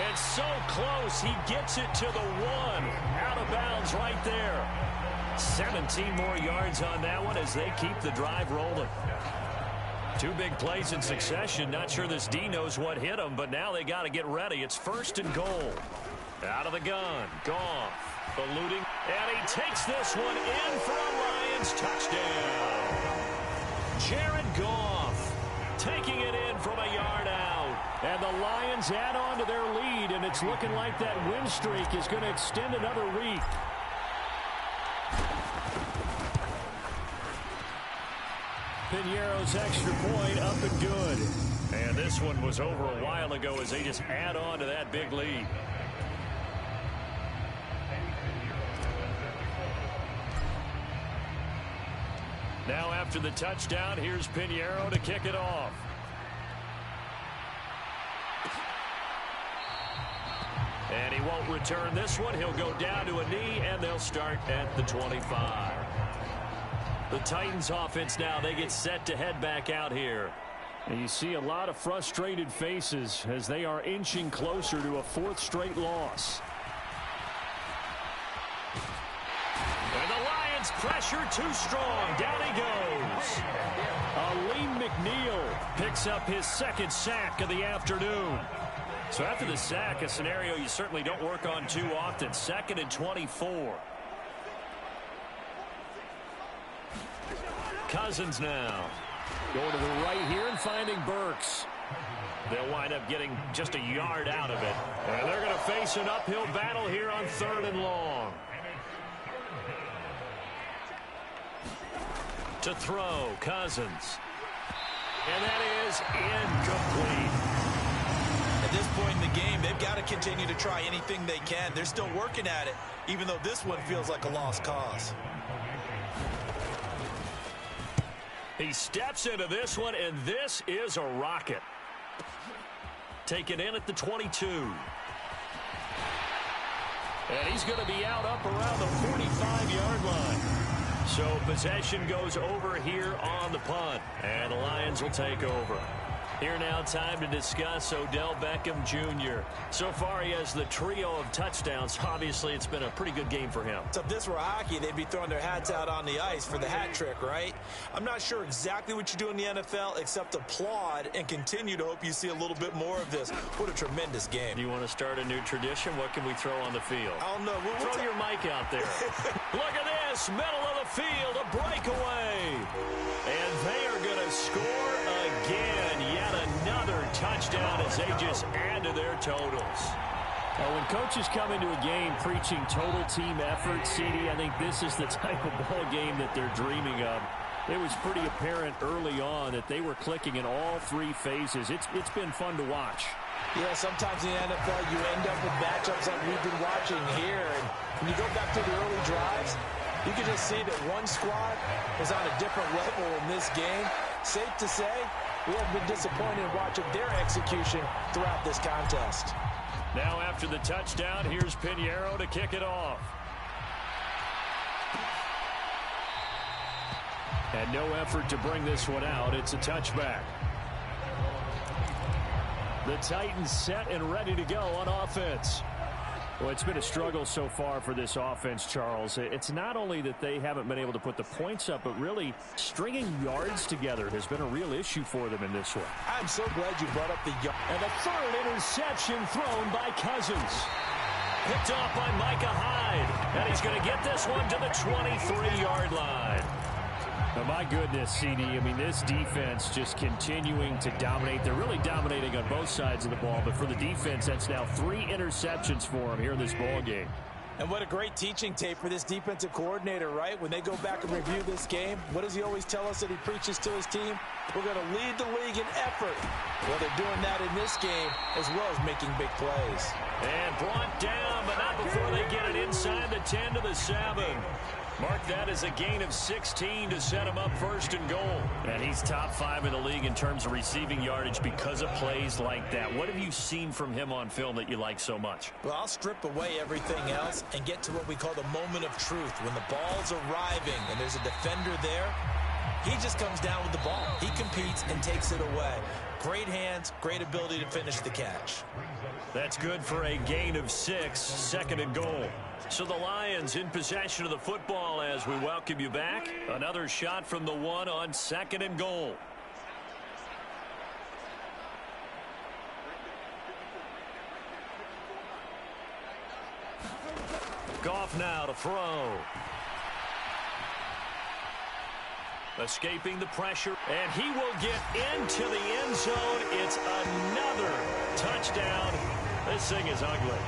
And so close, he gets it to the 1. Out of bounds right there. 17 more yards on that one as they keep the drive rolling. 2 big plays in succession. Not sure this D knows what hit him, but now they got to get ready. It's 1st and goal. Out of the gun, Goff. Eluding, and he takes this one in for a Lions touchdown. Jared Goff taking it in from a yard out. And the Lions add on to their lead, and it's looking like that win streak is going to extend another week. Piñeiro's extra point up and good. And this one was over a while ago as they just add on to that big lead. Now after the touchdown, here's Piñeiro to kick it off. And he won't return this one. He'll go down to a knee, and they'll start at the 25. The Titans offense now, they get set to head back out here. And you see a lot of frustrated faces as they are inching closer to a 4th straight loss. And the Lions pressure too strong. Down he goes. Aleem McNeil picks up his 2nd sack of the afternoon. So after the sack, a scenario you certainly don't work on too often. 2nd and 24. Cousins now. Going to the right here and finding Burks. They'll wind up getting just a yard out of it. And they're going to face an uphill battle here on 3rd and long. To throw, Cousins. And that is incomplete. At this point in the game, they've got to continue to try anything they can. They're still working at it, even though this one feels like a lost cause. He steps into this one, and this is a rocket. Taken in at the 22. And he's going to be out up around the 45-yard line. So possession goes over here on the punt, and the Lions will take over. Here now, time to discuss Odell Beckham Jr. So far, he has the trio of touchdowns. Obviously, it's been a pretty good game for him. So if this were hockey, they'd be throwing their hats out on the ice for the hat trick, right? I'm not sure exactly what you do in the NFL except applaud and continue to hope you see a little bit more of this. What a tremendous game. Do you want to start a new tradition? What can we throw on the field? I don't know. Throw your mic out there. Look at this. Middle of the field. A breakaway. And they are going to score again. Yet another touchdown as they just add to their totals. Well, when coaches come into a game preaching total team effort, CD, I think this is the type of ball game that they're dreaming of. It was pretty apparent early on that they were clicking in all three phases. It's been fun to watch. Yeah, sometimes in the NFL you end up with matchups like we've been watching here. And when you go back to the early drives, you can just see that one squad is on a different level in this game. Safe to say, we have been disappointed in watching their execution throughout this contest. Now after the touchdown, here's Pinheiro to kick it off. And no effort to bring this one out. It's a touchback. The Titans set and ready to go on offense. Well, it's been a struggle so far for this offense, Charles. It's not only that they haven't been able to put the points up, but really stringing yards together has been a real issue for them in this one. I'm so glad you brought up the yard. And the third interception thrown by Cousins. Picked off by Micah Hyde. And he's going to get this one to the 23-yard line. Oh, my goodness, CD. I mean, this defense just continuing to dominate. They're really dominating on both sides of the ball. But for the defense, that's now 3 interceptions for them here in this ball game. And what a great teaching tape for this defensive coordinator, right? When they go back and review this game, what does he always tell us that he preaches to his team? We're going to lead the league in effort. Well, they're doing that in this game as well as making big plays. And brought down, but not before they get it inside the 10 to the 7. Mark that as a gain of 16 to set him up first and goal. And he's top 5 in the league in terms of receiving yardage because of plays like that. What have you seen from him on film that you like so much? Well, I'll strip away everything else and get to what we call the moment of truth. When the ball's arriving and there's a defender there, he just comes down with the ball. He competes and takes it away. Great hands, great ability to finish the catch. That's good for a gain of 6, second and goal. So the Lions in possession of the football as we welcome you back. Another shot from the 1 on second and goal. Goff now to throw. Escaping the pressure, and he will get into the end zone. It's another touchdown. This thing is ugly.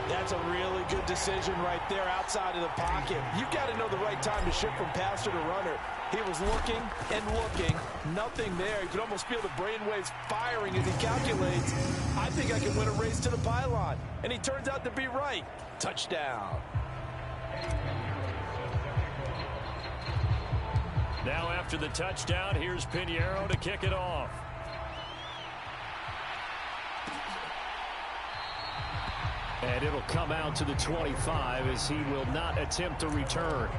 That's a really good decision right there outside of the pocket. You've got to know the right time to shift from passer to runner. He was looking and looking. Nothing there. You can almost feel the brainwaves firing as he calculates. I think I can win a race to the pylon. And he turns out to be right. Touchdown. Now after the touchdown, here's Pinheiro to kick it off. And it'll come out to the 25 as he will not attempt to return.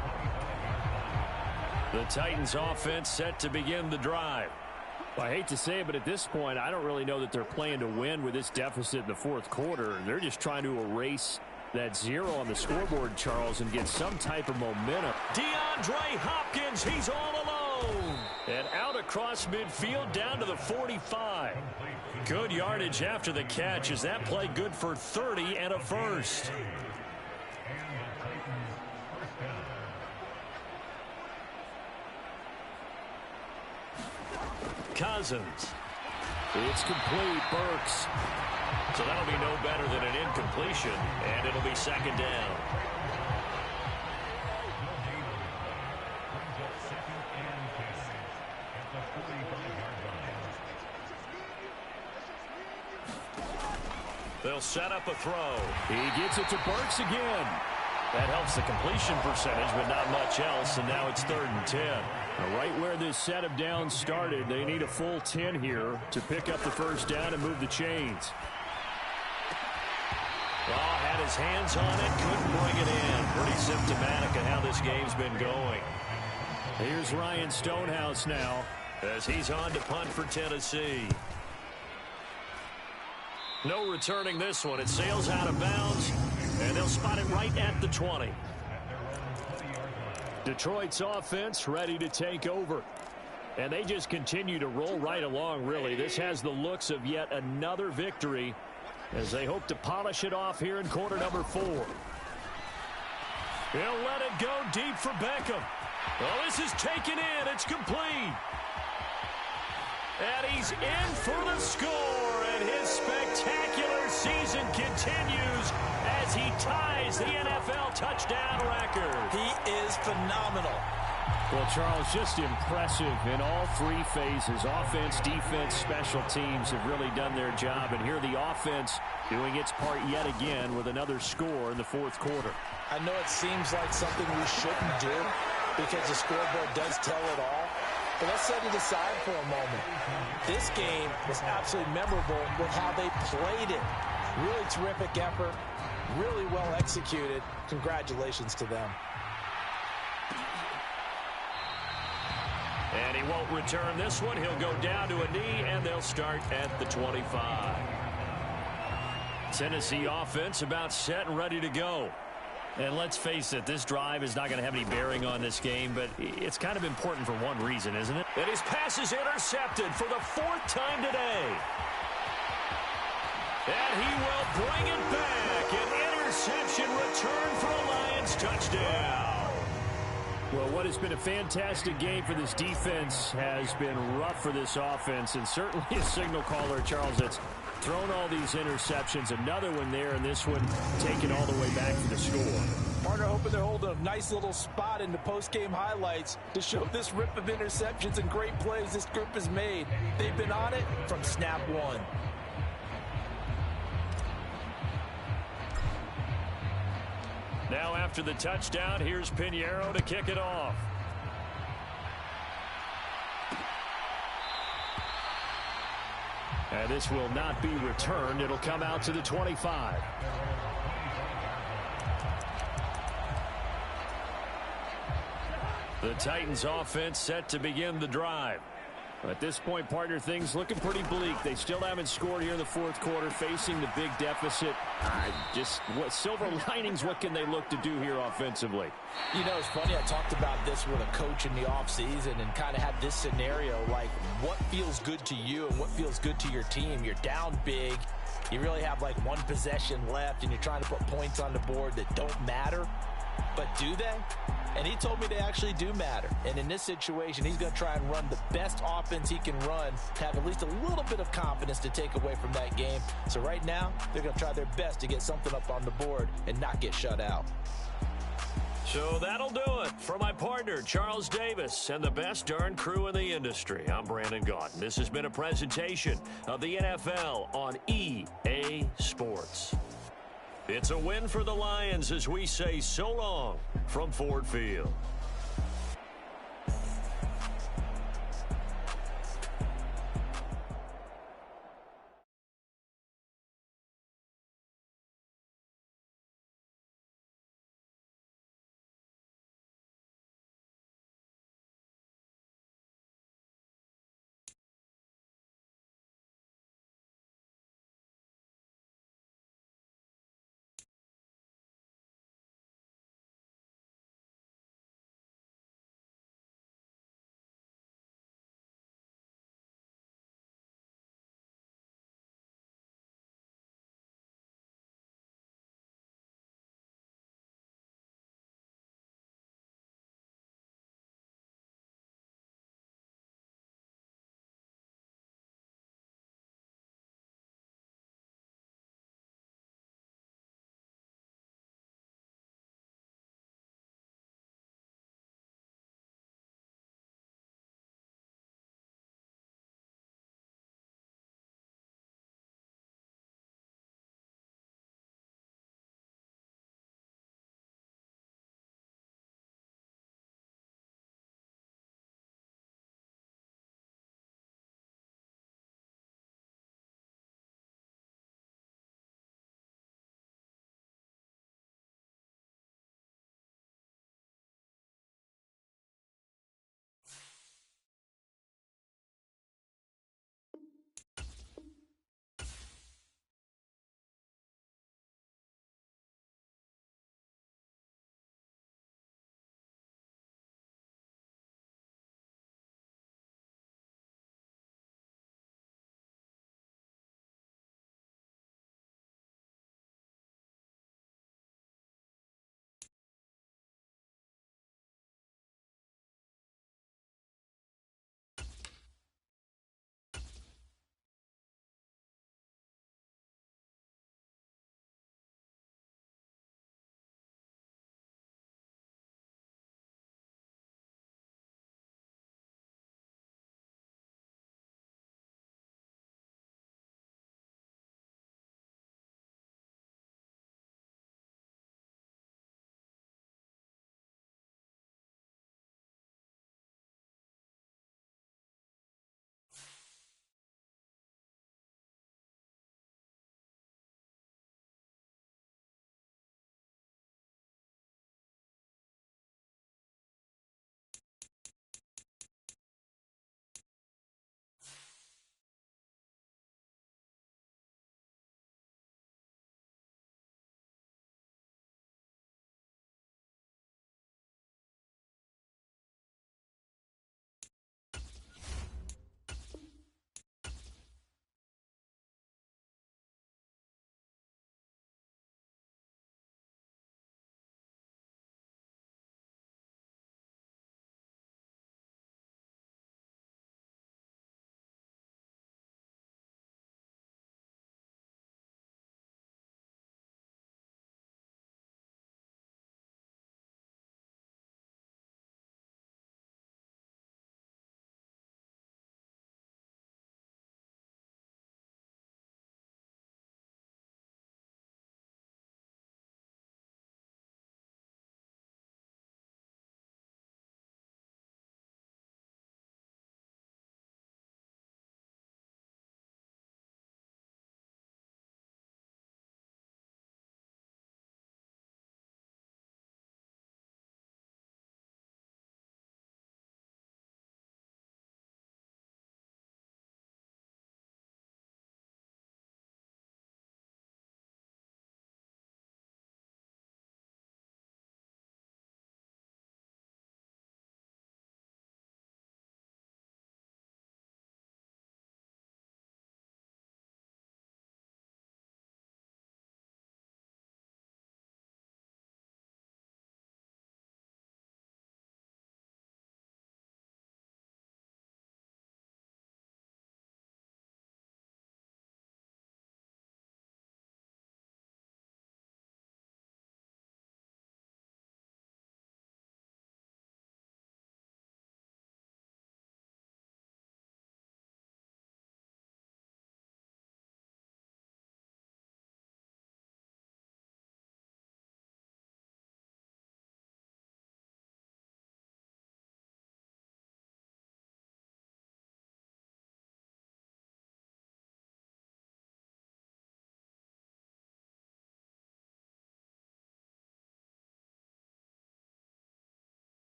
The Titans offense set to begin the drive. Well, I hate to say it, but at this point, I don't really know that they're playing to win with this deficit in the fourth quarter. They're just trying to erase that 0 on the scoreboard, Charles, and get some type of momentum. DeAndre Hopkins, he's all alone. And out across midfield down to the 45. Good yardage after the catch. Is that play good for 30 and a first? Cousins. It's complete. Burks. So that'll be no better than an incompletion, and it'll be second down. They'll set up a throw. He gets it to Burks again. That helps the completion percentage, but not much else, and now it's 3rd and 10. Right where this set of downs started, they need a full 10 here to pick up the first down and move the chains. Oh, had his hands on it, couldn't bring it in. Pretty symptomatic of how this game's been going. Here's Ryan Stonehouse now, as he's on to punt for Tennessee. No returning this one. It sails out of bounds, and they'll spot it right at the 20. Detroit's offense ready to take over. And they just continue to roll right along, really. This has the looks of yet another victory as they hope to polish it off here in quarter number 4. He'll let it go deep for Beckham. Well, this is taken in. It's complete. And he's in for the score, and his spectacular season continues as he ties the NFL touchdown record. He is phenomenal. Well, Charles, just impressive in all three phases. Offense, defense, special teams have really done their job. And here the offense doing its part yet again with another score in the fourth quarter. I know it seems like something we shouldn't do because the scoreboard does tell it all. But let's set it aside for a moment. This game was absolutely memorable with how they played it. Really terrific effort, really well executed. Congratulations to them. And he won't return this one. He'll go down to a knee, and they'll start at the 25. Tennessee offense about set and ready to go. And let's face it, this drive is not going to have any bearing on this game, but it's kind of important for one reason, isn't it? And his pass is intercepted for the 4th time today. And he will bring it back. An interception return for a Lions touchdown. Well, what has been a fantastic game for this defense has been rough for this offense, and certainly a signal caller, Charles, that's thrown all these interceptions. Another one there, and this one taken all the way back for the score. Partner hoping they're holding a nice little spot in the post-game highlights to show this rip of interceptions and great plays this group has made. They've been on it from snap one. Now after the touchdown, here's Pinheiro to kick it off. And this will not be returned. It'll come out to the 25. The Titans offense set to begin the drive. At this point, partner, things looking pretty bleak. They still haven't scored here in the fourth quarter, facing the big deficit. Just what silver linings, what can they look to do here offensively? You know, it's funny, I talked about this with a coach in the offseason and kind of had this scenario, like what feels good to you and what feels good to your team. You're down big. You really have like one possession left, and you're trying to put points on the board that don't matter. But do they? And he told me they actually do matter. And in this situation, he's going to try and run the best offense he can run to have at least a little bit of confidence to take away from that game. So right now, they're going to try their best to get something up on the board and not get shut out. So that'll do it for my partner, Charles Davis, and the best darn crew in the industry. I'm Brandon Gaudin. This has been a presentation of the NFL on EA Sports. It's a win for the Lions as we say so long from Ford Field.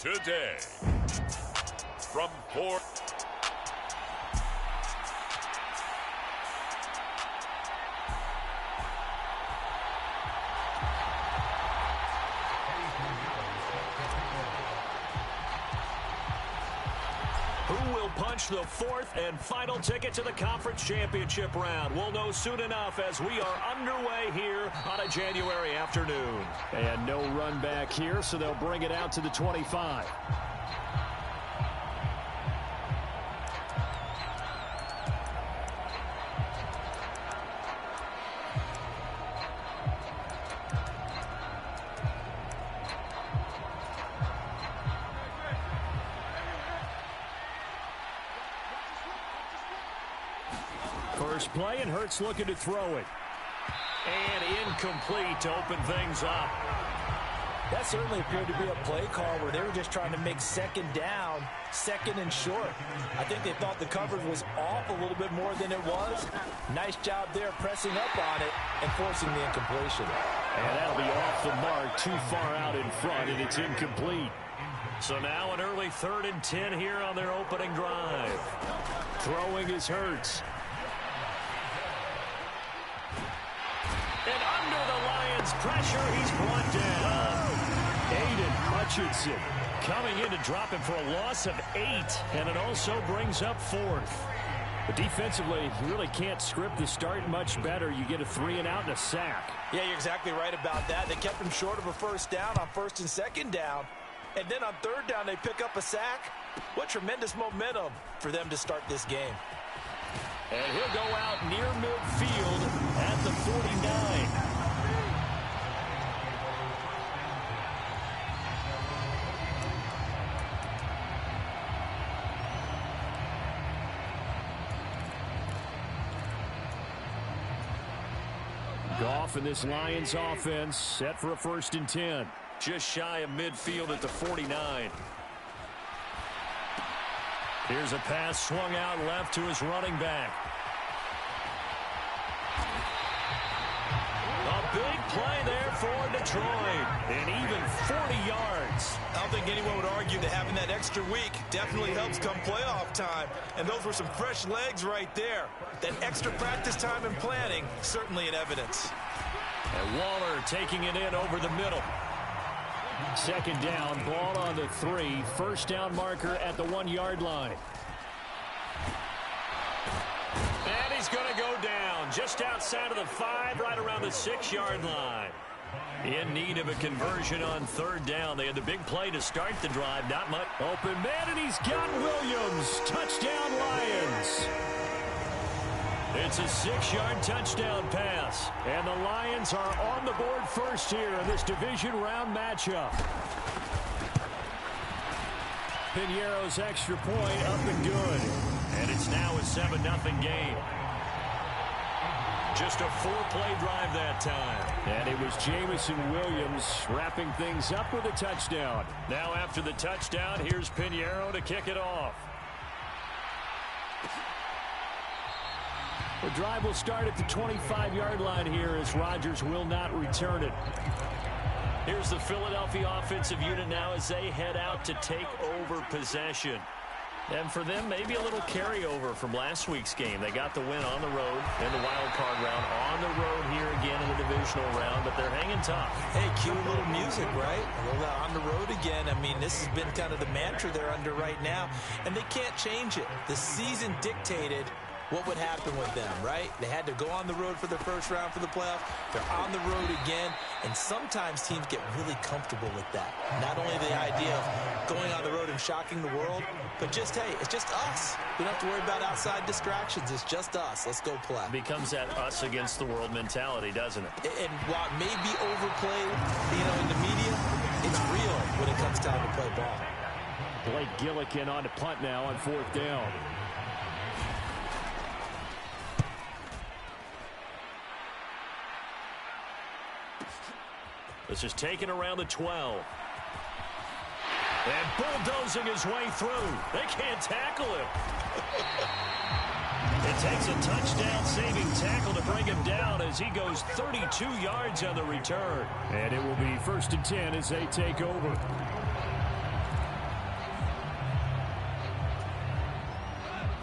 today. From 4. Who will punch the fourth and final ticket to the conference championship round? We'll know soon enough as we are underway here on a January afternoon. And no run back here, so they'll bring it out to the 25. First play, and Hurts looking to throw it. And incomplete to open things up. That certainly appeared to be a play call where they were just trying to make second down, second and short. I think they thought the coverage was off a little bit more than it was. Nice job there pressing up on it and forcing the incompletion. And that'll be off the mark, too far out in front, and it's incomplete. So now an early 3rd and 10 here on their opening drive. Throwing is Hurts. And under the Lions' pressure, he's brought down. Aiden Hutchinson Coming in to drop him for a loss of 8. And it also brings up 4th. But defensively, you really can't script the start much better. You get a 3 and out and a sack. Yeah, you're exactly right about that. They kept him short of a first down on 1st and 2nd down. And then on 3rd down, they pick up a sack. What tremendous momentum for them to start this game. And he'll go out near midfield at the 49. Goff and this Lions offense set for a 1st and 10. Just shy of midfield at the 49. Here's a pass swung out left to his running back. A big play there for Detroit. And even 40 yards. I don't think anyone would argue that having that extra week definitely helps come playoff time. And those were some fresh legs right there. That extra practice time and planning, certainly in evidence. And Waller taking it in over the middle. 2nd down, ball on the 3. 1st down marker at the 1-yard line. And he's going to go down just outside of the 5, right around the 6-yard line. In need of a conversion on 3rd down. They had the big play to start the drive. Not much. Open man, and he's got Williams. Touchdown, Lions. It's a 6-yard touchdown pass. And the Lions are on the board first here in this division round matchup. Piñeiro's extra point up and good. And it's now a 7-0 game. Just a 4-play drive that time. And it was Jamison Williams wrapping things up with a touchdown. Now after the touchdown, here's Piñeiro to kick it off. The drive will start at the 25-yard line here as Rodgers will not return it. Here's the Philadelphia offensive unit now as they head out to take over possession. And for them, maybe a little carryover from last week's game. They got the win on the road in the wild card round, on the road here again in the divisional round, but they're hanging tough. Hey, cue a little music, right? A little on the road again. I mean, this has been kind of the mantra they're under right now, and they can't change it. The season dictated what would happen with them, right? They had to go on the road for the first round for the playoffs. They're on the road again, and sometimes teams get really comfortable with that. Not only the idea of going on the road and shocking the world, but just, hey, it's just us. We don't have to worry about outside distractions. It's just us. Let's go play. It becomes that us against the world mentality, doesn't it? And while it may be overplayed, in the media, it's real when it comes time to play ball. Blake Gillikin on to punt now on 4th down. This is taken around the 12. And bulldozing his way through. They can't tackle him. It takes a touchdown-saving tackle to bring him down as he goes 32 yards on the return. And it will be 1st and 10 as they take over.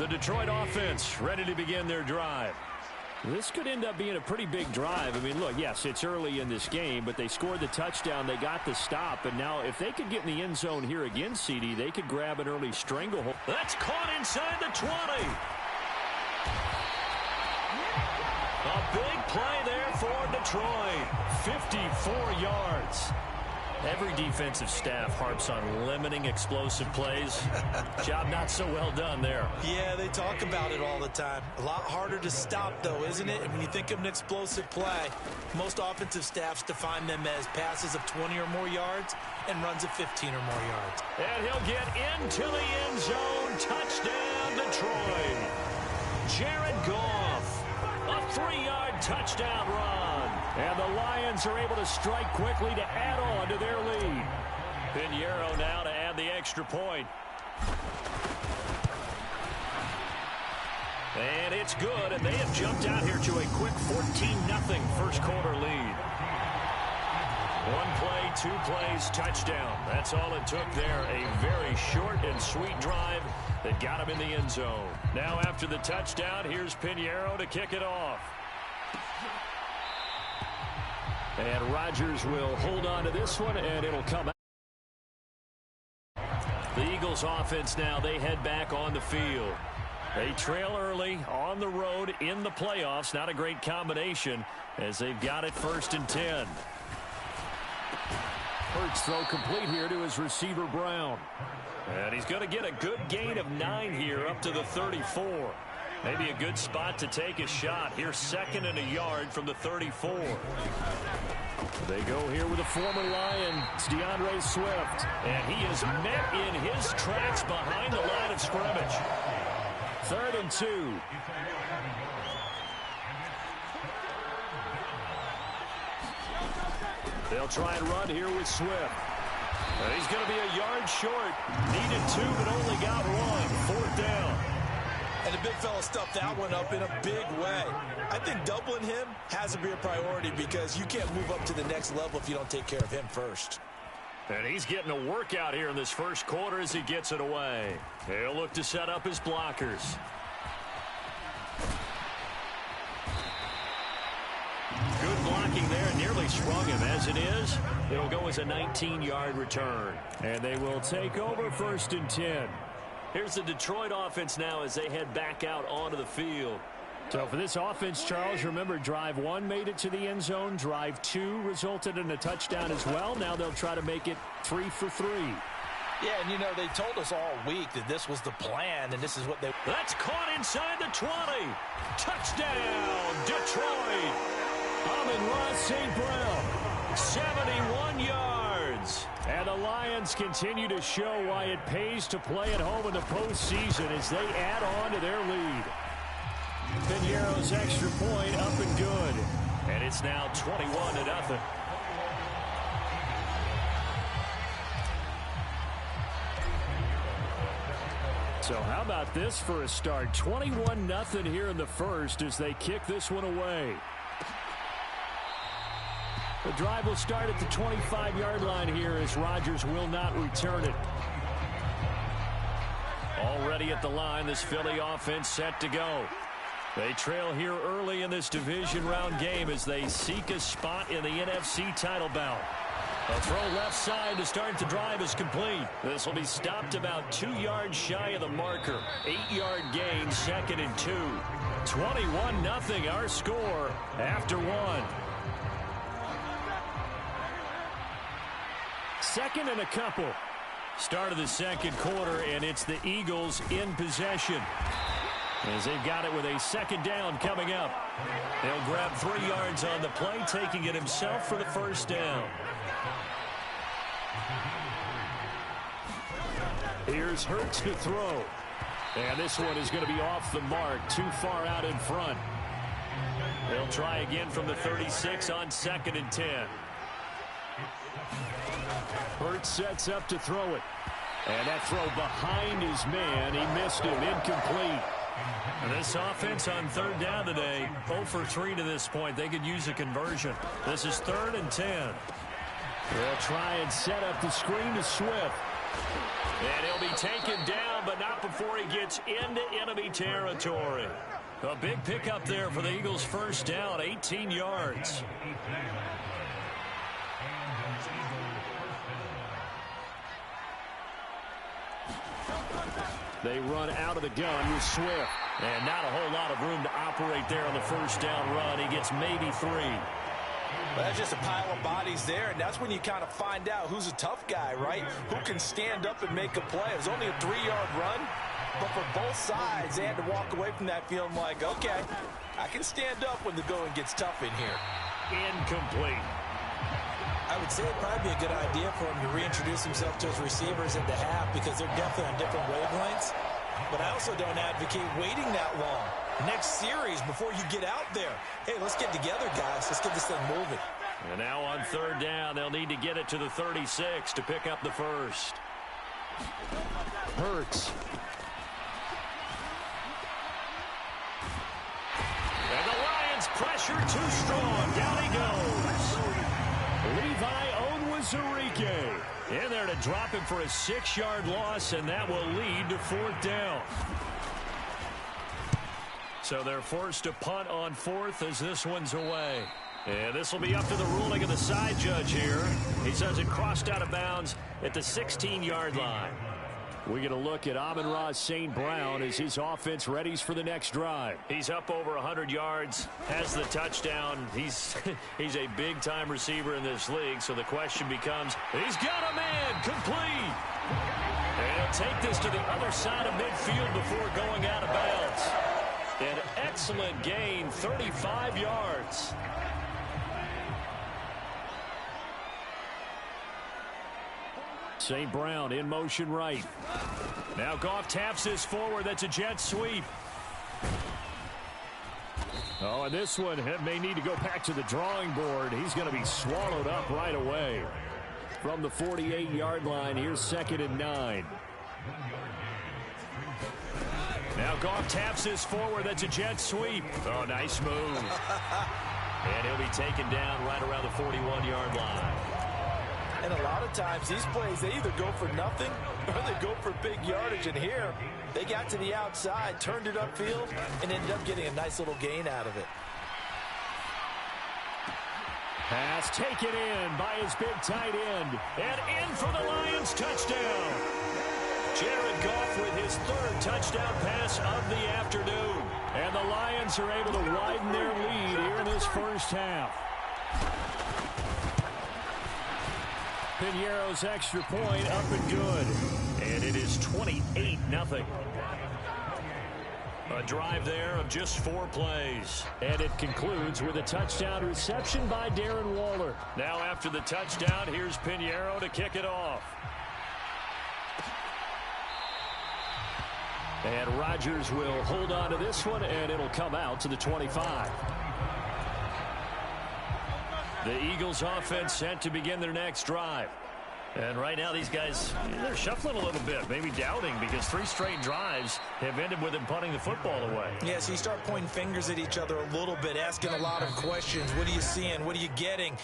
The Detroit offense ready to begin their drive. This could end up being a pretty big drive. I mean, look, yes, it's early in this game, but they scored the touchdown. They got the stop. And now if they could get in the end zone here again, CD, they could grab an early stranglehold. That's caught inside the 20. A big play there for Detroit. 54 yards. Every defensive staff harps on limiting explosive plays. Job not so well done there. Yeah, they talk about it all the time. A lot harder to stop, though, isn't it? And when you think of an explosive play, most offensive staffs define them as passes of 20 or more yards and runs of 15 or more yards. And he'll get into the end zone. Touchdown, Detroit. Jared Goff. A 3-yard touchdown run. And the Lions are able to strike quickly to add on to their lead. Pinheiro now to add the extra point. And it's good, and they have jumped out here to a quick 14-0 first quarter lead. One play, 2 plays, touchdown. That's all it took there. A very short and sweet drive that got him in the end zone. Now after the touchdown, here's Pinheiro to kick it off. And Rodgers will hold on to this one, and it'll come out. The Eagles offense now, they head back on the field. They trail early on the road in the playoffs. Not a great combination as they've got it 1st and 10. Hurts throw complete here to his receiver, Brown. And he's going to get a good gain of 9 here up to the 34. Maybe a good spot to take a shot. Here's 2nd and a yard from the 34. They go here with a former Lion. It's DeAndre Swift. And he is met in his tracks behind the line of scrimmage. 3rd and 2. They'll try and run here with Swift. And he's going to be a yard short. Needed 2, but only got 1. 4th down. And the big fella stuffed that one up in a big way. I think doubling him has to be a priority because you can't move up to the next level if you don't take care of him first. And he's getting a workout here in this first quarter as he gets it away. He'll look to set up his blockers. Good blocking there, nearly sprung him. As it is, it'll go as a 19-yard return. And they will take over 1st and 10. Here's the Detroit offense now as they head back out onto the field. So for this offense, Charles, remember, drive 1 made it to the end zone. Drive 2 resulted in a touchdown as well. Now they'll try to make it 3 for 3. Yeah, and you know, they told us all week that this was the plan, and this is what they... That's caught inside the 20. Touchdown, Detroit. Amon-Ra St. Brown. 71 yards. And the Lions continue to show why it pays to play at home in the postseason as they add on to their lead. Pinheiro's extra point up and good. And it's now 21-0. So how about this for a start? 21-0 here in the first as they kick this one away. The drive will start at the 25-yard line here as Rodgers will not return it. Already at the line, this Philly offense set to go. They trail here early in this division round game as they seek a spot in the NFC title bout. A throw left side to start the drive is complete. This will be stopped about 2 yards shy of the marker. 8-yard gain, 2nd and 2. 21-0 our score after 1. 2nd and a couple. Start of the second quarter, and it's the Eagles in possession. As they've got it with a 2nd down coming up. He'll grab 3 yards on the play, taking it himself for the 1st down. Here's Hurts to throw. And this one is going to be off the mark, too far out in front. They'll try again from the 36 on 2nd and 10. Hurts sets up to throw it. And that throw behind his man. He missed him. Incomplete. And this offense on 3rd down today, 0 for 3 to this point. They could use a conversion. This is 3rd and 10. They'll try and set up the screen to Swift. And he'll be taken down, but not before he gets into enemy territory. A big pickup there for the Eagles' first down, 18 yards. They run out of the gun with Swift. And not a whole lot of room to operate there on the first down run. He gets maybe 3. Well, that's just a pile of bodies there, and that's when you kind of find out who's a tough guy, right? Who can stand up and make a play. It was only a 3-yard run, but for both sides, they had to walk away from that feeling like, okay, I can stand up when the going gets tough in here. Incomplete. I would say it'd probably be a good idea for him to reintroduce himself to his receivers at the half because they're definitely on different wavelengths. But I also don't advocate waiting that long. Next series, before you get out there, hey, let's get together, guys. Let's get this thing moving. And now on third down, they'll need to get it to the 36 to pick up the first. Hurts. And the Lions pressure too strong. Down he goes. Levi Onwuzurike in there to drop him for a 6-yard loss, and that will lead to fourth down. So they're forced to punt on fourth as this one's away. And this will be up to the ruling of the side judge here. He says it crossed out of bounds at the 16-yard line. We get a look at Amon-Ra St. Brown as his offense readies for the next drive. He's up over 100 yards, has the touchdown. He's a big-time receiver in this league, so the question becomes, he's got a man, complete. And he'll take this to the other side of midfield before going out of bounds. An excellent gain, 35 yards. St. Brown in motion right. Now Goff taps this forward. That's a jet sweep. Oh, and this one may need to go back to the drawing board. He's going to be swallowed up right away. From the 48-yard line, here's 2nd and 9. Now Goff taps this forward. That's a jet sweep. Oh, nice move. And he'll be taken down right around the 41-yard line. And a lot of times, these plays, they either go for nothing or they go for big yardage. And here, they got to the outside, turned it upfield, and ended up getting a nice little gain out of it. Pass taken in by his big tight end. And in for the Lions touchdown. Jared Goff with his 3rd touchdown pass of the afternoon. And the Lions are able to widen their lead here in this first half. Pinheiro's extra point up and good. And it is 28-0. A drive there of just 4 plays. And it concludes with a touchdown reception by Darren Waller. Now after the touchdown, here's Pinheiro to kick it off. And Rodgers will hold on to this one, and it'll come out to the 25. The Eagles offense set to begin their next drive. And right now these guys, they're shuffling a little bit, maybe doubting, because 3 straight drives have ended with them punting the football away. Yeah, so you start pointing fingers at each other a little bit, asking a lot of questions. What are you seeing? What are you getting?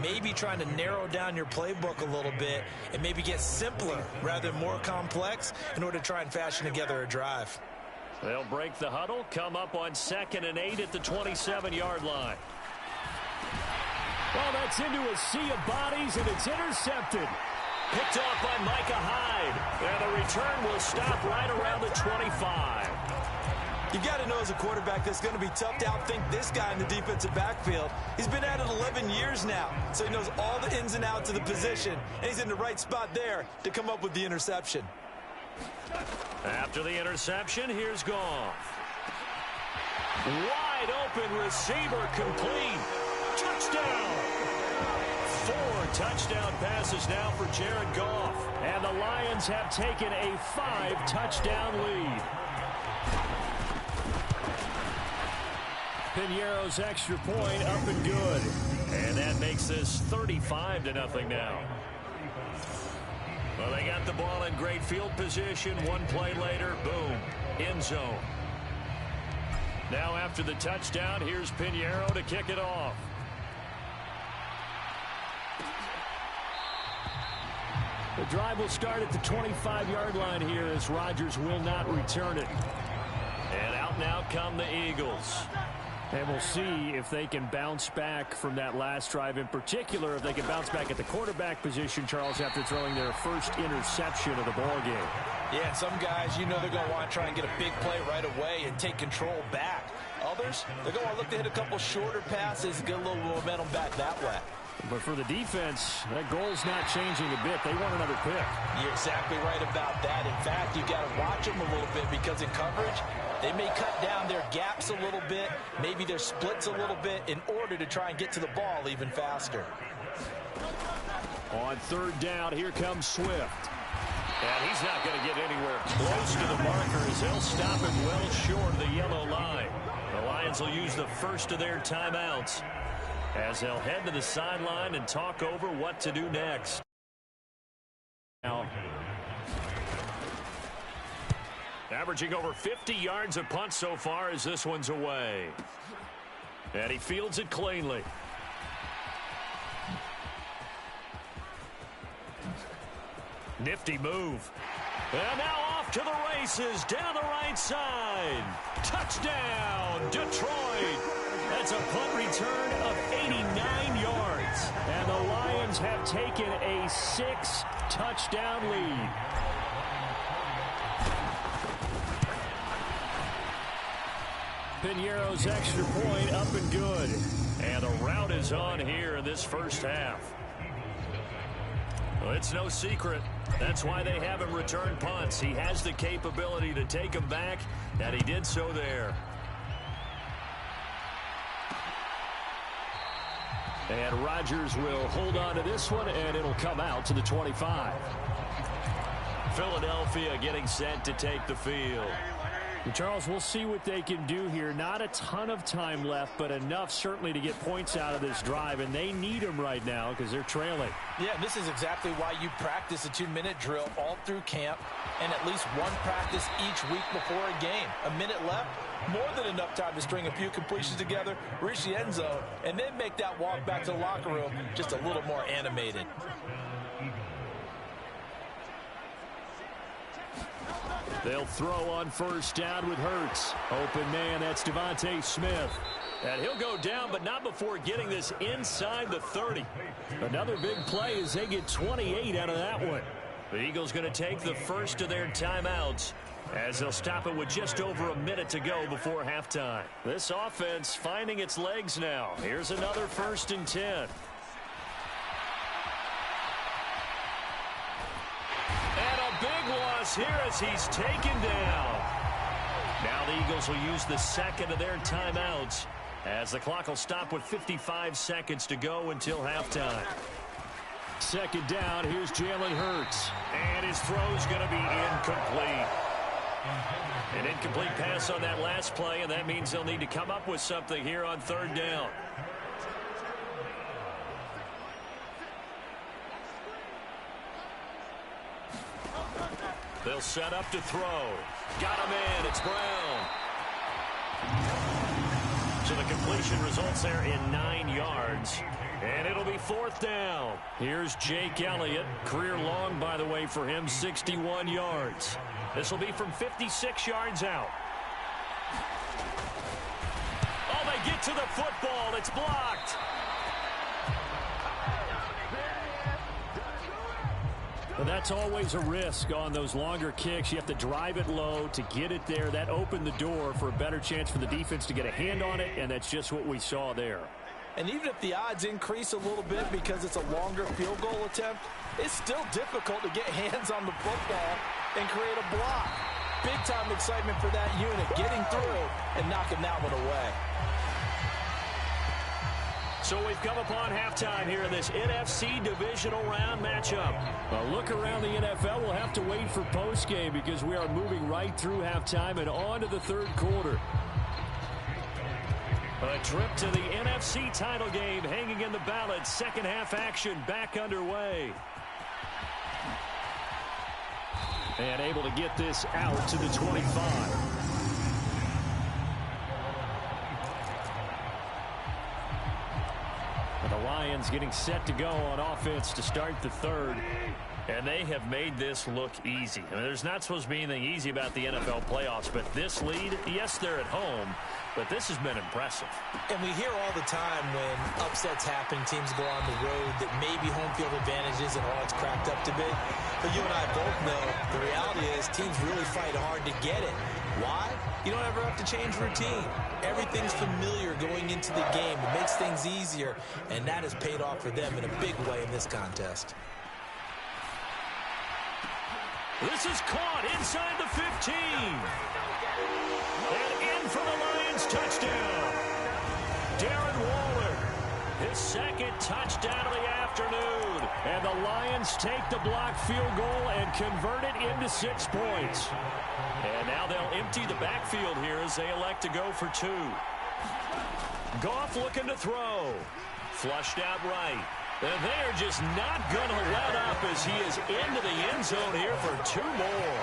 Maybe trying to narrow down your playbook a little bit and maybe get simpler rather than more complex in order to try and fashion together a drive. They'll break the huddle, come up on 2nd and 8 at the 27-yard line. Well, that's into a sea of bodies, and it's intercepted. Picked off by Micah Hyde. And the return will stop right around the 25. You've got to know as a quarterback that's going to be tough to outthink this guy in the defensive backfield. He's been at it 11 years now, so he knows all the ins and outs of the position, and he's in the right spot there to come up with the interception. After the interception, here's Goff. Wide open receiver, complete. Touchdown! 4 touchdown passes now for Jared Goff. And the Lions have taken a 5-touchdown lead. Pinheiro's extra point up and good. And that makes this 35-0 now. Well, they got the ball in great field position. 1 play later, boom, end zone. Now after the touchdown, here's Pinheiro to kick it off. The drive will start at the 25-yard line here as Rodgers will not return it. And out now come the Eagles. And we'll see if they can bounce back from that last drive, in particular if they can bounce back at the quarterback position, Charles, after throwing their first interception of the ball game. Yeah, and some guys, you know they're going to want to try and get a big play right away and take control back. Others, they're going to want to look to hit a couple shorter passes and get a little momentum back that way. But for the defense, that goal's not changing a bit. They want another pick. You're exactly right about that. In fact, you've got to watch them a little bit because in coverage, they may cut down their gaps a little bit, maybe their splits a little bit in order to try and get to the ball even faster. On third down, here comes Swift. And he's not going to get anywhere close to the marker as they'll stop him well short of the yellow line. The Lions will use the first of their timeouts as they'll head to the sideline and talk over what to do next. Now, averaging over 50 yards a punt so far as this one's away. And he fields it cleanly. Nifty move. And now off to the races down the right side. Touchdown, Detroit. That's a punt return of 89 yards. And the Lions have taken a 6-touchdown lead. Piñeiro's extra point up and good. And the route is on here in this first half. Well, it's no secret. That's why they have him return punts. He has the capability to take them back, and he did so there. And Rodgers will hold on to this one, and it'll come out to the 25. Philadelphia getting set to take the field. Charles, we'll see what they can do here. Not a ton of time left, but enough certainly to get points out of this drive, and they need them right now because they're trailing. Yeah, this is exactly why you practice a 2-minute drill all through camp and at least one practice each week before a game. A minute left, more than enough time to string a few completions together, reach the end zone, and then make that walk back to the locker room just a little more animated. They'll throw on first down with Hurts. Open man, that's Devontae Smith. And he'll go down, but not before getting this inside the 30. Another big play as they get 28 out of that one. The Eagles going to take the first of their timeouts as they'll stop it with just over a minute to go before halftime. This offense finding its legs now. Here's another 1st and 10. Big loss here as he's taken down. Now the Eagles will use the second of their timeouts as the clock will stop with 55 seconds to go until halftime. Second down, here's Jalen Hurts. And his throw's going to be incomplete. An incomplete pass on that last play, and that means they'll need to come up with something here on third down. They'll set up to throw. Got him in. It's Brown. So the completion results there in 9 yards. And it'll be 4th down. Here's Jake Elliott. Career long, by the way, for him, 61 yards. This will be from 56 yards out. Oh, they get to the football. It's blocked. But that's always a risk on those longer kicks. You have to drive it low to get it there. That opened the door for a better chance for the defense to get a hand on it, and that's just what we saw there. And even if the odds increase a little bit because it's a longer field goal attempt, it's still difficult to get hands on the football and create a block. Big-time excitement for that unit, getting through and knocking that one away. So we've come upon halftime here in this NFC divisional round matchup. A look around the NFL, we'll have to wait for postgame because we are moving right through halftime and on to the third quarter. A trip to the NFC title game hanging in the balance. Second half action back underway. And able to get this out to the 25. Lions getting set to go on offense to start the third. And they have made this look easy. I mean, there's not supposed to be anything easy about the NFL playoffs, but this lead, yes, they're at home, but this has been impressive. And we hear all the time when upsets happen, teams go on the road, that maybe home field advantage isn't all it's cracked up to be. But you and I both know the reality is teams really fight hard to get it. Why? You don't ever have to change routine. Everything's familiar going into the game. It makes things easier, and that has paid off for them in a big way in this contest. This is caught inside the 15. And in for the Lions touchdown. Darren Waller, his second touchdown of the afternoon. And the Lions take the blocked field goal and convert it into 6 points. And now they'll empty the backfield here as they elect to go for 2. Goff looking to throw. Flushed out right. And they are just not going to let up as he is into the end zone here for 2 more.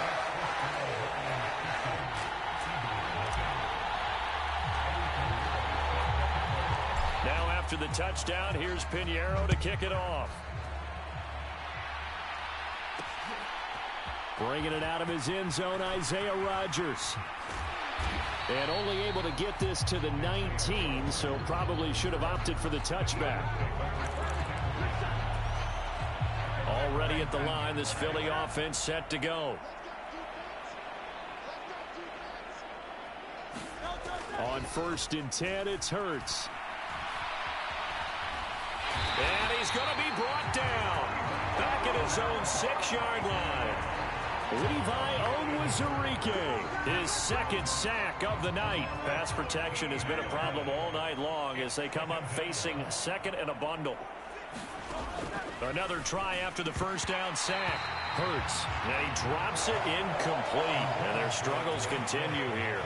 Now after the touchdown, here's Pinheiro to kick it off. Bringing it out of his end zone, Isaiah Rodgers. And only able to get this to the 19, so probably should have opted for the touchback. Already at the line, this Philly offense set to go. On 1st and 10, it's Hurts. And he's going to be brought down. Back at his own 6-yard line. Levi Onwuzurike, his second sack of the night. Pass protection has been a problem all night long as they come up facing 2nd and a bundle. Another try after the first down sack. Hurts, and he drops it incomplete. And their struggles continue here.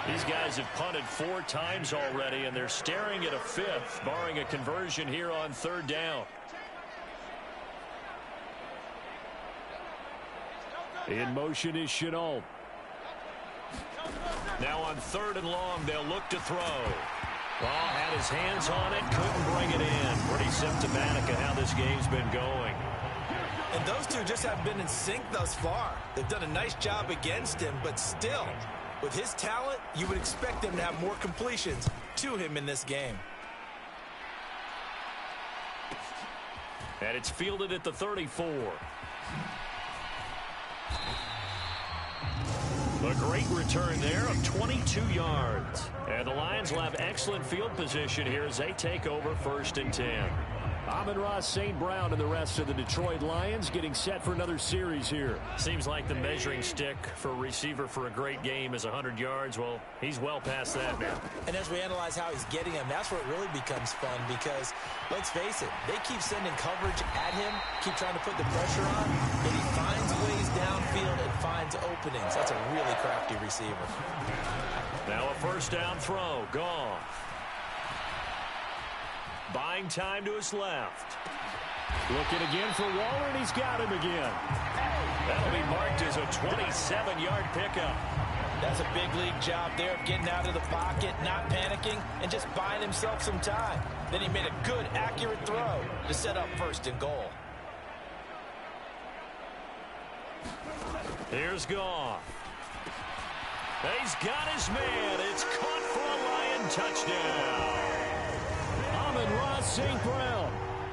These guys have punted 4 times already, and they're staring at a 5th, barring a conversion here on 3rd down. In motion is Chenault. Now on 3rd and long, they'll look to throw. Ball had his hands on it, couldn't bring it in. Pretty symptomatic of how this game's been going. And those two just haven't been in sync thus far. They've done a nice job against him, but still, with his talent, you would expect him to have more completions to him in this game. And it's fielded at the 34. A great return there of 22 yards. And the Lions will have excellent field position here as they take over 1st and 10. Amon-Ra St. Brown and the rest of the Detroit Lions getting set for another series here. Seems like the measuring stick for a receiver for a great game is 100 yards. Well, he's well past that now. And as we analyze how he's getting him, that's where it really becomes fun because, let's face it, they keep sending coverage at him, keep trying to put the pressure on, and he finds ways downfield and finds openings. That's a really crafty receiver. Now a 1st down throw. Goff. Buying time to his left. Looking again for Waller, and he's got him again. That'll be marked as a 27-yard pickup. That's a big league job there of getting out of the pocket, not panicking, and just buying himself some time. Then he made a good, accurate throw to set up 1st and goal. Here's Goff. He's got his man. It's caught for a Lion touchdown. Amon-Ra St. Brown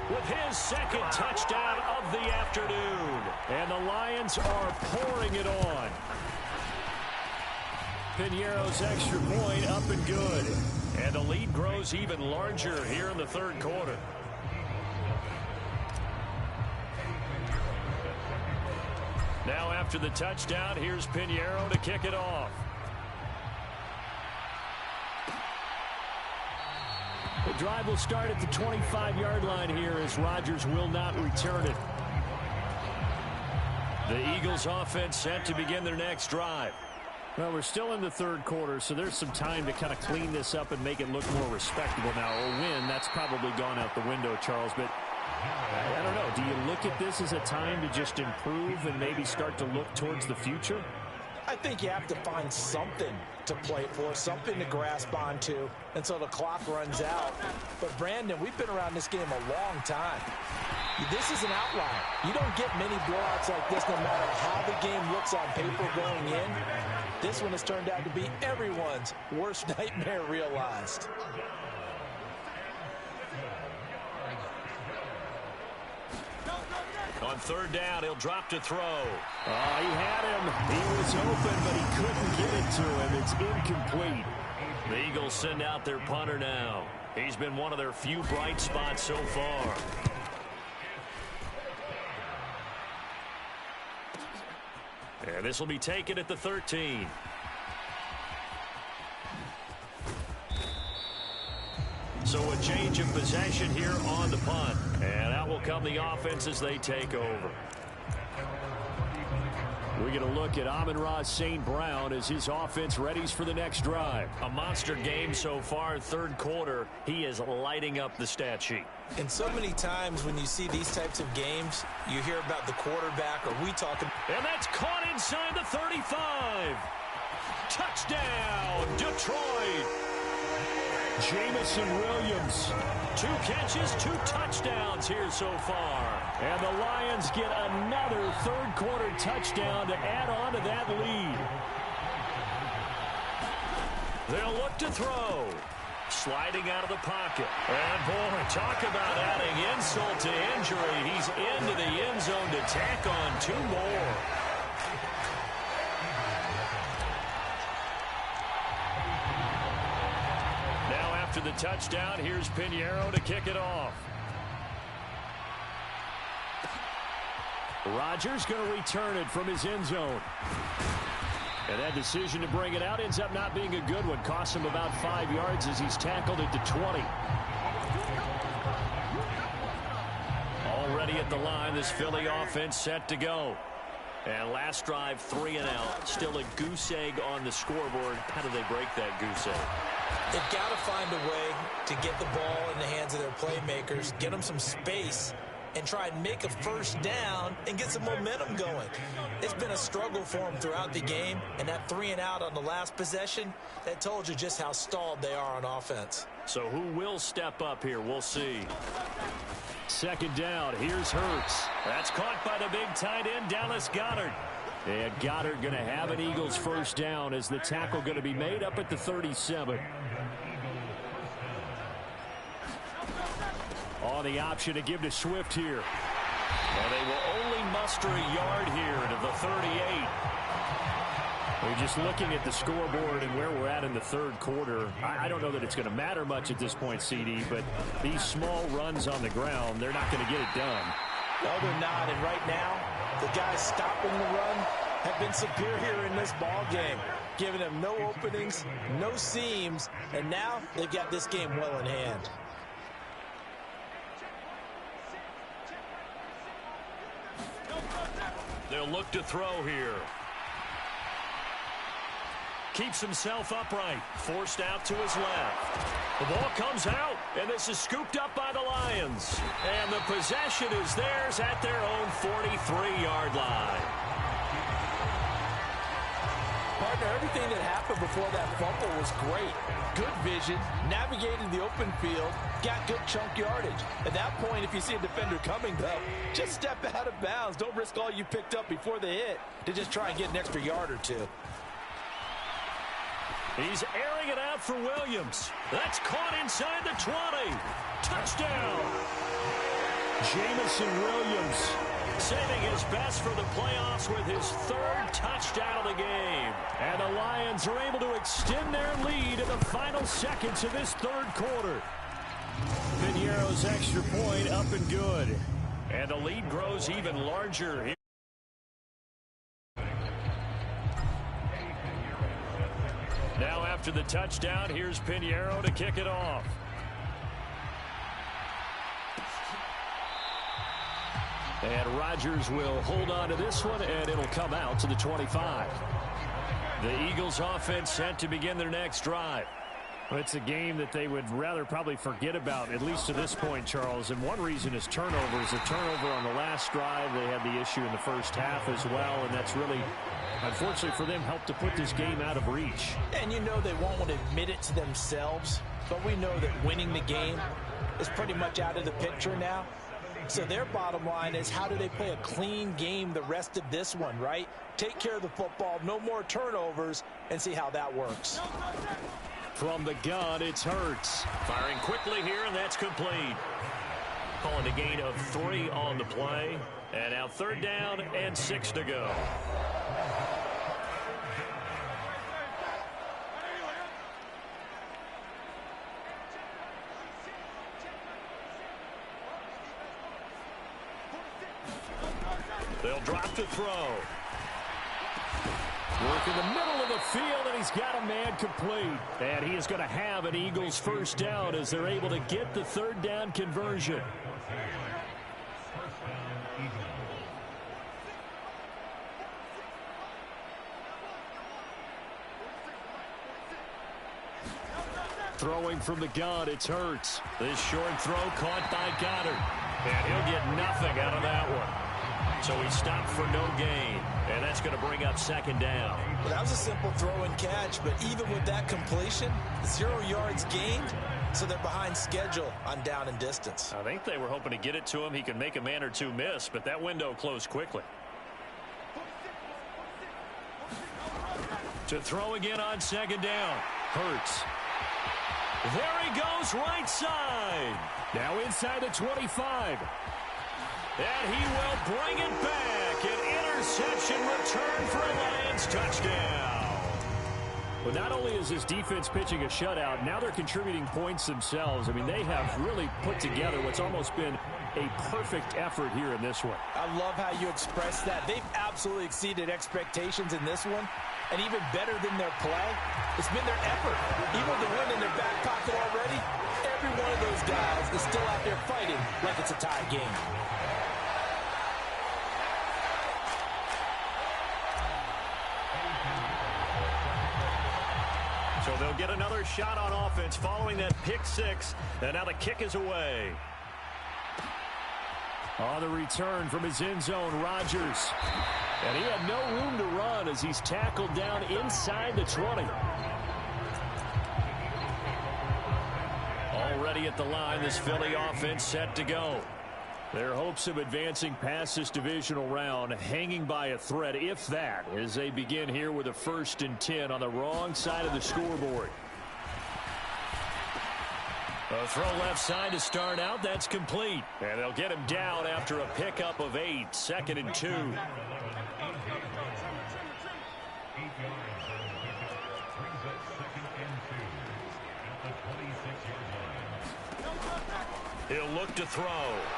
with his 2nd touchdown of the afternoon. And the Lions are pouring it on. Pinheiro's extra point up and good. And the lead grows even larger here in the 3rd quarter. Now after the touchdown, here's Pinheiro to kick it off. The drive will start at the 25-yard line here as Rodgers will not return it. The Eagles offense set to begin their next drive. Well, we're still in the 3rd quarter, so there's some time to kind of clean this up and make it look more respectable now. A win, that's probably gone out the window, Charles, but I don't know. Do you look at this as a time to just improve and maybe start to look towards the future? I think you have to find something to play for, something to grasp onto until the clock runs out. But, Brandon, we've been around this game a long time. This is an outlier. You don't get many blowouts like this no matter how the game looks on paper going in. This one has turned out to be everyone's worst nightmare realized. On third down, he'll drop to throw. Oh, he had him. He was open, but he couldn't get it to him. It's incomplete. The Eagles send out their punter now. He's been one of their few bright spots so far. And this will be taken at the 13. So a change of possession here on the punt. And out will come the offense as they take over. We're going to look at Amon-Ra St. Brown as his offense readies for the next drive. A monster game so far, third quarter. He is lighting up the stat sheet. And so many times when you see these types of games, you hear about the quarterback, or we talk about... And that's caught inside the 35. Touchdown, Detroit. Jamison Williams. 2 catches, 2 touchdowns here so far. And the Lions get another third quarter touchdown to add on to that lead. They'll look to throw. Sliding out of the pocket. And boy, talk about adding insult to injury. He's into the end zone to tack on 2 more. Now after the touchdown, here's Pinheiro to kick it off. Rodgers going to return it from his end zone. And that decision to bring it out ends up not being a good one. Costs him about 5 yards as he's tackled it to 20. Already at the line, this Philly offense set to go. And last drive, 3 and out. Still a goose egg on the scoreboard. How do they break that goose egg? They've got to find a way to get the ball in the hands of their playmakers, get them some space, and try and make a first down and get some momentum going. It's been a struggle for them throughout the game, and that 3 and out on the last possession, that told you just how stalled they are on offense. So who will step up here? We'll see. Second down. Here's Hurts. That's caught by the big tight end, Dallas Goedert. And Goddard going to have an Eagles first down as the tackle going to be made up at the 37. On the option to give to Swift here. Well, they will only muster a yard here to the 38. We're just looking at the scoreboard and where we're at in the third quarter. I don't know that it's going to matter much at this point, CD, but these small runs on the ground, they're not going to get it done. No, they're not. And right now, the guys stopping the run have been superior in this ball game, giving them no openings, no seams, and now they've got this game well in hand. They'll look to throw here. Keeps himself upright. Forced out to his left. The ball comes out, and this is scooped up by the Lions. And the possession is theirs at their own 43-yard line. Partner, everything that happened before that fumble was great. Good vision, navigated the open field, got good chunk yardage. At that point, if you see a defender coming, though, just step out of bounds. Don't risk all you picked up before the hit to just try and get an extra yard or two. He's airing it out for Williams. That's caught inside the 20. Touchdown. Jamison Williams. Saving his best for the playoffs with his 3rd touchdown of the game. And the Lions are able to extend their lead in the final seconds of this third quarter. Pinheiro's extra point up and good. And the lead grows even larger. Now after the touchdown, here's Pinheiro to kick it off. And Rodgers will hold on to this one, and it'll come out to the 25. The Eagles offense set to begin their next drive. It's a game that they would rather probably forget about, at least to this point, Charles. And one reason is turnovers. A turnover on the last drive. They had the issue in the first half as well, and that's really, unfortunately for them, helped to put this game out of reach. And you know they won't want to admit it to themselves, but we know that winning the game is pretty much out of the picture now. So their bottom line is, how do they play a clean game the rest of this one, right? Take care of the football, no more turnovers, and see how that works. From the gun, it's Hurts. Firing quickly here, and that's complete. Calling a gain of 3 on the play. And now 3rd down and 6 to go. They'll drop to throw. Work in the middle of the field, and he's got a man complete. And he is going to have an Eagles first down as they're able to get the 3rd down conversion. Throwing from the gun, it's Hurts. This short throw caught by Goddard. And he'll get nothing out of that one. So he stopped for no gain, and that's going to bring up 2nd down. Well, that was a simple throw and catch, but even with that completion, 0 yards gained, so they're behind schedule on down and distance. I think they were hoping to get it to him. He could make a man or two miss, but that window closed quickly. To throw again on 2nd down. Hurts. There he goes, right side. Now inside the 25. And he will bring it back. An interception return for a Lions touchdown. Well, not only is his defense pitching a shutout, now they're contributing points themselves. I mean, they have really put together what's almost been a perfect effort here in this one. I love how you express that. They've absolutely exceeded expectations in this one. And even better than their play, it's been their effort. Even with the win in their back pocket already, every one of those guys is still out there fighting like it's a tie game. So they'll get another shot on offense following that pick 6. And now the kick is away. On the return from his end zone, Rodgers. And he had no room to run as he's tackled down inside the 20. Already at the line, this Philly offense set to go. Their hopes of advancing past this divisional round hanging by a thread, if that, as they begin here with a 1st and 10 on the wrong side of the scoreboard. A throw left side to start out. That's complete. And they'll get him down after a pickup of 8. 2nd and 2. He'll look to throw.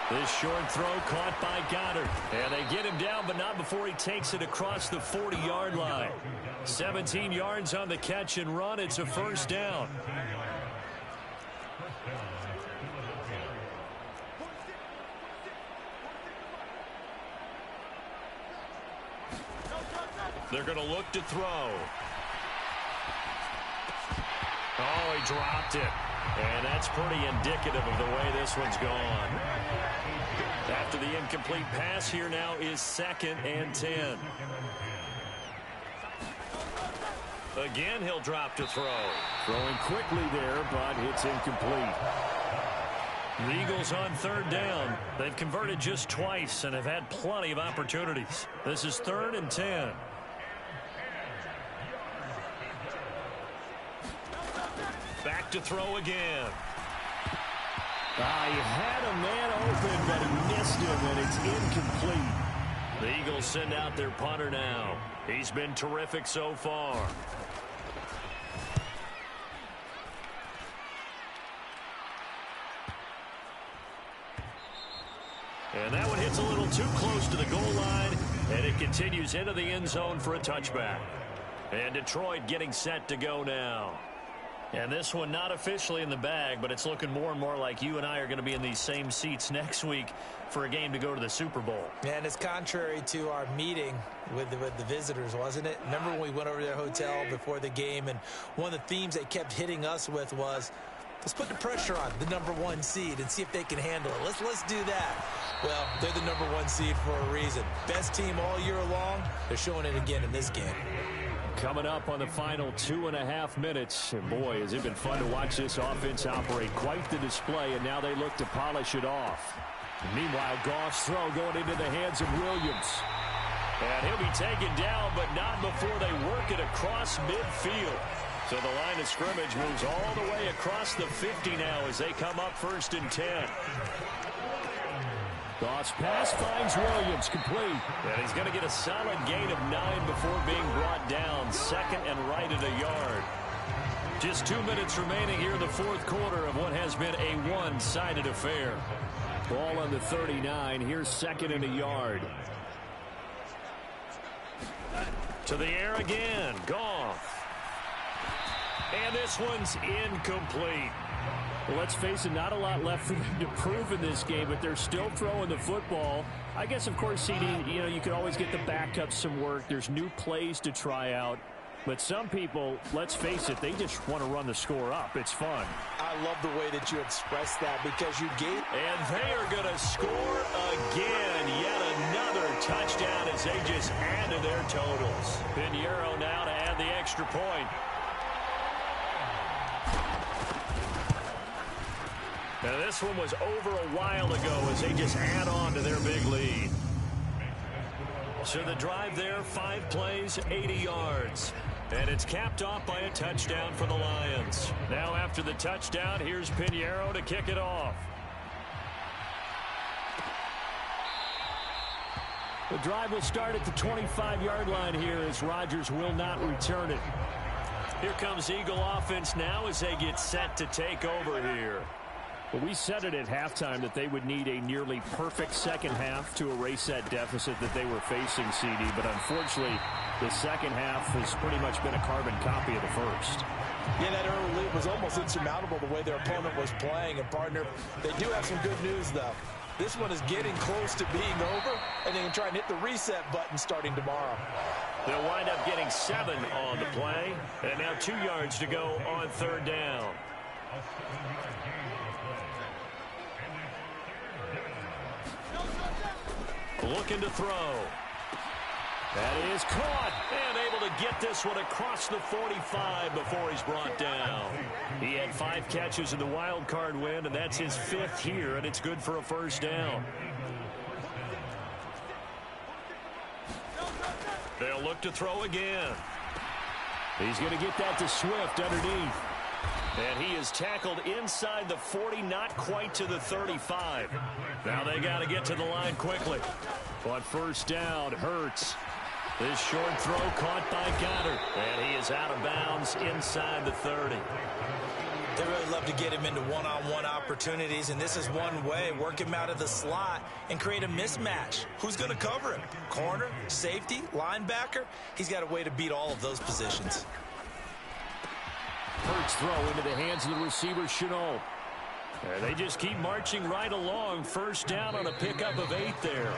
This short throw caught by Goddard. And they get him down, but not before he takes it across the 40-yard line. 17 yards on the catch and run. It's a 1st down. They're going to look to throw. Oh, he dropped it. And that's pretty indicative of the way this one's gone. After the incomplete pass, here now is 2nd and 10. Again, he'll drop to throw. Throwing quickly there, but it's incomplete. The Eagles on 3rd down. They've converted just twice and have had plenty of opportunities. This is 3rd and 10. Back to throw again. He had a man open, but he missed him, and it's incomplete. The Eagles send out their punter now. He's been terrific so far. And that one hits a little too close to the goal line, and it continues into the end zone for a touchback. And Detroit getting set to go now. And this one not officially in the bag, but it's looking more and more like you and I are going to be in these same seats next week for a game to go to the Super Bowl. And it's contrary to our meeting with the visitors, wasn't it? Remember when we went over to their hotel before the game, and one of the themes they kept hitting us with was, let's put the pressure on the #1 seed and see if they can handle it. Let's do that. Well, they're the #1 seed for a reason. Best team all year long. They're showing it again in this game. Coming up on the final 2.5 minutes. And boy, has it been fun to watch this offense operate. Quite the display, and now they look to polish it off. Meanwhile, Goff's throw going into the hands of Williams. And he'll be taken down, but not before they work it across midfield. So the line of scrimmage moves all the way across the 50 now as they come up 1st and 10. Goff's pass finds Williams, complete. And he's going to get a solid gain of 9 before being brought down. 2nd and right at a yard. Just 2 minutes remaining here in the 4th quarter of what has been a one-sided affair. Ball on the 39. Here's 2nd and a yard. To the air again. Goff. And this one's incomplete. Well, let's face it, not a lot left for them to prove in this game, but they're still throwing the football. I guess, of course, CD, you could always get the backups some work. There's new plays to try out. But some people, let's face it, they just want to run the score up. It's fun. I love the way that you express that because you gave. And they are going to score again. Yet another touchdown as they just add to their totals. Pinheiro now to add the extra point. Now this one was over a while ago as they just add on to their big lead. So the drive there, 5 plays, 80 yards. And it's capped off by a touchdown for the Lions. Now after the touchdown, here's Pinheiro to kick it off. The drive will start at the 25-yard line here as Rodgers will not return it. Here comes Eagle offense now as they get set to take over here. Well, we said it at halftime that they would need a nearly perfect second half to erase that deficit that they were facing, CD. But unfortunately, the second half has pretty much been a carbon copy of the first. Yeah, that early lead was almost insurmountable the way their opponent was playing. And, partner, they do have some good news, though. This one is getting close to being over, and they can try and hit the reset button starting tomorrow. They'll wind up getting 7 on the play. And now 2 yards to go on 3rd down. Looking to throw. That is caught and able to get this one across the 45 before he's brought down. He had 5 catches in the wild card win, and that's his 5th here, and it's good for a 1st down. They'll look to throw again. He's going to get that to Swift underneath. And he is tackled inside the 40, not quite to the 35. Now they got to get to the line quickly. On 1st down, Hurts. This short throw caught by Goddard. And he is out of bounds inside the 30. They really love to get him into one-on-one opportunities, and this is one way. Work him out of the slot and create a mismatch. Who's going to cover him? Corner, safety, linebacker? He's got a way to beat all of those positions. Hurts throw into the hands of the receiver, Chenault. And they just keep marching right along. 1st down on a pickup of 8 there.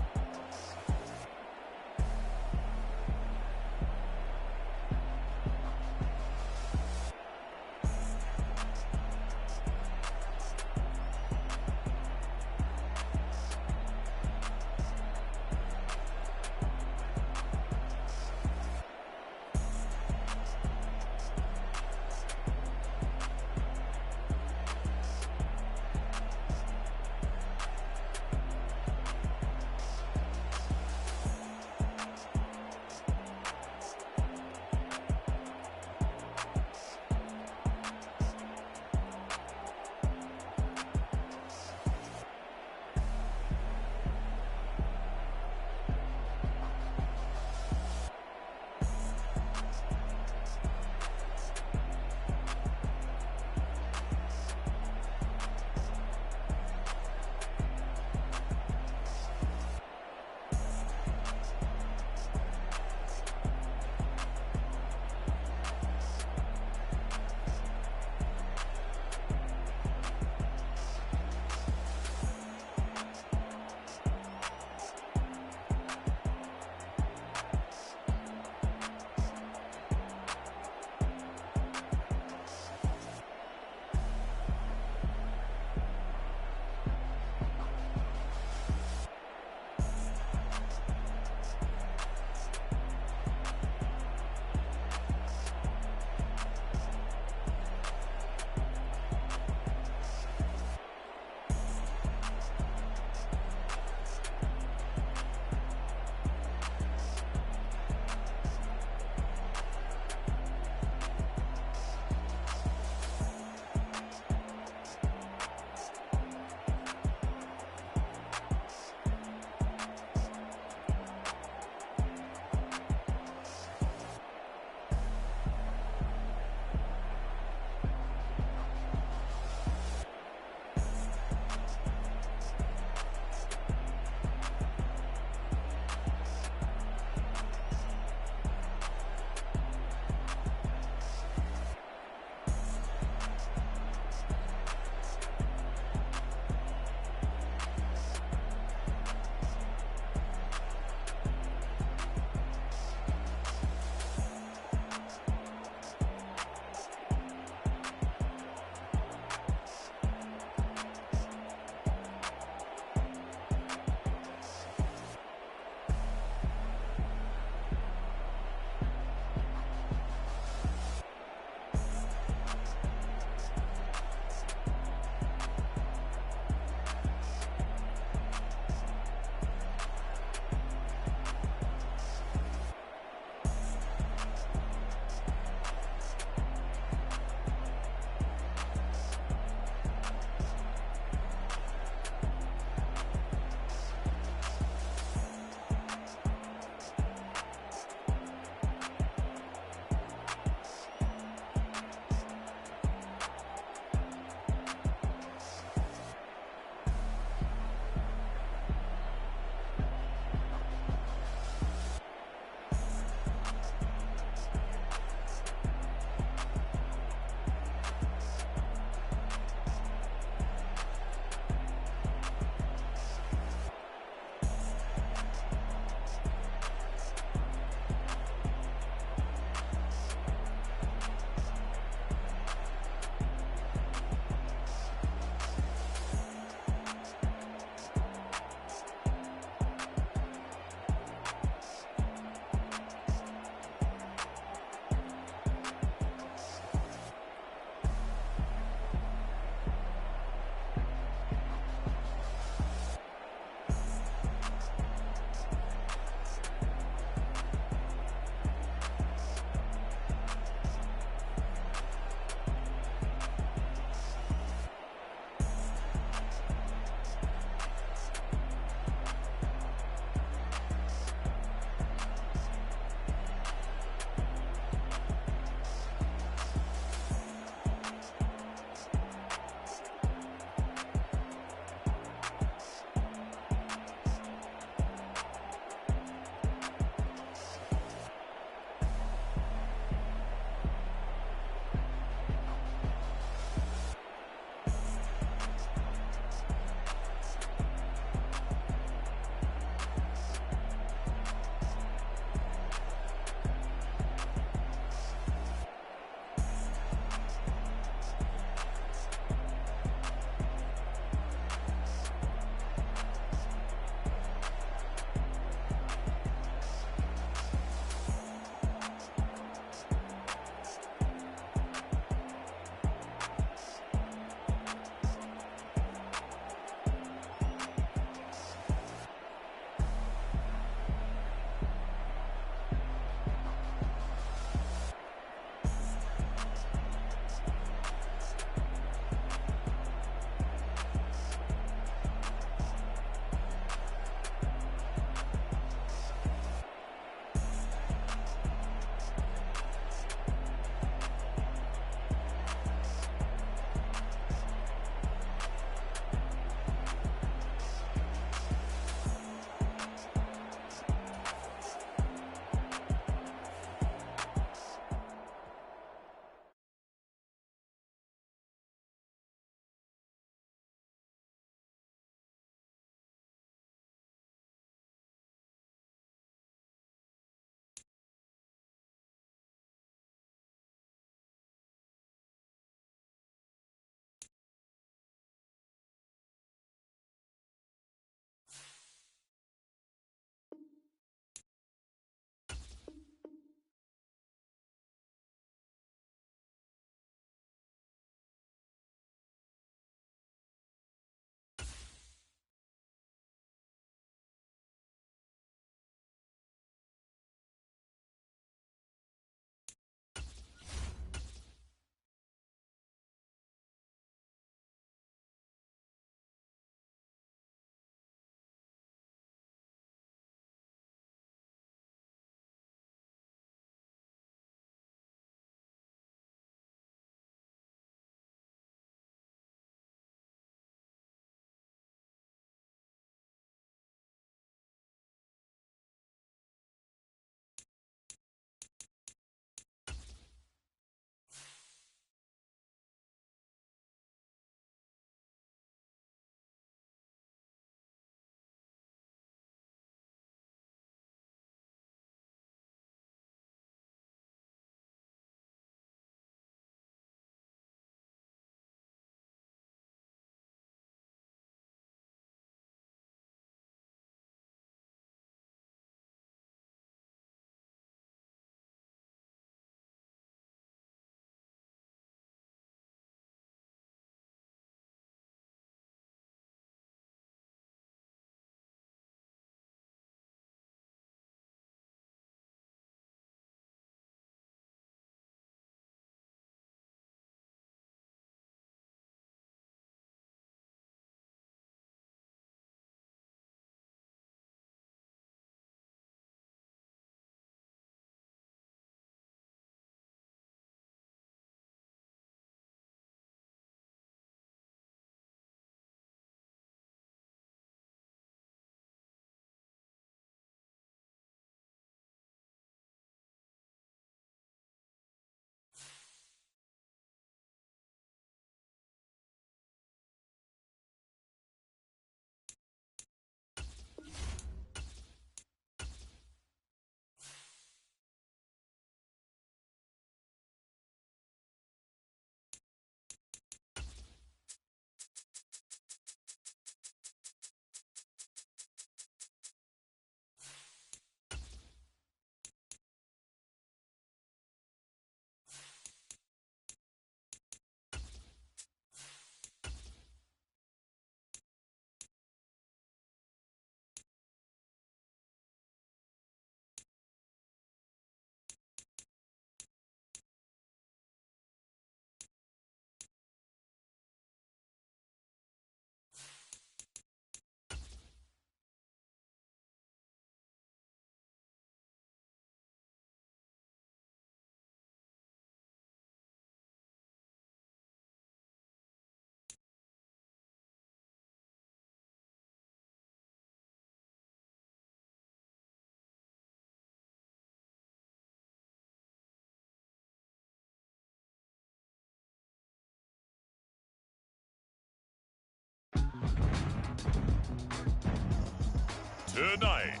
Tonight,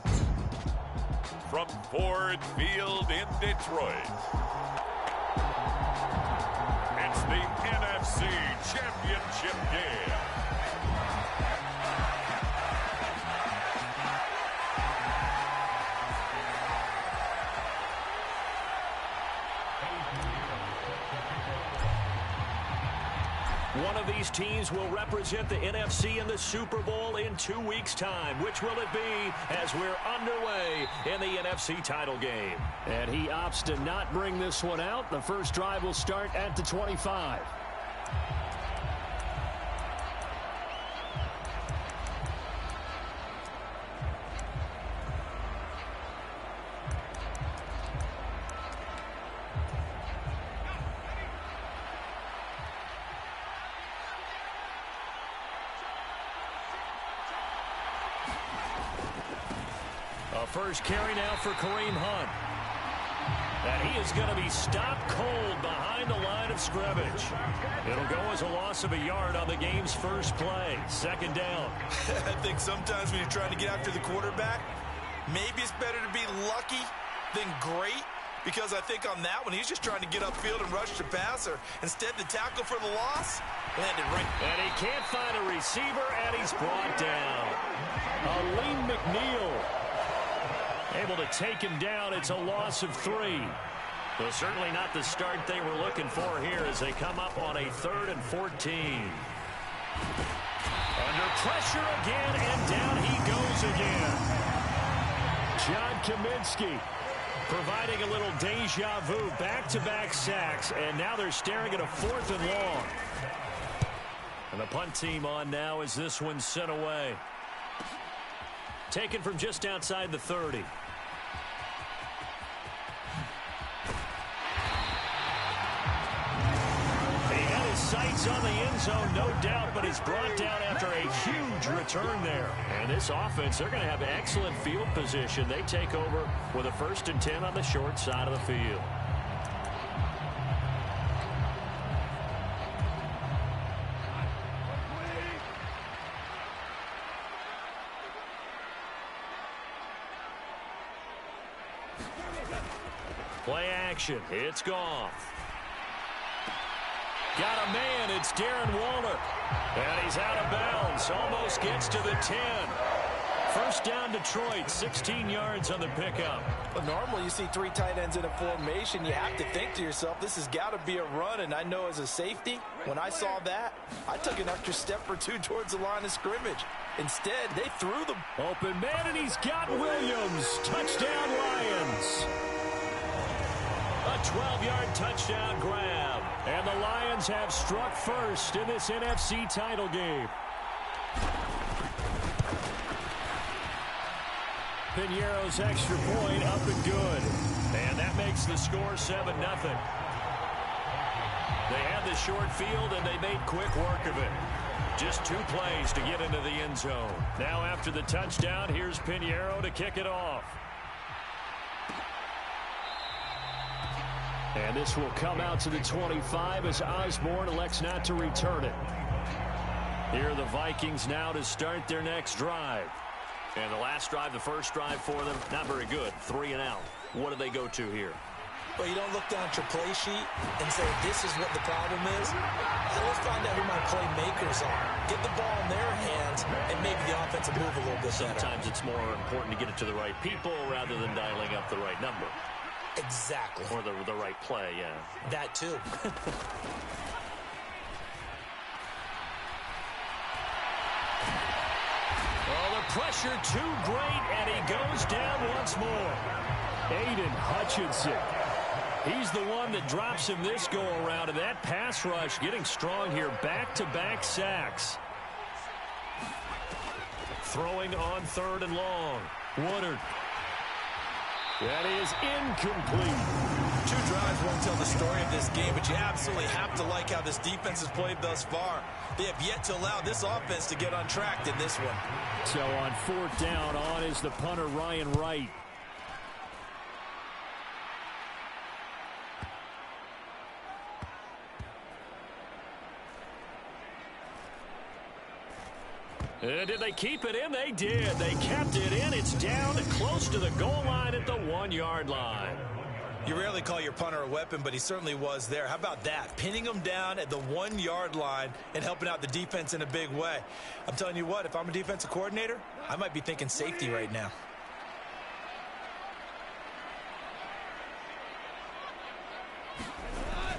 from Ford Field in Detroit, it's the NFC Championship game. One of these teams will represent the NFC in the Super Bowl in 2 weeks' time. Which will it be as we're underway in the NFC title game? And he opts to not bring this one out. The first drive will start at the 25. First carry now for Kareem Hunt. And he is going to be stopped cold behind the line of scrimmage. It'll go as a loss of a yard on the game's first play. Second down. I think sometimes when you're trying to get after the quarterback, maybe it's better to be lucky than great. Because I think on that one, he's just trying to get upfield and rush the passer. Instead, the tackle for the loss landed right. And he can't find a receiver, and he's brought down. Aleem McNeil able to take him down. It's a loss of 3. Well, certainly not the start they were looking for here as they come up on a 3rd and 14. Under pressure again, and down he goes again. John Kaminsky providing a little deja vu. Back-to-back sacks, and now they're staring at a 4th and long. And the punt team on now as this one's sent away. Taken from just outside the 30. Sights on the end zone, no doubt, but it's brought down after a huge return there. And this offense, they're going to have excellent field position. They take over with a 1st and 10 on the short side of the field. Play action. It's Goff. Got a man. It's Darren Waller. And he's out of bounds. Almost gets to the 10. First down, Detroit. 16 yards on the pickup. Well, normally you see 3 tight ends in a formation. You have to think to yourself, this has got to be a run. And I know as a safety, when I saw that, I took an extra step or 2 towards the line of scrimmage. Instead, they threw the open man, and he's got Williams. Touchdown, Lions. A 12-yard touchdown grab. And the Lions have struck first in this NFC title game. Pinheiro's extra point up and good. And that makes the score 7-0. They had the short field, and they made quick work of it. Just 2 plays to get into the end zone. Now after the touchdown, here's Pinheiro to kick it off. And this will come out to the 25 as Osborne elects not to return it. Here are the Vikings now to start their next drive. And the last drive, the first drive for them, not very good. 3 and out. What do they go to here? Well, you don't look down at your play sheet and say, this is what the problem is. Let's find out who my playmakers are. Get the ball in their hands, and maybe the offense will move a little bit better. Sometimes it's more important to get it to the right people rather than dialing up the right number. Exactly. Or the right play, yeah. That too. Well, the pressure too great, and he goes down once more. Aiden Hutchinson. He's the one that drops him this go-around, and that pass rush getting strong here. Back-to-back sacks. Throwing on 3rd and long. Woodard. That is incomplete. 2 drives won't tell the story of this game, but you absolutely have to like how this defense has played thus far. They have yet to allow this offense to get on track in this one. So on 4th down, on is the punter, Ryan Wright. Did they keep it in? They did. They kept it in. It's down close to the goal line at the 1-yard line. You rarely call your punter a weapon, but he certainly was there. How about that? Pinning him down at the 1-yard line and helping out the defense in a big way. I'm telling you what, if I'm a defensive coordinator, I might be thinking safety right now.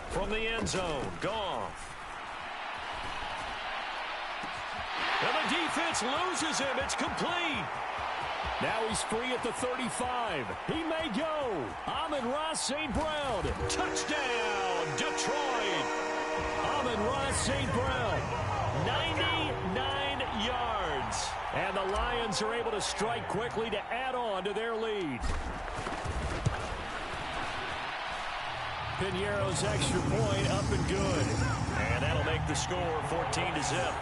From the end zone, Goff. And the defense loses him. It's complete. Now he's free at the 35. He may go. Amon-Ra St. Brown. Touchdown, Detroit. Amon-Ra St. Brown. 99 yards. And the Lions are able to strike quickly to add on to their lead. Piñeiro's extra point up and good. And that'll make the score 14-0.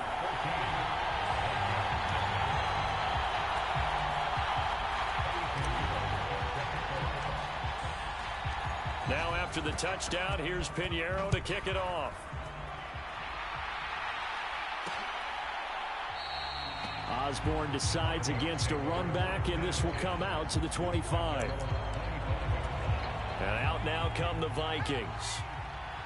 Now after the touchdown, here's Piñeiro to kick it off. Osborne decides against a run back, and this will come out to the 25. And out now come the Vikings.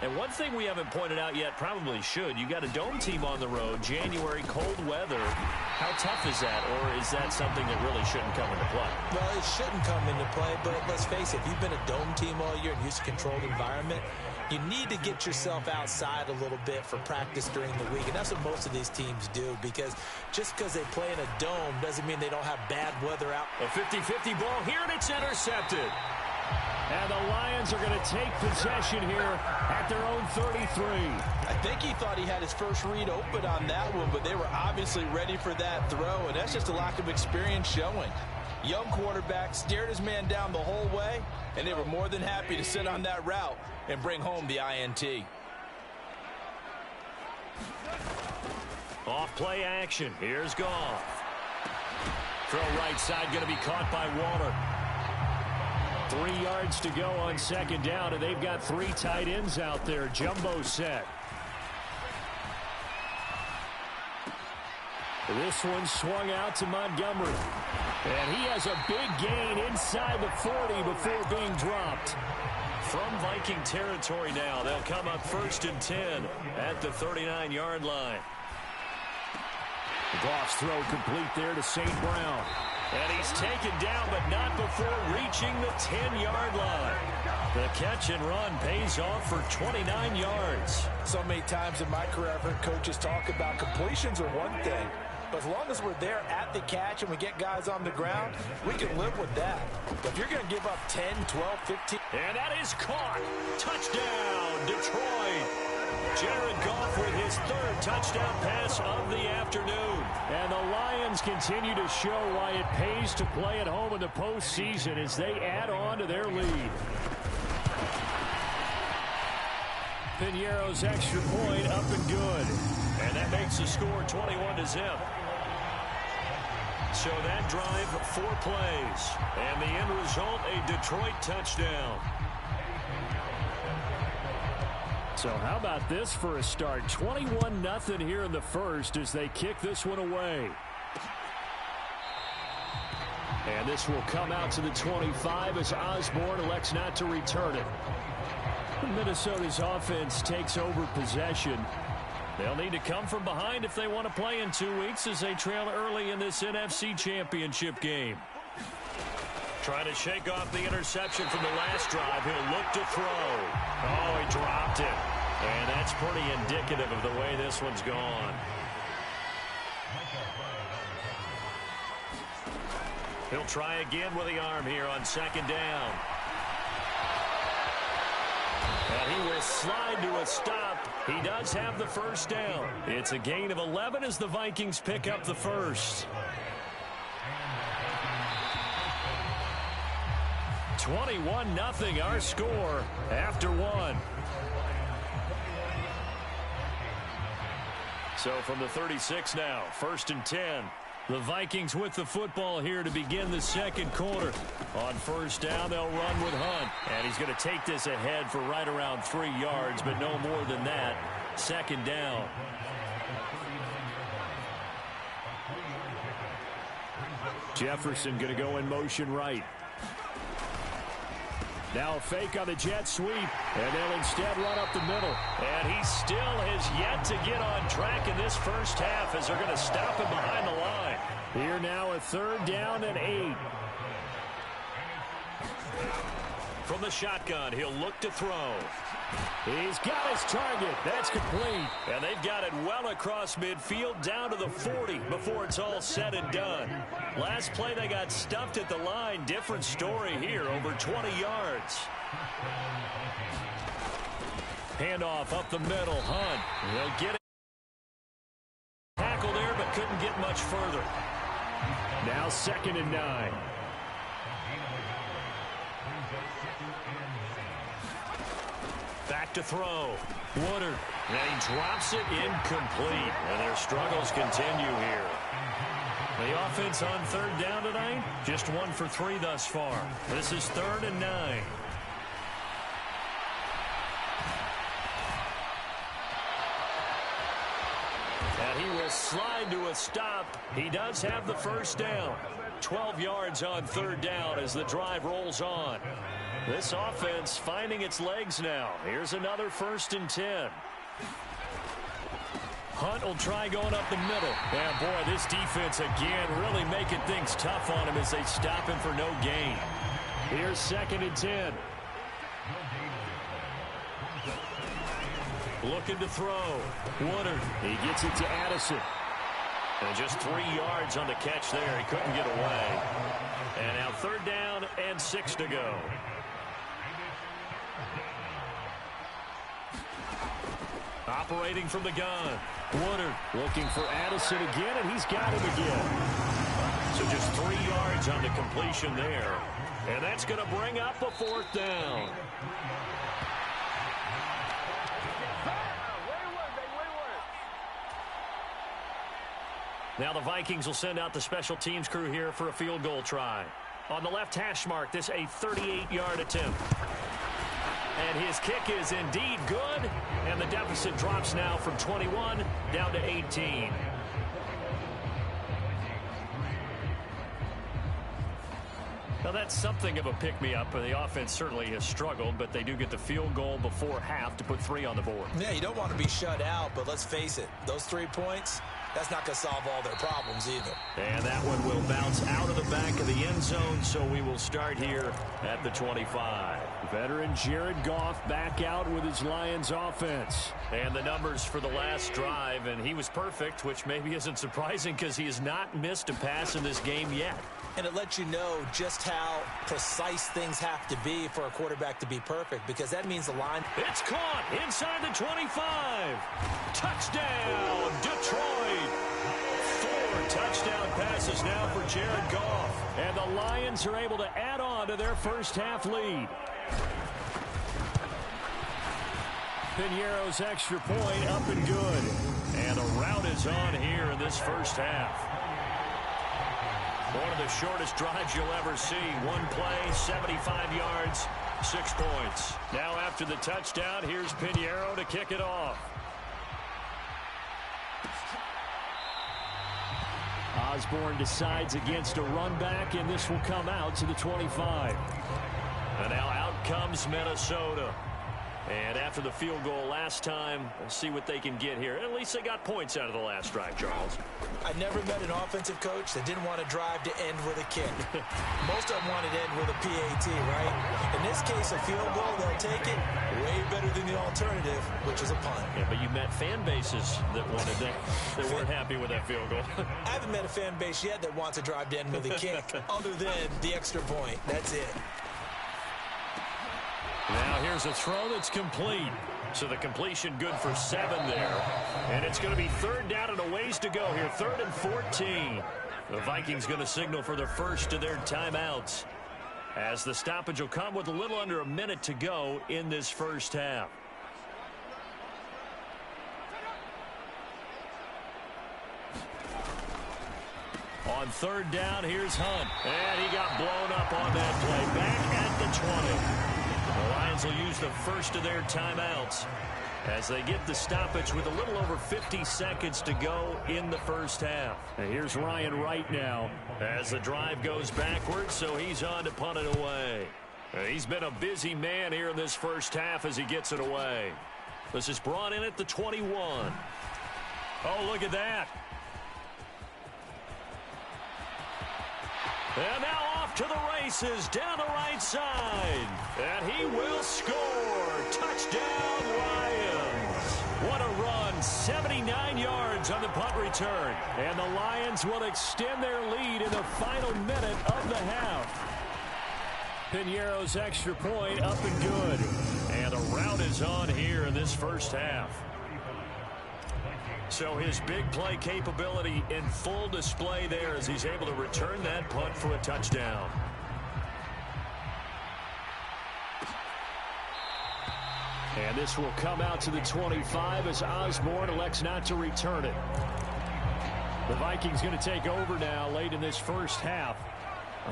And one thing we haven't pointed out yet, probably should, you got a dome team on the road, January, cold weather. How tough is that, or is that something that really shouldn't come into play? Well, it shouldn't come into play, but let's face it, if you've been a dome team all year and used to a controlled environment, you need to get yourself outside a little bit for practice during the week, and that's what most of these teams do, because just because they play in a dome doesn't mean they don't have bad weather out. A 50-50 ball here, and it's intercepted. And the Lions are going to take possession here at their own 33. I think he thought he had his first read open on that one, but they were obviously ready for that throw, and that's just a lack of experience showing. Young quarterback stared his man down the whole way, and they were more than happy to sit on that route and bring home the INT. Off play action. Here's Goff. Throw right side going to be caught by Waller. 3 yards to go on second down, and they've got 3 tight ends out there. Jumbo set. This one swung out to Montgomery. And he has a big gain inside the 40 before being dropped. From Viking territory now, they'll come up 1st and 10 at the 39-yard line. Goff's throw complete there to St. Brown. And he's taken down, but not before reaching the 10-yard line. The catch and run pays off for 29 yards. So many times in my career, I've heard coaches talk about completions are one thing. But as long as we're there at the catch and we get guys on the ground, we can live with that. But if you're going to give up 10, 12, 15. And that is caught. Touchdown, Detroit. Jared Goff with his 3rd touchdown pass of the afternoon. And the Lions continue to show why it pays to play at home in the postseason as they add on to their lead. Piñeiro's extra point up and good. And that makes the score 21-0. So that drive, 4 plays. And the end result, a Detroit touchdown. So how about this for a start? 21-0 here in the first as they kick this one away. And this will come out to the 25 as Osborne elects not to return it. Minnesota's offense takes over possession. They'll need to come from behind if they want to play in 2 weeks as they trail early in this NFC Championship game. Trying to shake off the interception from the last drive. He'll look to throw. Oh, he dropped it. And that's pretty indicative of the way this one's gone. He'll try again with the arm here on 2nd down. And he will slide to a stop. He does have the 1st down. It's a gain of 11 as the Vikings pick up the 1st. 21-0 our score after 1. So from the 36 now, 1st and 10. The Vikings with the football here to begin the 2nd quarter. On 1st down, they'll run with Hunt. And he's going to take this ahead for right around 3 yards, but no more than that. 2nd down. Jefferson going to go in motion right. Now a fake on the jet sweep, and they'll instead run up the middle. And he still has yet to get on track in this first half as they're going to stop him behind the line. Here now a 3rd down and 8. From the shotgun, he'll look to throw. He's got his target. That's complete. And they've got it well across midfield down to the 40 before it's all said and done. Last play they got stuffed at the line. Different story here, over 20 yards. Handoff up the middle. Hunt. He'll get it. Tackle there, but couldn't get much further. Now 2nd and 9. Back to throw. Woodard. And he drops it incomplete. And their struggles continue here. The offense on 3rd down tonight, just 1 for 3 thus far. This is 3rd and 9. And he will slide to a stop. He does have the first down. 12 yards on 3rd down as the drive rolls on. This offense finding its legs now. Here's another 1st and 10. Hunt will try going up the middle. Yeah, boy, this defense again really making things tough on him as they stop him for no gain. Here's 2nd and 10. Looking to throw. Woodard. He gets it to Addison. And just 3 yards on the catch there. He couldn't get away. And now 3rd down and 6 to go. Operating from the gun. Woodard looking for Addison again, and he's got him again. So just 3 yards on the completion there. And that's going to bring up a 4th down. Now the Vikings will send out the special teams crew here for a field goal try. On the left hash mark, this a 38-yard attempt. And his kick is indeed good. And the deficit drops now from 21 down to 18. Now that's something of a pick-me-up. The offense certainly has struggled, but they do get the field goal before half to put 3 on the board. Yeah, you don't want to be shut out, but let's face it. Those 3 points, that's not going to solve all their problems either. And that one will bounce out of the back of the end zone, so we will start here at the 25. Veteran Jared Goff back out with his Lions offense. And the numbers for the last drive, and he was perfect, which maybe isn't surprising because he has not missed a pass in this game yet. And it lets you know just how precise things have to be for a quarterback to be perfect, because that means the line. It's caught inside the 25. Touchdown, Detroit. 4 touchdown passes now for Jared Goff. And the Lions are able to add on to their first half lead. Piñeiro's extra point up and good. And the rout is on here in this first half. One of the shortest drives you'll ever see. One play, 75 yards, 6 points. Now after the touchdown, here's Piñeiro to kick it off. Osborne decides against a run back, and this will come out to the 25. And now out comes Minnesota. And after the field goal last time, we'll see what they can get here. At least they got points out of the last drive, Charles. I never met an offensive coach that didn't want to drive to end with a kick. Most of them wanted to end with a PAT, right? In this case, a field goal, they'll take it way better than the alternative, which is a punt. Yeah, but you met fan bases that wanted that, that weren't happy with that field goal. I haven't met a fan base yet that wants to drive to end with a kick, other than the extra point. That's it. Now here's a throw that's complete. So the completion good for 7 there. And it's going to be 3rd down and a ways to go here. 3rd and 14. The Vikings going to signal for the first of their timeouts, as the stoppage will come with a little under a minute to go in this first half. On 3rd down, here's Hunt. And he got blown up on that play. Back at the 20. The Lions Vikings will use the first of their timeouts as they get the stoppage with a little over 50 seconds to go in the first half. And here's Ryan Wright now as the drive goes backwards, so he's on to punt it away. He's been a busy man here in this first half as he gets it away. This is brought in at the 21. Oh, look at that. And now off to the races down the right side. And he will score. Touchdown, Lions. What a run. 79 yards on the punt return. And the Lions will extend their lead in the final minute of the half. Piñeiro's extra point up and good. And the route is on here in this first half. So his big play capability in full display there as he's able to return that punt for a touchdown. And this will come out to the 25 as Osborne elects not to return it. The Vikings going to take over now late in this first half.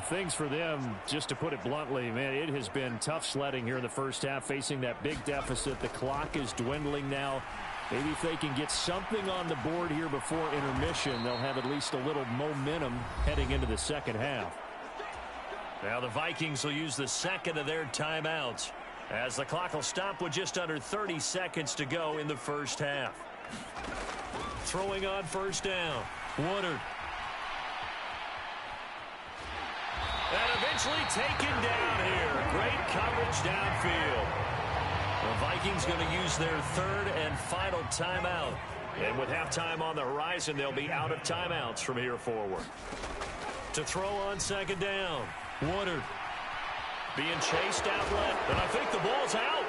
Things for them, just to put it bluntly, man, it has been tough sledding here in the first half, facing that big deficit. The clock is dwindling now. Maybe if they can get something on the board here before intermission, they'll have at least a little momentum heading into the second half. Now the Vikings will use the second of their timeouts as the clock will stop with just under 30 seconds to go in the first half. Throwing on first down, Woodard. And eventually taken down here. Great coverage downfield. The Vikings going to use their third and final timeout. And with halftime on the horizon, they'll be out of timeouts from here forward. To throw on second down, Woodard. Being chased outlet, and I think the ball's out.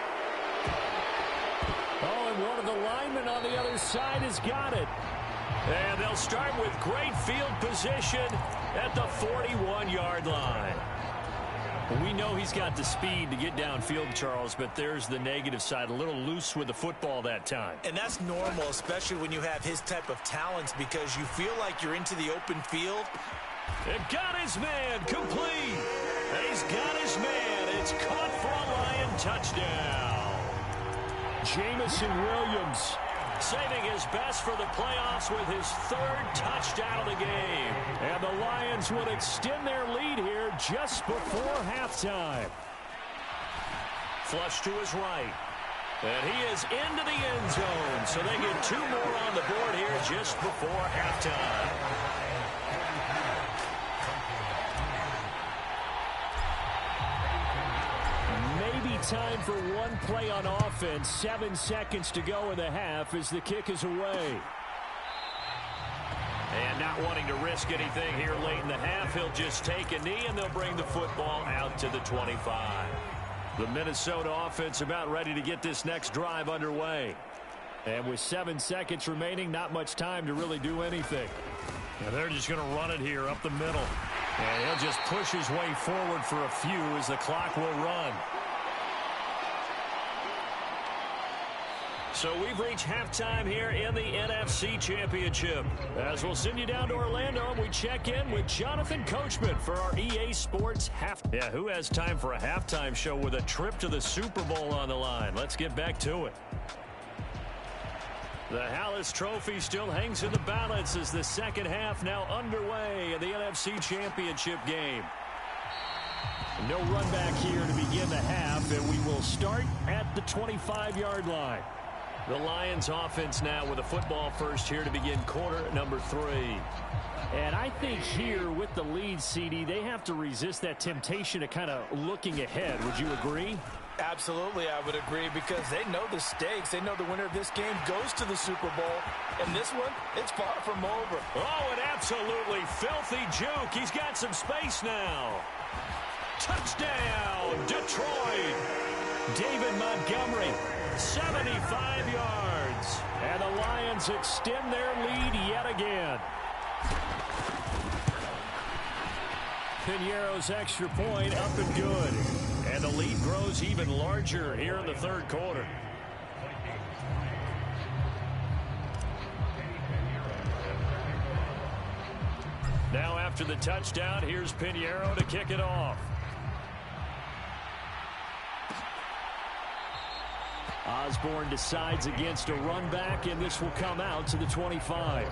Oh, and one of the linemen on the other side has got it. And they'll start with great field position at the 41-yard line. We know he's got the speed to get downfield, Charles, but there's the negative side. A little loose with the football that time. And that's normal, especially when you have his type of talents, because you feel like you're into the open field. And got his man complete. And he's got his man. It's caught for a Lion touchdown. Jamison Williams saving his best for the playoffs with his third touchdown of the game. And the Lions would extend their lead here just before halftime. Flush to his right. And he is into the end zone. So they get two more on the board here just before halftime. Time for one play on offense. 7 seconds to go in the half as the kick is away. And not wanting to risk anything here late in the half, he'll just take a knee and they'll bring the football out to the 25. The Minnesota offense about ready to get this next drive underway. And with 7 seconds remaining, not much time to really do anything. And they're just going to run it here up the middle. And he'll just push his way forward for a few as the clock will run. So we've reached halftime here in the NFC Championship. As we'll send you down to Orlando, and we check in with Jonathan Coachman for our EA Sports half. Yeah, who has time for a halftime show with a trip to the Super Bowl on the line? Let's get back to it. The Hallis Trophy still hangs in the balance as the second half now underway in the NFC Championship game. No run back here to begin the half, and we will start at the 25-yard line. The Lions offense now with a football first here to begin quarter number 3. And I think here with the lead, CD, they have to resist that temptation of kind of looking ahead. Would you agree? Absolutely, I would agree, because they know the stakes. They know the winner of this game goes to the Super Bowl. And this one, it's far from over. Oh, an absolutely filthy juke. He's got some space now. Touchdown, Detroit. David Montgomery. 75 yards. And the Lions extend their lead yet again. Piñeiro's extra point up and good. And the lead grows even larger here in the third quarter. Now after the touchdown, here's Piñeiro to kick it off. Osborne decides against a run back, and this will come out to the 25.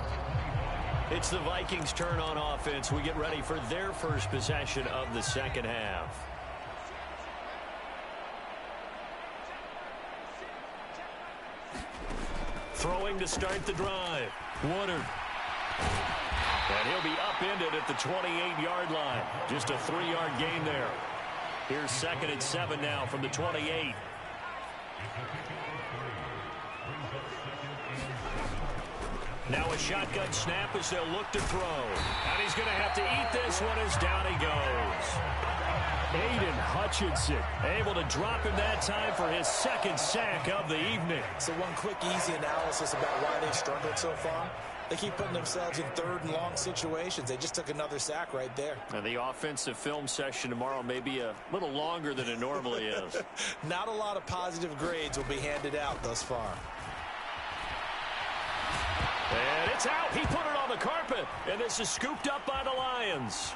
It's the Vikings' turn on offense. We get ready for their first possession of the second half. Throwing to start the drive. Woodard. And he'll be upended at the 28-yard line. Just a 3-yard gain there. Here's 2nd and 7 now from the 28. Now a shotgun snap as they'll look to throw. And he's going to have to eat this one as down he goes. Aiden Hutchinson able to drop him that time for his 2nd sack of the evening. So one quick, easy analysis about why they've struggled so far. They keep putting themselves in 3rd and long situations. They just took another sack right there. And the offensive film session tomorrow may be a little longer than it normally is. Not a lot of positive grades will be handed out thus far. And it's out. He put it on the carpet. And this is scooped up by the Lions.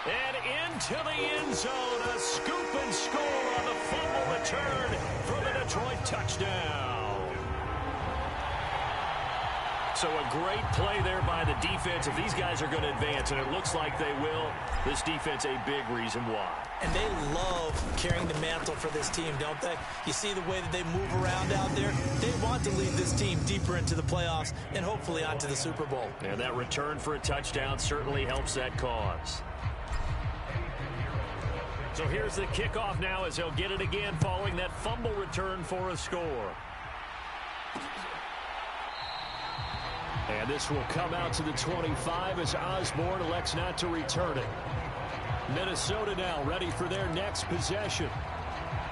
And into the end zone. A scoop and score on the fumble return for the Detroit touchdown. So a great play there by the defense. If these guys are going to advance, and it looks like they will, this defense a big reason why. And they love carrying the mantle for this team, don't they? You see the way that they move around out there? They want to lead this team deeper into the playoffs and hopefully onto the Super Bowl. And that return for a touchdown certainly helps that cause. So here's the kickoff now as they'll get it again following that fumble return for a score. And this will come out to the 25 as Osborne elects not to return it. Minnesota now ready for their next possession.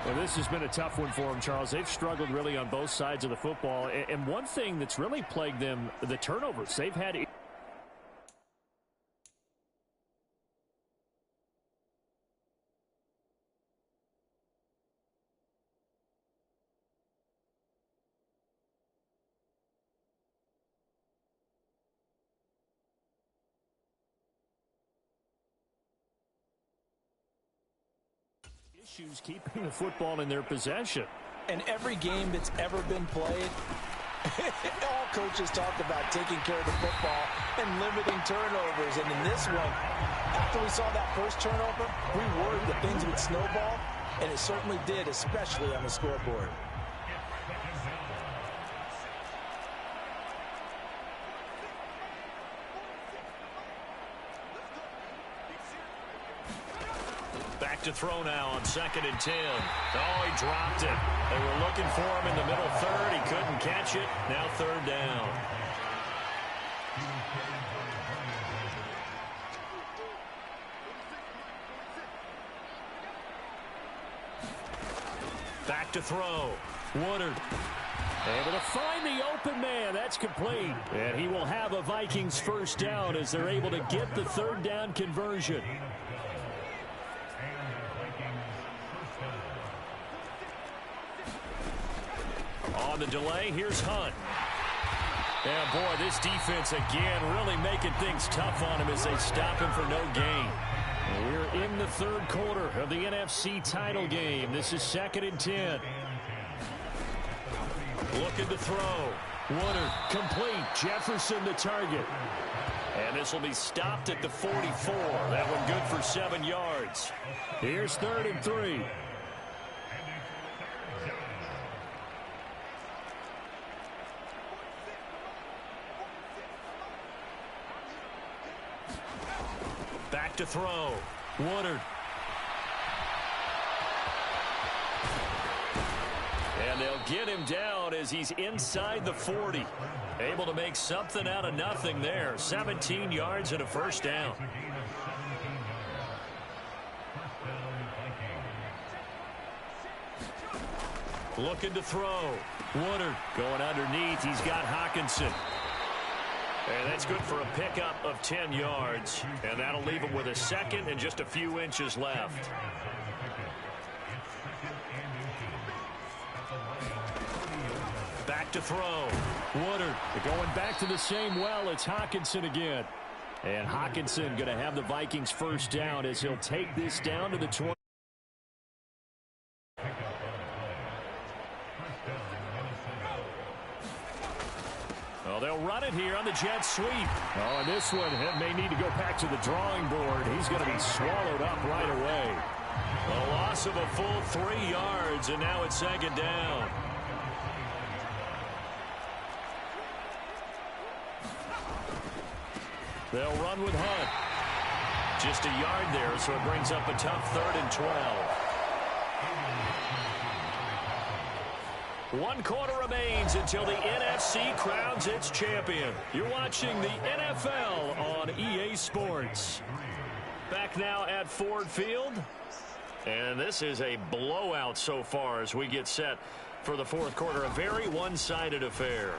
Well, this has been a tough one for them, Charles. They've struggled really on both sides of the football. And one thing that's really plagued them, the turnovers. They've had... issues keeping the football in their possession. And every game that's ever been played, all coaches talk about taking care of the football and limiting turnovers. And in this one, after we saw that first turnover, we worried that things would snowball, and it certainly did, especially on the scoreboard. Back to throw now on 2nd and 10. Oh, he dropped it. They were looking for him in the middle 3rd. He couldn't catch it. Now 3rd down. Back to throw. Woodard. Able to find the open man. That's complete. And he will have a Vikings first down as they're able to get the 3rd down conversion. On the delay, here's Hunt. And boy, this defense again really making things tough on him as they stop him for no gain. We're in the 3rd quarter of the NFC title game. This is 2nd and 10. Looking to throw. Woodard complete. Jefferson the target. And this will be stopped at the 44. That one good for 7 yards. Here's 3rd and 3. Back to throw. Woodard. And they'll get him down as he's inside the 40. Able to make something out of nothing there. 17 yards and a first down. Looking to throw. Woodard going underneath. He's got Hockenson. And that's good for a pickup of 10 yards. And that'll leave him with a 2nd and just a few inches left. Back to throw. Woodard going back to the same well. It's Hockenson again. And Hockenson going to have the Vikings first down as he'll take this down to the 20. Well, they'll run it here on the jet sweep. Oh, and this one may need to go back to the drawing board. He's going to be swallowed up right away. A loss of a full 3 yards, and now it's 2nd down. They'll run with Hunt. Just a yard there, so it brings up a tough 3rd and 12. 1 quarter remains until the NFC crowns its champion. You're watching the NFL on EA Sports. Back now at Ford Field. And this is a blowout so far as we get set for the 4th quarter. A very one-sided affair.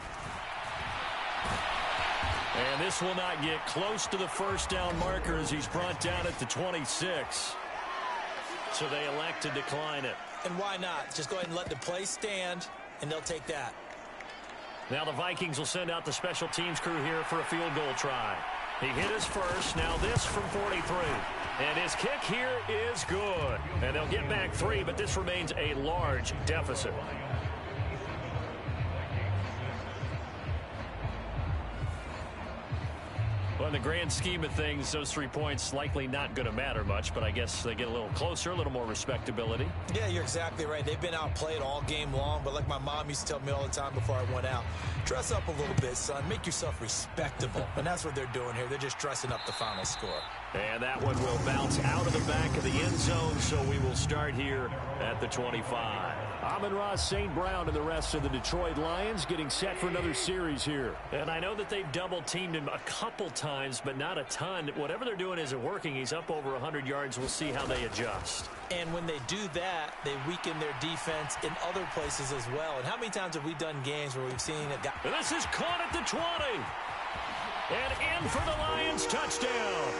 And this will not get close to the 1st down marker as he's brought down at the 26. So they elect to decline it. And why not? Just go ahead and let the play stand, and they'll take that. Now the Vikings will send out the special teams crew here for a field goal try. He hit his first. Now this from 43. And his kick here is good. And they'll get back 3, but this remains a large deficit. Well, in the grand scheme of things, those 3 points likely not going to matter much, but I guess they get a little closer, a little more respectability. Yeah, you're exactly right. They've been outplayed all game long, but like my mom used to tell me all the time before I went out, dress up a little bit, son. Make yourself respectable. And that's what they're doing here. They're just dressing up the final score. And that one will bounce out of the back of the end zone, so we will start here at the 25. Amon-Ra St. Brown and the rest of the Detroit Lions getting set for another series here. And I know that they've double-teamed him a couple times, but not a ton. Whatever they're doing isn't working. He's up over 100 yards. We'll see how they adjust. And when they do that, they weaken their defense in other places as well. And how many times have we done games where we've seen a guy... And this is caught at the 20. And in for the Lions touchdown.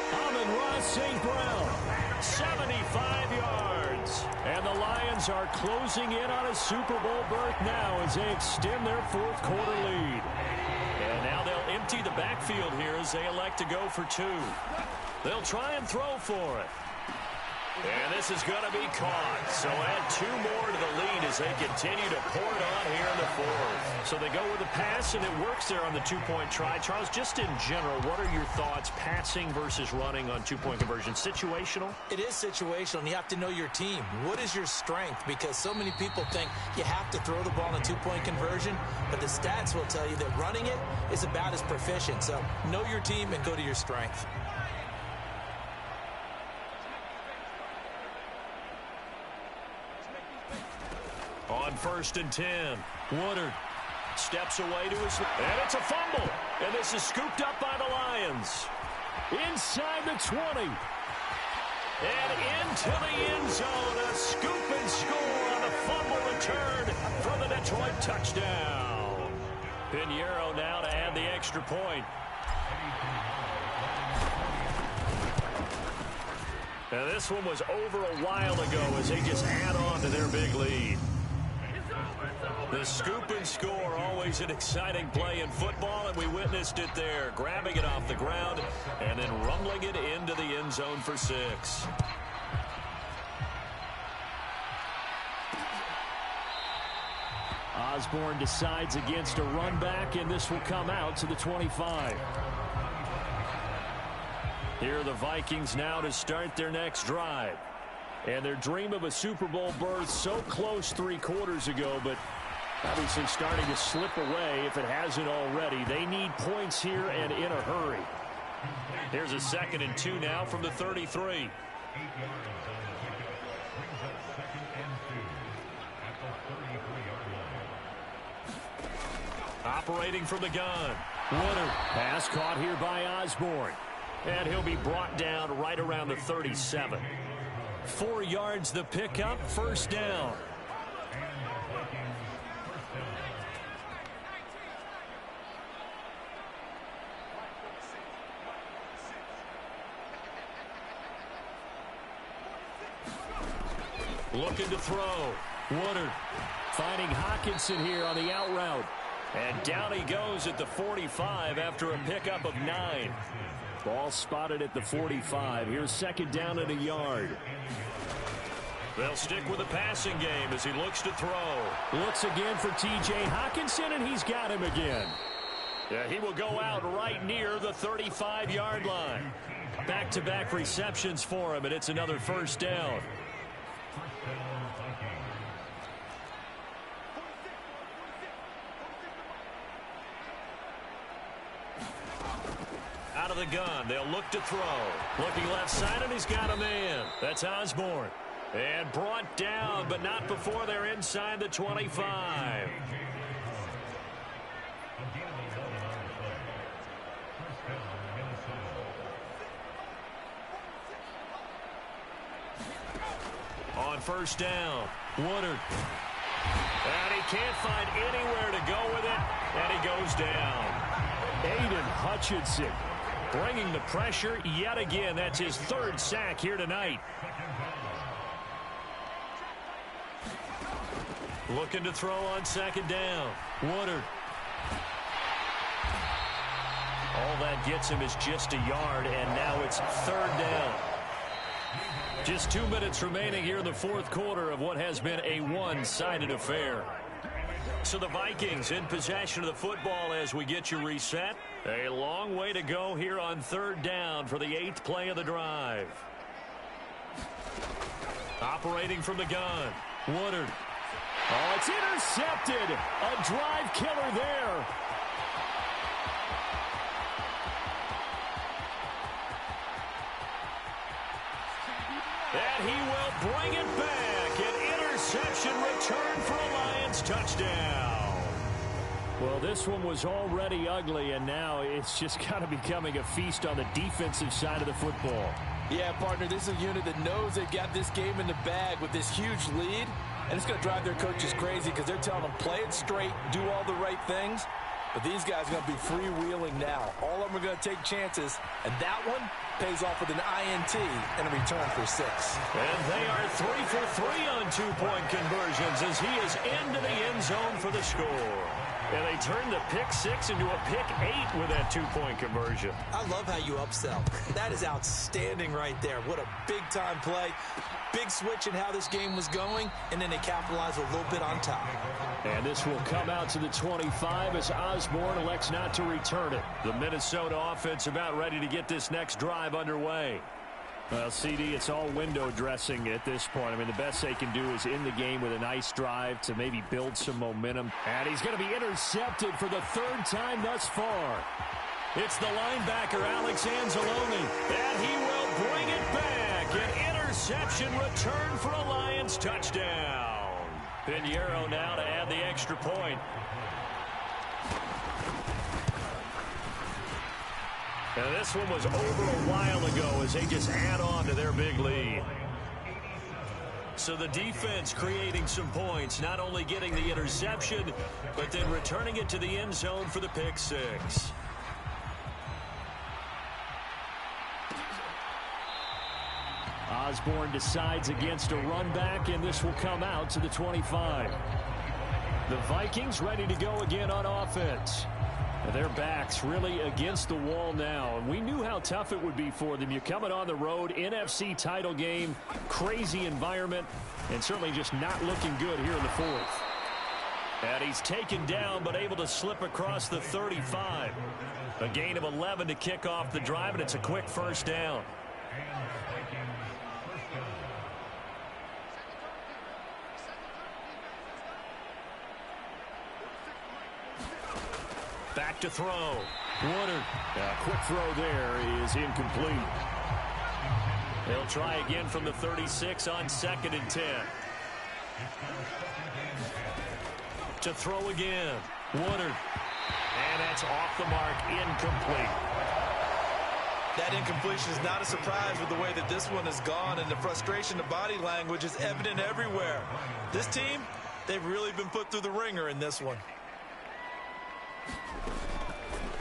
Amon-Ra St. Brown, 75 yards. And the Lions are closing in on a Super Bowl berth now as they extend their 4th quarter lead. And now they'll empty the backfield here as they elect to go for 2. They'll try and throw for it. And this is going to be caught. So add 2 more to the lead as they continue to pour it on here in the 4th. So they go with a pass, and it works there on the 2-point try. Charles, just in general, what are your thoughts passing versus running on 2-point conversion? Situational? It is situational, and you have to know your team. What is your strength? Because so many people think you have to throw the ball in a 2-point conversion, but the stats will tell you that running it is about as proficient. So know your team and go to your strength. On 1st and 10, Woodard steps away to his... And it's a fumble. And this is scooped up by the Lions. Inside the 20. And into the end zone. A scoop and score on a fumble return for the Detroit touchdown. Pinheiro now to add the extra point. Now this one was over a while ago as they just add on to their big lead. The scoop and score, always an exciting play in football, and we witnessed it there, grabbing it off the ground and then rumbling it into the end zone for 6. Osborne decides against a run back, and this will come out to the 25. Here are the Vikings now to start their next drive. And their dream of a Super Bowl berth so close 3 quarters ago, but obviously starting to slip away if it hasn't already. They need points here and in a hurry. Here's a 2nd and 2 now from the 33. Operating from the gun. Woodard. Pass caught here by Osborne. And he'll be brought down right around the 37. 4 yards the pickup, 1st down. Looking to throw. Woodard finding Hockenson here on the out route. And down he goes at the 45 after a pickup of 9. Ball spotted at the 45. Here's 2nd down and a yard. They'll stick with the passing game as he looks to throw. Looks again for T.J. Hockenson, and he's got him again. Yeah, he will go out right near the 35-yard line. Back-to-back receptions for him, and it's another first down. Out of the gun, they'll look to throw. Looking left side, and he's got a man. That's Osborne. And brought down, but not before they're inside the 25. On first down, Woodard. And he can't find anywhere to go with it, and he goes down. Aiden Hutchinson bringing the pressure yet again. That's his third sack here tonight. Looking to throw on second down. Woodard. All that gets him is just a yard, and now it's third down. Just 2 minutes remaining here in the fourth quarter of what has been a one-sided affair. So the Vikings in possession of the football as we get you reset. A long way to go here on third down for the 8th play of the drive. Operating from the gun. Woodard. Oh, it's intercepted. A drive killer there. And he will bring it back. An interception return for a Lions touchdown. Well, this one was already ugly, and now it's just kind of becoming a feast on the defensive side of the football. Yeah, partner, this is a unit that knows they got this game in the bag with this huge lead, and it's going to drive their coaches crazy because they're telling them play it straight, do all the right things. But these guys are going to be freewheeling now. All of them are going to take chances, and that one pays off with an INT and a return for 6. And they are 3 for 3 on two-point conversions as he is into the end zone for the score. And they turn the pick 6 into a pick 8 with that two-point conversion. I love how you upsell. That is outstanding right there. What a big-time play. Big switch in how this game was going, and then they capitalize a little bit on top. And this will come out to the 25 as Osborne elects not to return it. The Minnesota offense about ready to get this next drive underway. Well, CD, it's all window dressing at this point. I mean, the best they can do is in the game with a nice drive to maybe build some momentum. And he's going to be intercepted for the third time thus far. It's the linebacker, Alex Anzalone. And he will bring it back. An interception return for a Lions touchdown. Pinheiro now to add the extra point. And this one was over a while ago as they just add on to their big lead. So the defense creating some points, not only getting the interception, but then returning it to the end zone for the pick 6. Osborne decides against a run back, and this will come out to the 25. The Vikings ready to go again on offense. Their backs really against the wall now. And we knew how tough it would be for them. You're coming on the road, NFC title game, crazy environment, and certainly just not looking good here in the fourth. And he's taken down but able to slip across the 35. A gain of 11 to kick off the drive, and it's a quick first down. Back to throw. Woodard. Quick throw there is incomplete. They'll try again from the 36 on 2nd and 10. To throw again. Woodard. And that's off the mark. Incomplete. That incompletion is not a surprise with the way that this one has gone, and the frustration, the body language is evident everywhere. This team, they've really been put through the ringer in this one.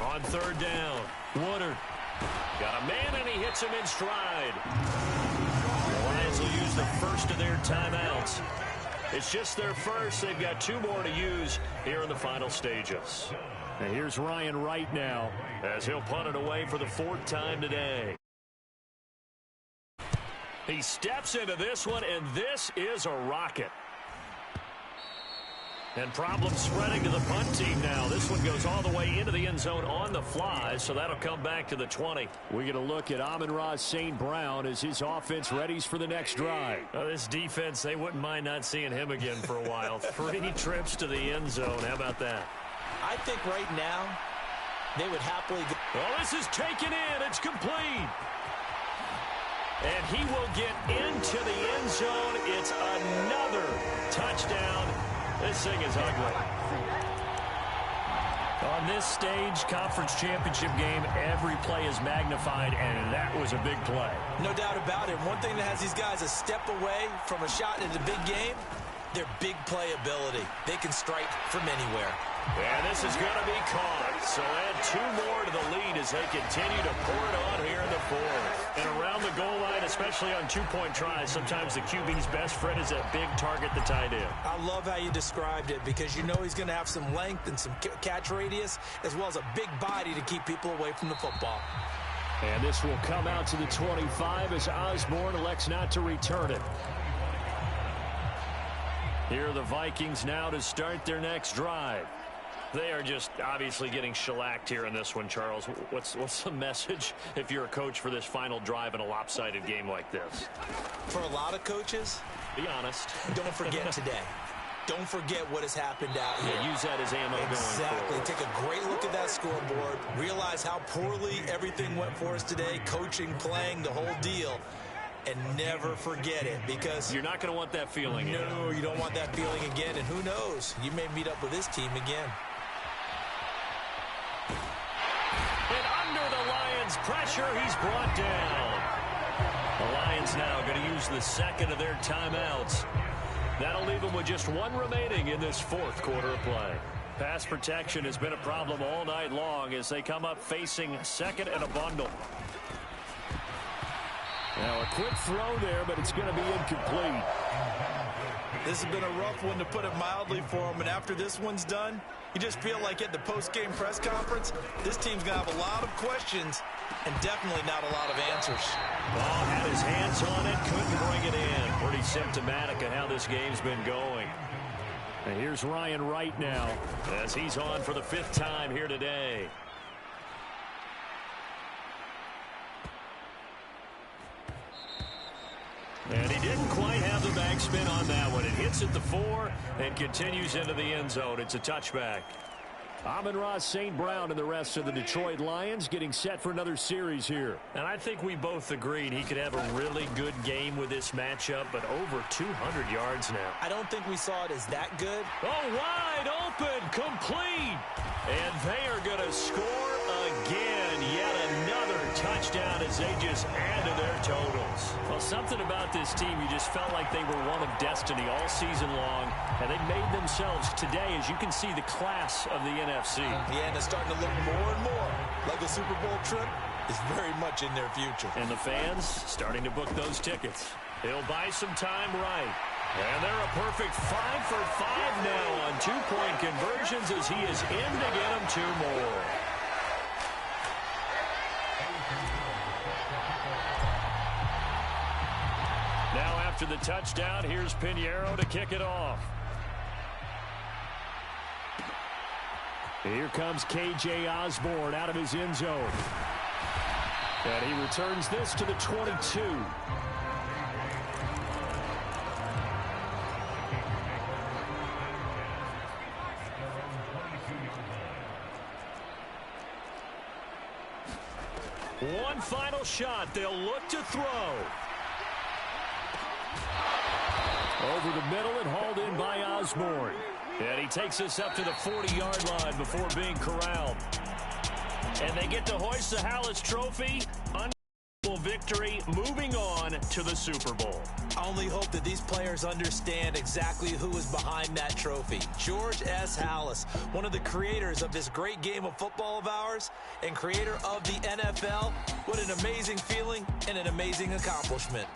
On third down, Woodard. Got a man, and he hits him in stride. The Lions will use the first of their timeouts. It's just their first. They've got 2 more to use here in the final stages. And here's Ryan Wright now as he'll punt it away for the 4th time today. He steps into this one, and this is a rocket. And problems spreading to the punt team now. This one goes all the way into the end zone on the fly, so that'll come back to the 20. We get a look at Amon-Ra St. Brown as his offense readies for the next drive. This defense, they wouldn't mind not seeing him again for a while. 3 trips to the end zone. How about that? I think right now they would happily go. Well, this is taken in. It's complete. And he will get into the end zone. It's another touchdown. This thing is ugly. On this stage, conference championship game, every play is magnified, and that was a big play. No doubt about it. One thing that has these guys a step away from a shot in the big game, their big play ability. They can strike from anywhere. And this is going to be caught. So add 2 more to the lead as they continue to pour it on here in the 4th. And around the goal line, especially on 2-point tries, sometimes the QB's best friend is that big target, the tight end. I love how you described it because you know he's going to have some length and some catch radius as well as a big body to keep people away from the football. And this will come out to the 25 as Osborne elects not to return it. Here are the Vikings now to start their next drive. They are just obviously getting shellacked here in this one, Charles. What's the message if you're a coach for this final drive in a lopsided game like this? For a lot of coaches, be honest. Don't forget today. Don't forget what has happened out here. Yeah, use that as ammo going forward. Take a great look at that scoreboard. Realize how poorly everything went for us today. Coaching, playing, the whole deal. And never forget it because you're not going to want that feeling. No, you don't want that feeling again. And who knows? You may meet up with this team again. And under the Lions' pressure, he's brought down. The Lions now going to use the second of their timeouts. That'll leave them with just 1 remaining in this 4th quarter of play. Pass protection has been a problem all night long as they come up facing second and a bundle. Now a quick throw there, but it's going to be incomplete. This has been a rough one, to put it mildly, for him. And after this one's done, you just feel like at the post-game press conference, this team's going to have a lot of questions and definitely not a lot of answers. Ball had his hands on it, couldn't bring it in. Pretty symptomatic of how this game's been going. And here's Ryan Wright now as he's on for the 5th time here today. And he didn't quite have the backspin on that one. It hits at the 4 and continues into the end zone. It's a touchback. Amon-Ra St. Brown and the rest of the Detroit Lions getting set for another series here. And I think we both agreed he could have a really good game with this matchup, but over 200 yards now. I don't think we saw it as that good. Oh, wide open, complete. And they are going to score again. Yet another touchdown as they just add to their totals. Well, something about this team, you just felt like they were one of destiny all season long, and they made themselves today, as you can see, the class of the NFC. Yeah, and it's starting to look more and more like the Super Bowl trip is very much in their future. And the fans starting to book those tickets. He'll buy some time right. And they're a perfect 5 for 5 now on 2-point conversions as he is in to get them 2 more. Now after the touchdown, here's Pinheiro to kick it off. Here comes K.J. Osborne out of his end zone. And he returns this to the 22. One final shot. They'll look to throw. Over the middle and hauled in by Osborne. And he takes us up to the 40-yard line before being corralled. And they get to hoist the Hallis Trophy. Unbelievable victory, moving on to the Super Bowl. I only hope that these players understand exactly who is behind that trophy. George S. Hallis, one of the creators of this great game of football of ours and creator of the NFL. What an amazing feeling and an amazing accomplishment.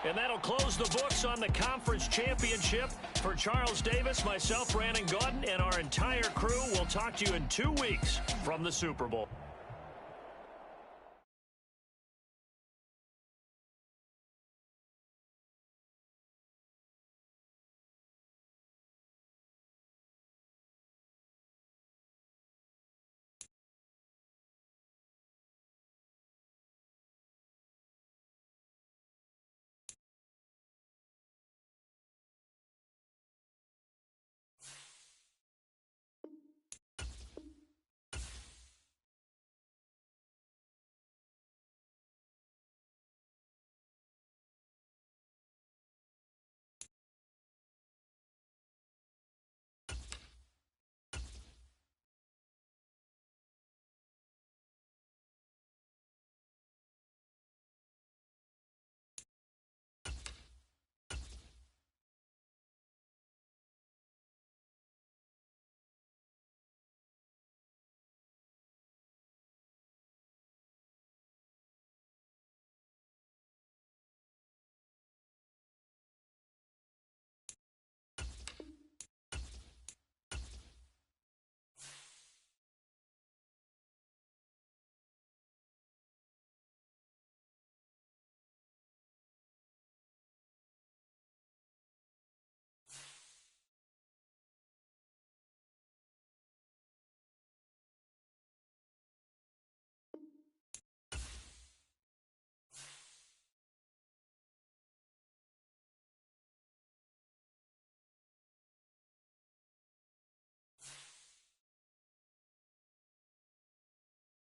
And that'll close the books on the conference championship. For Charles Davis, myself, Brandon Gaudin, and our entire crew, we'll talk to you in 2 weeks from the Super Bowl.